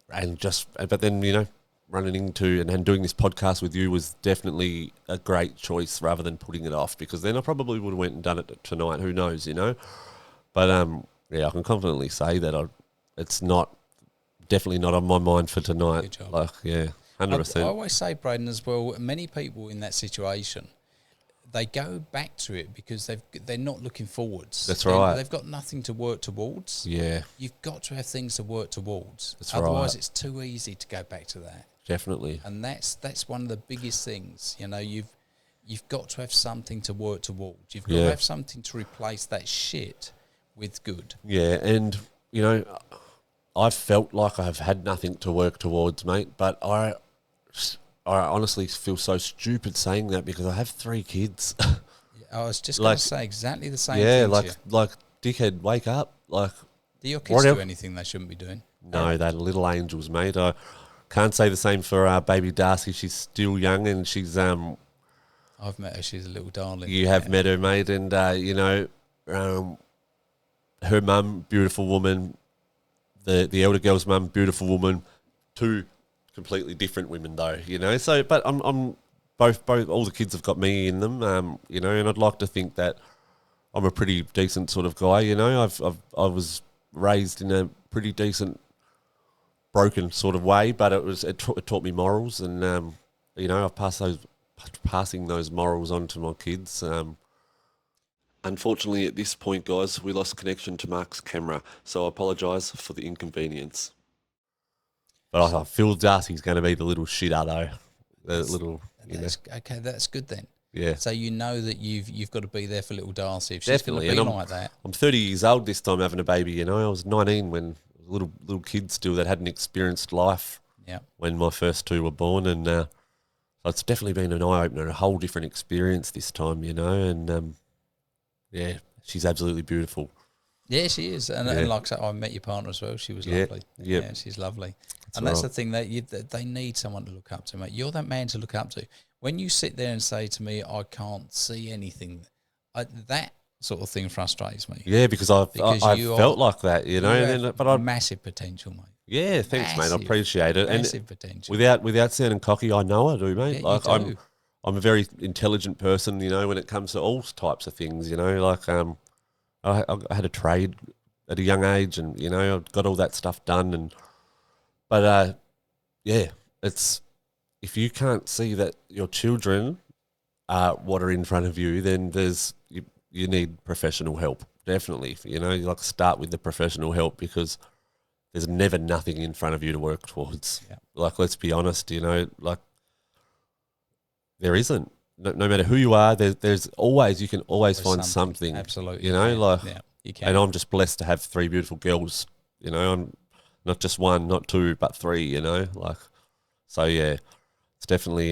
[SPEAKER 2] but then, running into and doing this podcast with you was definitely a great choice rather than putting it off, because then I probably would have went and done it tonight. Who knows, But I can confidently say that it's definitely not on my mind for tonight.
[SPEAKER 1] Good job.
[SPEAKER 2] 100%.
[SPEAKER 1] I always say, Braiden, as well, many people in that situation, they go back to it because they're not looking forwards.
[SPEAKER 2] That's right.
[SPEAKER 1] They've got nothing to work towards.
[SPEAKER 2] Yeah.
[SPEAKER 1] You've got to have things to work towards.
[SPEAKER 2] That's
[SPEAKER 1] Otherwise,
[SPEAKER 2] right.
[SPEAKER 1] it's too easy to go back to that.
[SPEAKER 2] Definitely.
[SPEAKER 1] And that's one of the biggest things. You've got to have something to work towards. You've got to have something to replace that shit with good.
[SPEAKER 2] Yeah, and I've felt like I've had nothing to work towards, mate, but I honestly feel so stupid saying that because I have 3 kids.
[SPEAKER 1] I was just going to say exactly the same thing.
[SPEAKER 2] Yeah, like dickhead, wake up. Like,
[SPEAKER 1] do your kids do anything they shouldn't be doing?
[SPEAKER 2] No, they're little angels, mate. I can't say the same for our baby Darcy. She's still young, and she's
[SPEAKER 1] I've met her. She's a little darling.
[SPEAKER 2] You have met her, mate, and her mum, beautiful woman. The elder girl's mum, beautiful woman. 2 completely different women, though. So, but I'm both. All the kids have got me in them. And I'd like to think that I'm a pretty decent sort of guy. I was raised in a pretty decent, broken sort of way, but it taught me morals, and I've passing those morals on to my kids. Unfortunately, at this point, guys, we lost connection to Mark's camera, so I apologise for the inconvenience. But I feel Darcy's going to be the little shitter, though.
[SPEAKER 1] Okay, that's good then.
[SPEAKER 2] Yeah.
[SPEAKER 1] So that you've got to be there for little Darcy. If she's going to be like that.
[SPEAKER 2] I'm 30 years old this time having a baby, I was 19 when little kid still that hadn't experienced life when my first 2 were born, and so it's definitely been an eye-opener, a whole different experience this time, and she's absolutely beautiful.
[SPEAKER 1] Yeah, she is, and like I said, I met your partner as well. She was lovely. Yeah, she's lovely. That's the thing, that they need someone to look up to, mate. You're that man to look up to. When you sit there and say to me, I can't see anything, that sort of thing frustrates me.
[SPEAKER 2] Yeah, because I felt like that, but I
[SPEAKER 1] massive potential, mate.
[SPEAKER 2] Yeah, thanks, mate. I appreciate it.
[SPEAKER 1] Massive potential.
[SPEAKER 2] Without sounding cocky, I know I do, mate.
[SPEAKER 1] Yeah,
[SPEAKER 2] I'm a very intelligent person, when it comes to all types of things. I had a trade at a young age, and I got all that stuff done, but it's if you can't see that your children are what are in front of you, then you need professional help. Definitely, you start with the professional help, because there's never nothing in front of you to work towards.
[SPEAKER 1] Yeah.
[SPEAKER 2] Let's be honest, there isn't. No matter who you are, there's always, you can always find something.
[SPEAKER 1] Absolutely.
[SPEAKER 2] You know, like,
[SPEAKER 1] yeah, you can.
[SPEAKER 2] and I'm just blessed to have 3 beautiful girls, you know, I'm not just 1, not 2, but 3, you know, like, so yeah, it's definitely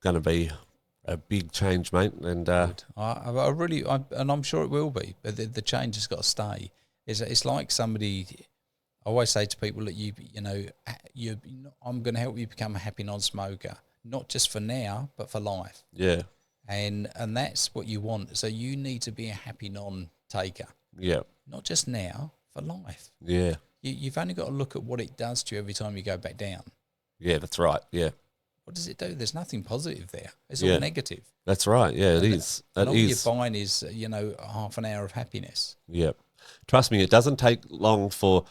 [SPEAKER 2] gonna be a big change, mate. And
[SPEAKER 1] Good. I really, and I'm sure it will be, but the change has got to stay. It's like somebody, I always say to people that I'm going to help you become a happy non-smoker, not just for now, but for life.
[SPEAKER 2] Yeah.
[SPEAKER 1] And that's what you want. So you need to be a happy non-taker.
[SPEAKER 2] Yeah.
[SPEAKER 1] Not just now, for life.
[SPEAKER 2] Yeah.
[SPEAKER 1] You've only got to look at what it does to you every time you go back down.
[SPEAKER 2] Yeah, that's right. Yeah.
[SPEAKER 1] What does it do? There's nothing positive there. It's all negative.
[SPEAKER 2] That's right. Yeah, it is.
[SPEAKER 1] And all you're buying is, half an hour of happiness.
[SPEAKER 2] Yeah. Trust me, it doesn't take long for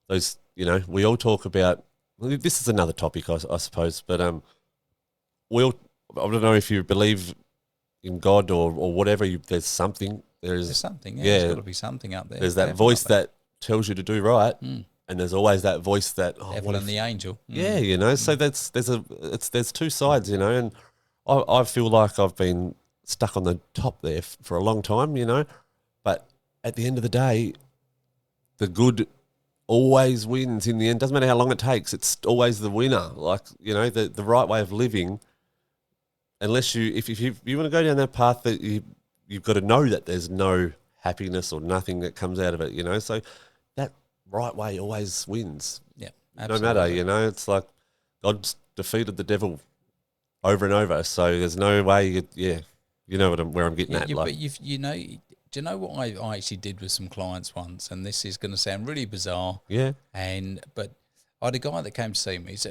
[SPEAKER 2] those, we all talk about, this is another topic, I suppose, but I don't know if you believe in God or whatever, there's something. There's
[SPEAKER 1] something, there's got to be something up there.
[SPEAKER 2] There's that voice that tells you to do right, and there's always that voice that
[SPEAKER 1] devil and the angel.
[SPEAKER 2] Yeah, so there's 2 sides, and I feel like I've been stuck on the top there for a long time, but at the end of the day, the good always wins in the end. Doesn't matter how long it takes, it's always the winner. Like, the right way of living, unless if you want to go down that path, that you've got to know that there's no happiness or nothing that comes out of it, so that right way always wins.
[SPEAKER 1] Yeah, absolutely.
[SPEAKER 2] No matter, it's like God's defeated the devil over and over, so there's no way, you know where I'm getting at.
[SPEAKER 1] But do you know what I actually did with some clients once, and this is going to sound really bizarre.
[SPEAKER 2] Yeah.
[SPEAKER 1] But I had a guy that came to see me. So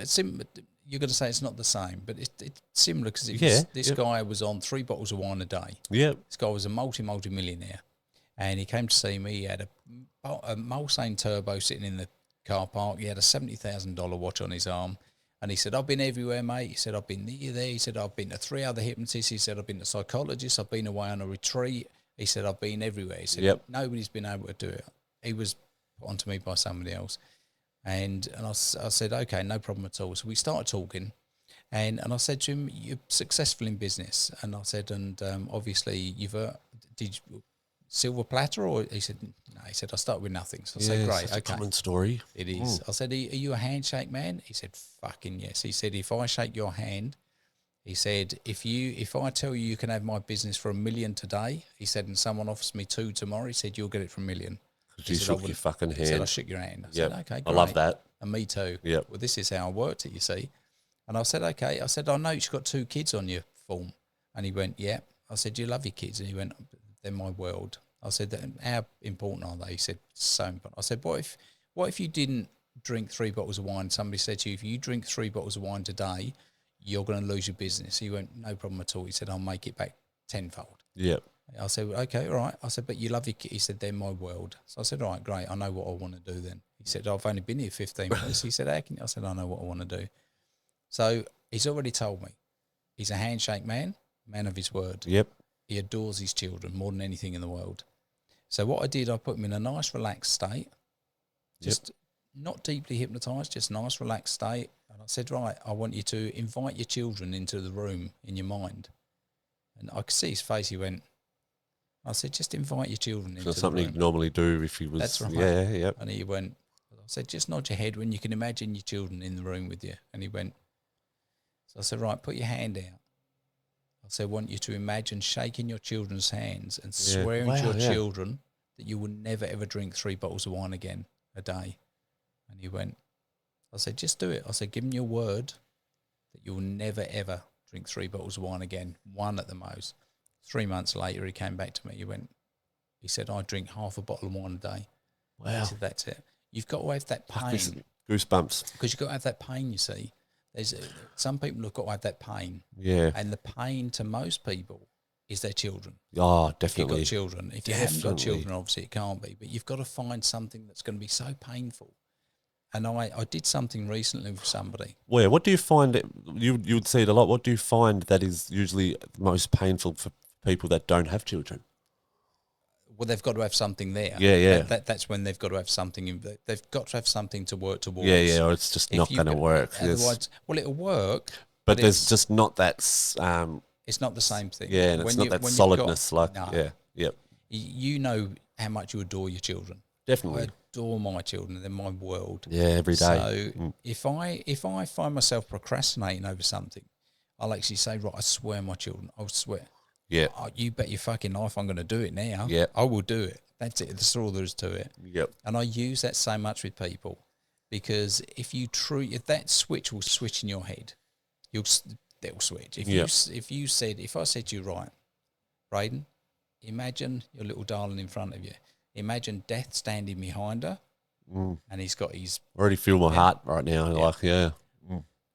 [SPEAKER 1] you're going to say it's not the same, but it's similar because this guy was on 3 bottles of wine a day.
[SPEAKER 2] Yeah.
[SPEAKER 1] This guy was a multi-millionaire, and he came to see me. He had a Mulsanne Turbo sitting in the car park. He had a $70,000 watch on his arm. And he said, I've been everywhere, mate. He said, I've been there. He said, I've been to 3 other hypnotists. He said, I've been to psychologists. I've been away on a retreat. He said, I've been everywhere. He said, nobody's been able to do it. He was put onto me by somebody else. And I said, okay, no problem at all. So we started talking. And I said to him, you're successful in business. And I said, obviously, did you silver platter? Or he said, no. He said, I start with nothing. So I said, great,
[SPEAKER 2] okay. Common story.
[SPEAKER 1] It is. I said, are you a handshake man? He said, fucking yes. He said, if I shake your hand, he said, if I tell you can have my business for $1 million today, he said, and someone offers me 2 tomorrow, he said, you'll get it for $1 million.
[SPEAKER 2] You shook your fucking hand.
[SPEAKER 1] He said, I shook your hand. I said, okay, great.
[SPEAKER 2] I love that.
[SPEAKER 1] And me too.
[SPEAKER 2] Yep.
[SPEAKER 1] Well, this is how I worked it, you see. And I said, okay. I said, I know you've got 2 kids on your form. And he went, yeah. I said, do you love your kids? And he went, they're my world. I said, how important are they? He said, so important. I said, what if you didn't drink 3 bottles of wine? Somebody said to you, if you drink 3 bottles of wine today, you're going to lose your business. He went, no problem at all. He said, I'll make it back tenfold.
[SPEAKER 2] Yeah.
[SPEAKER 1] I said, okay, all right. I said, but you love your kids. He said, they're my world. So I said, all right, great. I know what I want to do then. He said, I've only been here 15 minutes. He said, how can you? I said, I know what I want to do. So he's already told me he's a handshake man of his word.
[SPEAKER 2] Yep.
[SPEAKER 1] He adores his children more than anything in the world. So what I did, I put him in a nice relaxed state, just not deeply hypnotised, just nice relaxed state. And I said, right, I want you to invite your children into the room in your mind. And I could see his face. He went, I said, just invite your children into the room.
[SPEAKER 2] Something he'd normally do if he was.
[SPEAKER 1] That's right.
[SPEAKER 2] Yeah, yeah.
[SPEAKER 1] And he went, I said, just nod your head when you can imagine your children in the room with you. And he went, so I said, right, put your hand out. I said, I want you to imagine shaking your children's hands and swearing to your children that you will never, ever drink 3 bottles of wine again a day. And he went, I said, just do it. I said, give him your word that you will never, ever drink 3 bottles of wine again, 1 at the most. 3 months later, he came back to me. He said, I drink half a bottle of wine a day.
[SPEAKER 2] Wow.
[SPEAKER 1] I said, that's it. You've got to have that pain.
[SPEAKER 2] Goosebumps.
[SPEAKER 1] Because you've got to have that pain, you see. Some people have got to have that pain.
[SPEAKER 2] Yeah.
[SPEAKER 1] And the pain to most people is their children.
[SPEAKER 2] Oh, definitely.
[SPEAKER 1] If you've got children. If you haven't got children, obviously it can't be. But you've got to find something that's going to be so painful. And I did something recently with somebody.
[SPEAKER 2] Where? What do you find? You would see it a lot. What do you find that is usually most painful for people that don't have children?
[SPEAKER 1] Well, they've got to have something there.
[SPEAKER 2] Yeah, yeah.
[SPEAKER 1] That's when they've got to have something. They've got to have something to work towards.
[SPEAKER 2] Yeah, yeah. Or it's just not going to work.
[SPEAKER 1] Otherwise, well, it'll work.
[SPEAKER 2] but there's just not that.
[SPEAKER 1] It's not the same thing.
[SPEAKER 2] Yeah, and it's not that solidness. Yep.
[SPEAKER 1] You know how much you adore your children.
[SPEAKER 2] Definitely.
[SPEAKER 1] I adore my children. They're my world.
[SPEAKER 2] Yeah, every day.
[SPEAKER 1] So if I find myself procrastinating over something, I'll actually say, right, I swear my children, I'll swear.
[SPEAKER 2] Yeah.
[SPEAKER 1] Oh, you bet your fucking life I'm going to do it now.
[SPEAKER 2] Yeah.
[SPEAKER 1] I will do it. That's it. That's all there is to it.
[SPEAKER 2] Yep.
[SPEAKER 1] And I use that so much with people because if that switch will switch in your head, they'll switch. If I said to you, right, Braiden, imagine your little darling in front of you. Imagine death standing behind her, and he's got his.
[SPEAKER 2] I already feel my heart right now.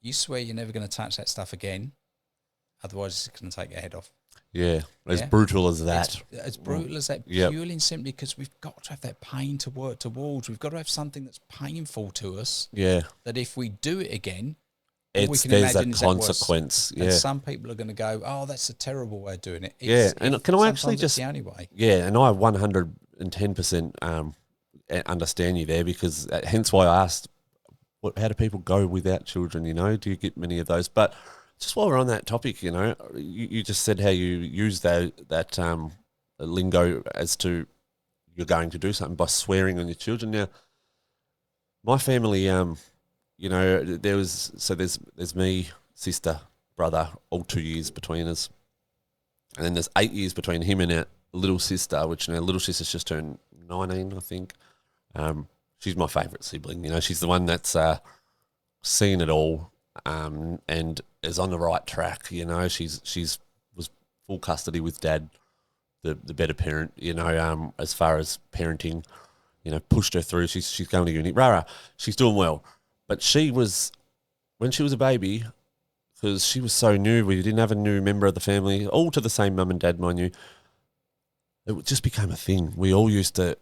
[SPEAKER 1] You swear you're never going to touch that stuff again, otherwise it's going to take your head off.
[SPEAKER 2] Yeah, as brutal as that.
[SPEAKER 1] As brutal as that, purely and simply because we've got to have that pain to work towards. We've got to have something that's painful to us.
[SPEAKER 2] Yeah.
[SPEAKER 1] That if we do it again,
[SPEAKER 2] there's that consequence.
[SPEAKER 1] And some people are going to go, "Oh, that's a terrible way of doing it."
[SPEAKER 2] And can I actually just
[SPEAKER 1] the only way?
[SPEAKER 2] Yeah, and I 110% understand you there because hence why I asked, how do people go without children? You know, do you get many of those? But just while we're on that topic, you know, you just said how you use that lingo as to you're going to do something by swearing on your children. Now, my family, you know, there's me, sister, brother, all 2 years between us, and then there's 8 years between him and our little sister, which little sister's just turned 19, I think. She's my favourite sibling. You know, she's the one that's seen it all. And is on the right track, you know. She's was full custody with dad, the better parent, you know. As far as parenting, you know, pushed her through. She's going to uni. She's doing well, but when she was a baby, because she was so new. We didn't have a new member of the family, all to the same mum and dad, mind you. It just became a thing. We all used to.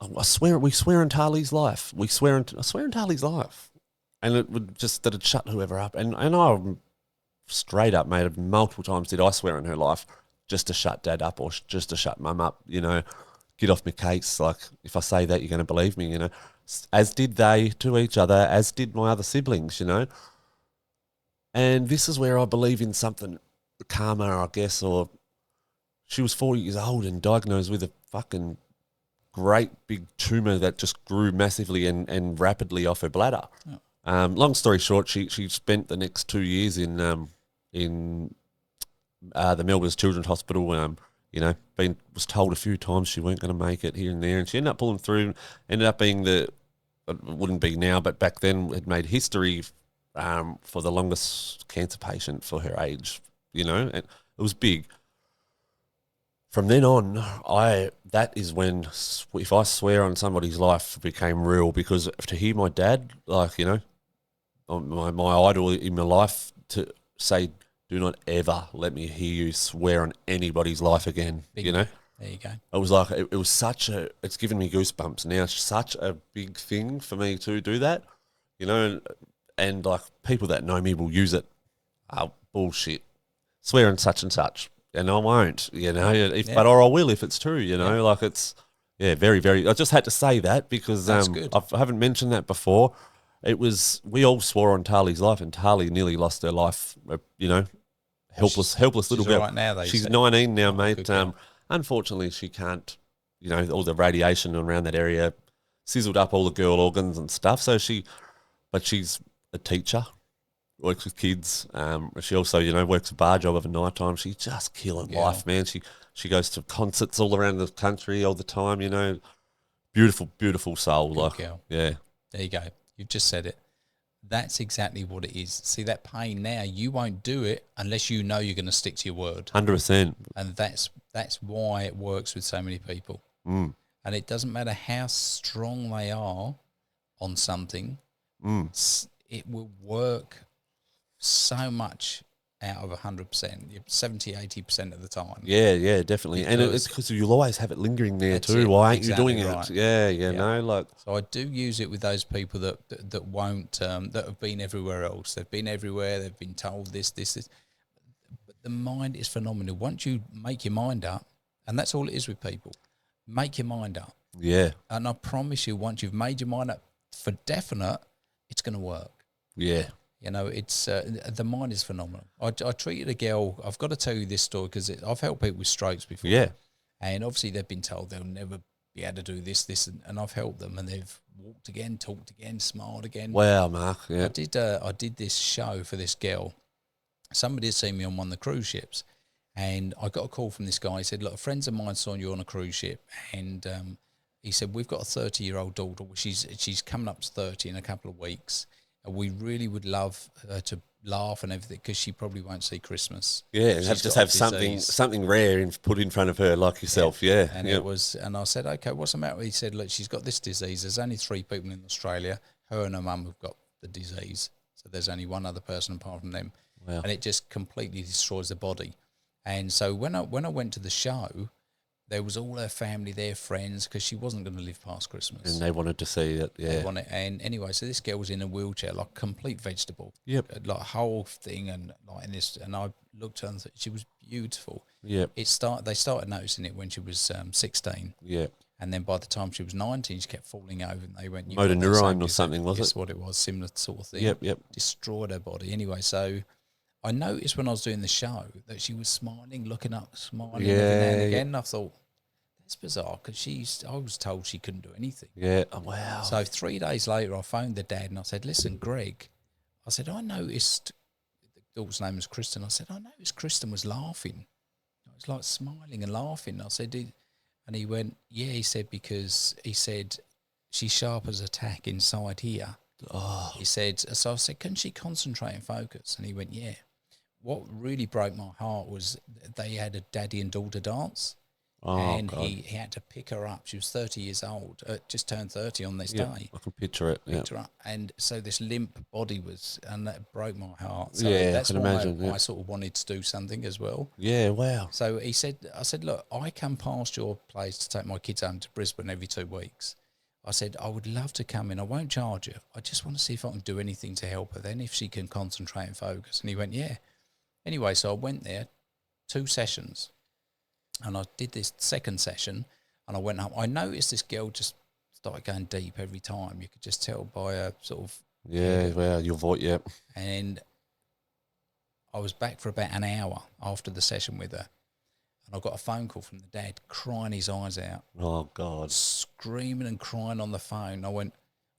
[SPEAKER 2] We swear on Tali's life. I swear on Tali's life. And that'd shut whoever up. And I straight up, mate, multiple times did I swear on her life just to shut dad up or just to shut mum up, you know, get off my case. Like, if I say that, you're going to believe me, you know. As did they to each other, as did my other siblings, you know. And this is where I believe in something, karma, I guess, or she was 4 years old and diagnosed with a fucking great big tumour that just grew massively and rapidly off her bladder. Oh. Long story short, she spent the next 2 years in the Melbourne Children's Hospital. You know, was told a few times she weren't going to make it here and there, and she ended up pulling through. Ended up being it wouldn't be now, but back then it made history for the longest cancer patient for her age. You know, and it was big. From then on, that is when, if I swear on somebody's life, it became real, because to hear my dad, like, you know, my idol in my life, to say, do not ever let me hear you swear on anybody's life again, you know?
[SPEAKER 1] There you go.
[SPEAKER 2] It was like, it was it's given me goosebumps now. It's such a big thing for me to do that, you know, and like people that know me will use it. Oh, bullshit. Swear on such and such. And I won't, you know, but I will if it's true, you know, like it's, very, very, I just had to say that because I haven't mentioned that before. We all swore on Tali's life, and Tali nearly lost her life, you know, helpless little girl.
[SPEAKER 1] Right now,
[SPEAKER 2] she's 19 now, mate. Unfortunately, she can't, you know, all the radiation around that area sizzled up all the girl organs and stuff. So but she's a teacher, works with kids. She also, you know, works a bar job of a night time. She's just killing life, man. She goes to concerts all around the country all the time, you know. Beautiful, beautiful soul.
[SPEAKER 1] Good girl.
[SPEAKER 2] Yeah.
[SPEAKER 1] There you go. You've just said it. That's exactly what it is. See, that pain now, you won't do it unless you know you're going to stick to your word.
[SPEAKER 2] 100%.
[SPEAKER 1] And that's why it works with so many people.
[SPEAKER 2] Mm.
[SPEAKER 1] And it doesn't matter how strong they are on something, it will work so much out of 100%, 70, 80% of the time.
[SPEAKER 2] Yeah, definitely. And it's because you'll always have it lingering there too. Why ain't you doing it? Yeah, no, like.
[SPEAKER 1] So I do use it with those people that won't, that have been everywhere else. They've been everywhere. They've been told this. But the mind is phenomenal. Once you make your mind up, and that's all it is with people, make your mind up.
[SPEAKER 2] Yeah.
[SPEAKER 1] And I promise you, once you've made your mind up for definite, it's going to work.
[SPEAKER 2] Yeah.
[SPEAKER 1] You know, it's the mind is phenomenal. I treated a girl. I've got to tell you this story because I've helped people with strokes before.
[SPEAKER 2] Yeah.
[SPEAKER 1] And obviously they've been told they'll never be able to do this, and I've helped them, and they've walked again, talked again, smiled again.
[SPEAKER 2] Wow, Mark. Yeah.
[SPEAKER 1] I did this show for this girl. Somebody had seen me on one of the cruise ships, and I got a call from this guy. He said, look, friends of mine saw you on a cruise ship, and he said, we've got a 30-year-old daughter. She's coming up to 30 in a couple of weeks. And we really would love her to laugh and everything because she probably won't see Christmas.
[SPEAKER 2] Yeah, and have something rare put in front of her like yourself. Yeah.
[SPEAKER 1] And it was, and I said, okay, what's the matter? He said, look, she's got this disease. There's only 3 people in Australia. Her and her mum have got the disease. So there's only one other person apart from them.
[SPEAKER 2] Wow.
[SPEAKER 1] And it just completely destroys the body. And so when I went to the show, there was all her family, their friends, because she wasn't going to live past Christmas.
[SPEAKER 2] And they wanted to see it, yeah.
[SPEAKER 1] And anyway, so this girl was in a wheelchair, like complete vegetable.
[SPEAKER 2] Yep.
[SPEAKER 1] Like a whole thing, and like in this, and I looked at her and thought, she was beautiful.
[SPEAKER 2] Yep.
[SPEAKER 1] They started noticing it when she was 16.
[SPEAKER 2] Yeah.
[SPEAKER 1] And then by the time she was 19, she kept falling over, and they went,
[SPEAKER 2] motor neurone or something, was it?
[SPEAKER 1] That's what it was, similar sort of thing.
[SPEAKER 2] Yep.
[SPEAKER 1] Destroyed her body. Anyway, so I noticed when I was doing the show that she was smiling, looking up, smiling every now and again. And I thought, it's bizarre because I was told she couldn't do anything.
[SPEAKER 2] Yeah. Oh, wow.
[SPEAKER 1] So 3 days later, I phoned the dad and I said, listen, Greg, I said, I noticed, the daughter's name was Kristen. I said, I noticed Kristen was laughing. It was like smiling and laughing. I said, and he went, yeah, he said, because he said, she's sharp as a tack inside here.
[SPEAKER 2] Oh.
[SPEAKER 1] He said, so I said, can she concentrate and focus? And he went, yeah. What really broke my heart was they had a daddy and daughter dance.
[SPEAKER 2] Oh,
[SPEAKER 1] and
[SPEAKER 2] God.
[SPEAKER 1] he had to pick her up. She was 30 years old, just turned 30 on this day.
[SPEAKER 2] I can picture it.
[SPEAKER 1] Picked her up. And so this limp body and that broke my heart. So
[SPEAKER 2] yeah,
[SPEAKER 1] that's
[SPEAKER 2] I can imagine.
[SPEAKER 1] I sort of wanted to do something as well.
[SPEAKER 2] Yeah, wow.
[SPEAKER 1] So I said, look, I come past your place to take my kids home to Brisbane every 2 weeks. I said, I would love to come in. I won't charge you. I just want to see if I can do anything to help her then, if she can concentrate and focus. And he went, yeah. Anyway, so I went there, 2 sessions. And I did this second session, and I went home. I noticed this girl just started going deep every time. You could just tell by her sort of...
[SPEAKER 2] Yeah, well, your voice, yeah.
[SPEAKER 1] And I was back for about an hour after the session with her, and I got a phone call from the dad crying his eyes out.
[SPEAKER 2] Oh, God.
[SPEAKER 1] Screaming and crying on the phone. I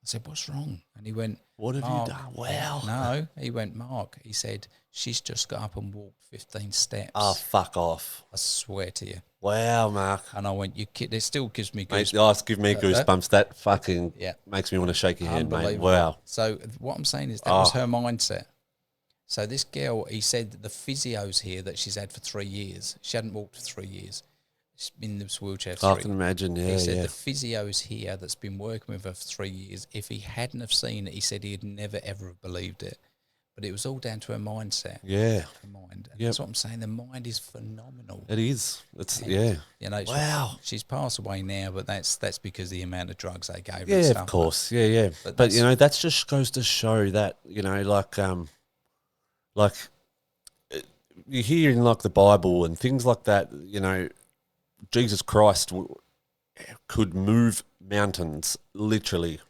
[SPEAKER 1] said, what's wrong? And he went,
[SPEAKER 2] what have you done? Wow.
[SPEAKER 1] No, he went, Mark, he said, she's just got up and walked 15 steps.
[SPEAKER 2] Oh, fuck off.
[SPEAKER 1] I swear to you.
[SPEAKER 2] Wow, Mark.
[SPEAKER 1] And I went, you kid, it still gives me
[SPEAKER 2] goosebumps.
[SPEAKER 1] goosebumps.
[SPEAKER 2] Mate, give me goosebumps. That fucking makes me want to shake your hand, mate. Wow.
[SPEAKER 1] So what I'm saying is that was her mindset. So this girl, he said that the physio's here that she's had for 3 years. She hadn't walked for 3 years. She's been in this wheelchair for 3 years.
[SPEAKER 2] I can imagine, yeah.
[SPEAKER 1] He said the physio's here that's been working with her for 3 years. If he hadn't have seen it, he said he'd never, ever have believed it. But it was all down to her mindset.
[SPEAKER 2] Yeah.
[SPEAKER 1] Her mind. And that's what I'm saying. The mind is phenomenal.
[SPEAKER 2] It is.
[SPEAKER 1] You know,
[SPEAKER 2] wow.
[SPEAKER 1] She's passed away now, but that's because of the amount of drugs they gave her.
[SPEAKER 2] Yeah,
[SPEAKER 1] and stuff.
[SPEAKER 2] Of course. Yeah. But you know, that just goes to show that, you know, like you hear in like the Bible and things like that, you know, Jesus Christ could move mountains, literally.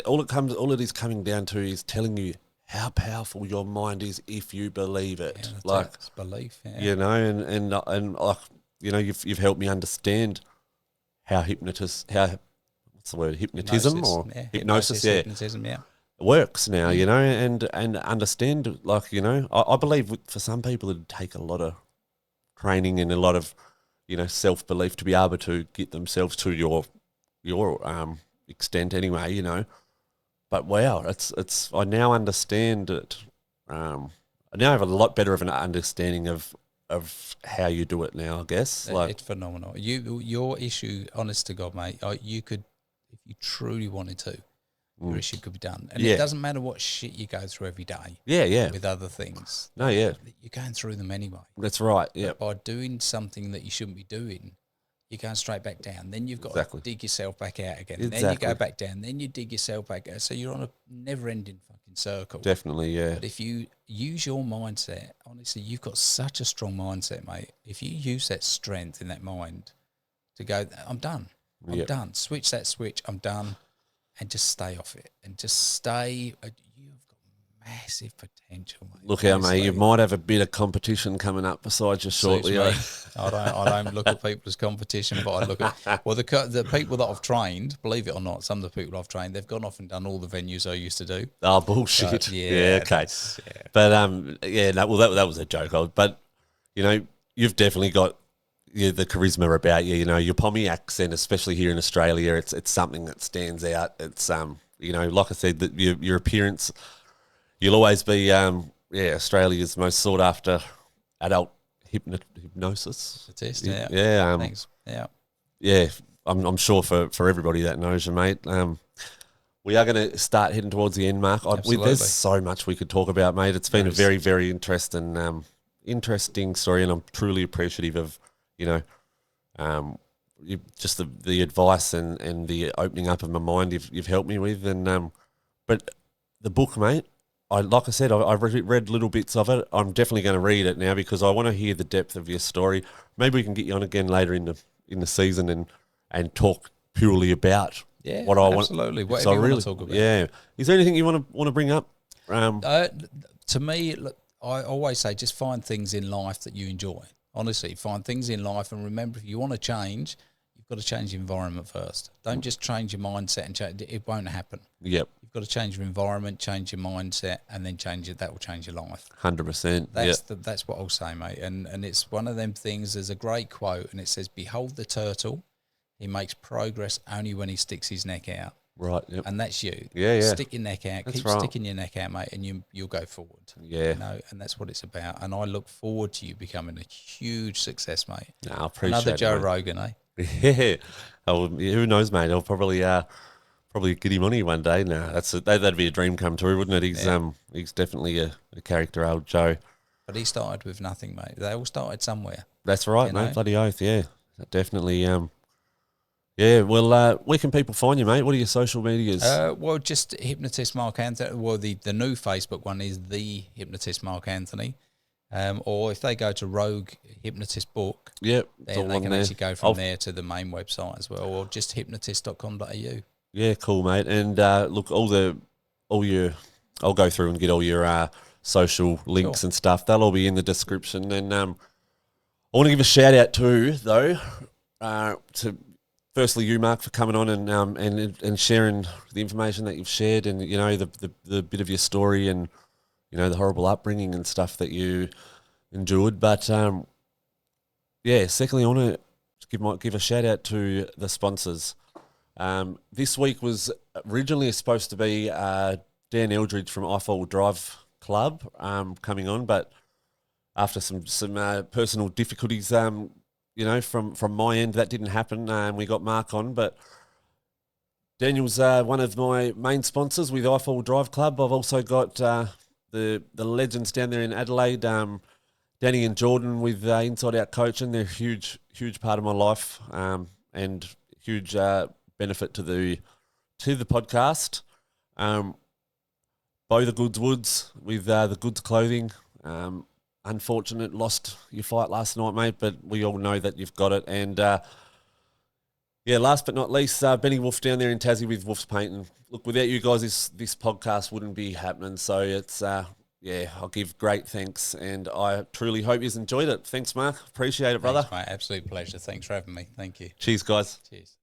[SPEAKER 2] All it is coming down to is telling you how powerful your mind is if you believe it.
[SPEAKER 1] Yeah,
[SPEAKER 2] like
[SPEAKER 1] it's belief,
[SPEAKER 2] you know, and like, you know, you've helped me understand how hypnotism or hypnosis,
[SPEAKER 1] hypnotism,
[SPEAKER 2] works now, you know, and understand, like, you know, I believe for some people it'd take a lot of training and a lot of, you know, self-belief to be able to get themselves to your extent anyway, you know. But wow, I now understand it. I now have a lot better of an understanding of how you do it now, I guess. Like,
[SPEAKER 1] it's phenomenal. Your issue, honest to God, mate, you could, if you truly wanted to, your issue could be done. And it doesn't matter what shit you go through every day.
[SPEAKER 2] Yeah.
[SPEAKER 1] With other things.
[SPEAKER 2] No, yeah.
[SPEAKER 1] You're going through them anyway.
[SPEAKER 2] That's right, yeah.
[SPEAKER 1] But by doing something that you shouldn't be doing, you're going straight back down. Then you've got to dig yourself back out again. Exactly. Then you go back down. Then you dig yourself back out. So you're on a never-ending fucking circle.
[SPEAKER 2] Definitely, yeah.
[SPEAKER 1] But if you use your mindset, honestly, you've got such a strong mindset, mate. If you use that strength in that mind to go, I'm done. I'm done. Switch that switch. I'm done. And just stay off it. And just stay. You've got Massive potential, mate.
[SPEAKER 2] Look out, mate. You might have a bit of competition coming up beside you shortly.
[SPEAKER 1] I don't look at people as competition, but I look at the people that I've trained. Believe it or not, some of the people I've trained, they've gone off and done all the venues I used to do.
[SPEAKER 2] Oh, bullshit! Yeah, okay. But that was a joke. But you know, you've definitely got the charisma about you. You know, your Pommy accent, especially here in Australia, it's something that stands out. It's you know, like I said, that your appearance. You'll always be, Australia's most sought after adult hypnosis.
[SPEAKER 1] Test, yeah.
[SPEAKER 2] Yeah.
[SPEAKER 1] Thanks. Yeah.
[SPEAKER 2] Yeah. I'm sure for everybody that knows you, mate. We are going to start heading towards the end, Mark. There's so much we could talk about, mate. It's been a very, very interesting story, and I'm truly appreciative of, you know, just the advice and the opening up of my mind you've helped me with. And but the book, mate. Like I said, I read little bits of it. I'm definitely going to read it now because I want to hear the depth of your story. Maybe we can get you on again later in the season and talk purely about what I want.
[SPEAKER 1] Absolutely. Whatever you want to talk about.
[SPEAKER 2] Yeah. Is there anything you want to bring up?
[SPEAKER 1] To me, look, I always say just find things in life that you enjoy. Honestly, find things in life, and remember, if you want to change, you've got to change the environment first. Don't just change your mindset and change. It won't happen.
[SPEAKER 2] Yep.
[SPEAKER 1] Got to change your environment, change your mindset, and then change it. That will change your life.
[SPEAKER 2] 100%.
[SPEAKER 1] That's what I'll say, mate. And it's one of them things. There's a great quote, and it says, "Behold the turtle. He makes progress only when he sticks his neck out."
[SPEAKER 2] Right. Yep.
[SPEAKER 1] And that's you.
[SPEAKER 2] Yeah.
[SPEAKER 1] Stick your neck out. Keep sticking your neck out, mate, and you'll go forward.
[SPEAKER 2] Yeah.
[SPEAKER 1] You know, and that's what it's about. And I look forward to you becoming a huge success, mate.
[SPEAKER 2] No, I appreciate
[SPEAKER 1] another Joe
[SPEAKER 2] it,
[SPEAKER 1] Rogan, eh?
[SPEAKER 2] Yeah. Oh, who knows, mate? I'll probably get him on here one day. No, that'd be a dream come true, wouldn't it? He's definitely a character, old Joe.
[SPEAKER 1] But he started with nothing, mate. They all started somewhere.
[SPEAKER 2] That's right, mate. Bloody oath, yeah. Definitely. Yeah. Well, where can people find you, mate? What are your social medias?
[SPEAKER 1] Well, just Hypnotist Mark Antony. Well, the new Facebook one is the Hypnotist Mark Antony. Or if they go to Rogue Hypnotist Book,
[SPEAKER 2] then
[SPEAKER 1] they can actually go from there to the main website as well, or just hypnotist.com.au. Yeah,
[SPEAKER 2] cool, mate. And look, I'll go through and get all your social links and stuff. They'll all be in the description. And I want to give a shout out to firstly you, Mark, for coming on and sharing the information that you've shared, and you know the bit of your story and you know the horrible upbringing and stuff that you endured. But secondly, I want to give a shout out to the sponsors. This week was originally supposed to be Dan Eldridge from iFall Drive Club coming on, but after some personal difficulties, you know, from my end, that didn't happen. We got Mark on, but Daniel's one of my main sponsors with iFall Drive Club. I've also got the legends down there in Adelaide, Danny and Jordan with Inside Out Coaching. They're a huge part of my life and huge benefit to the podcast. Bo the Goods Woods with the Goods Clothing. Unfortunate, lost your fight last night, mate, but we all know that you've got it. And last but not least, Benny Wolf down there in Tassie with Wolf's Paint. And look, without you guys, this podcast wouldn't be happening. So it's I'll give great thanks, and I truly hope you've enjoyed it. Thanks, Mark. Appreciate it, brother.
[SPEAKER 1] Thanks, mate. Absolute pleasure. Thanks for having me. Thank you.
[SPEAKER 2] Cheers, guys.
[SPEAKER 1] Cheers.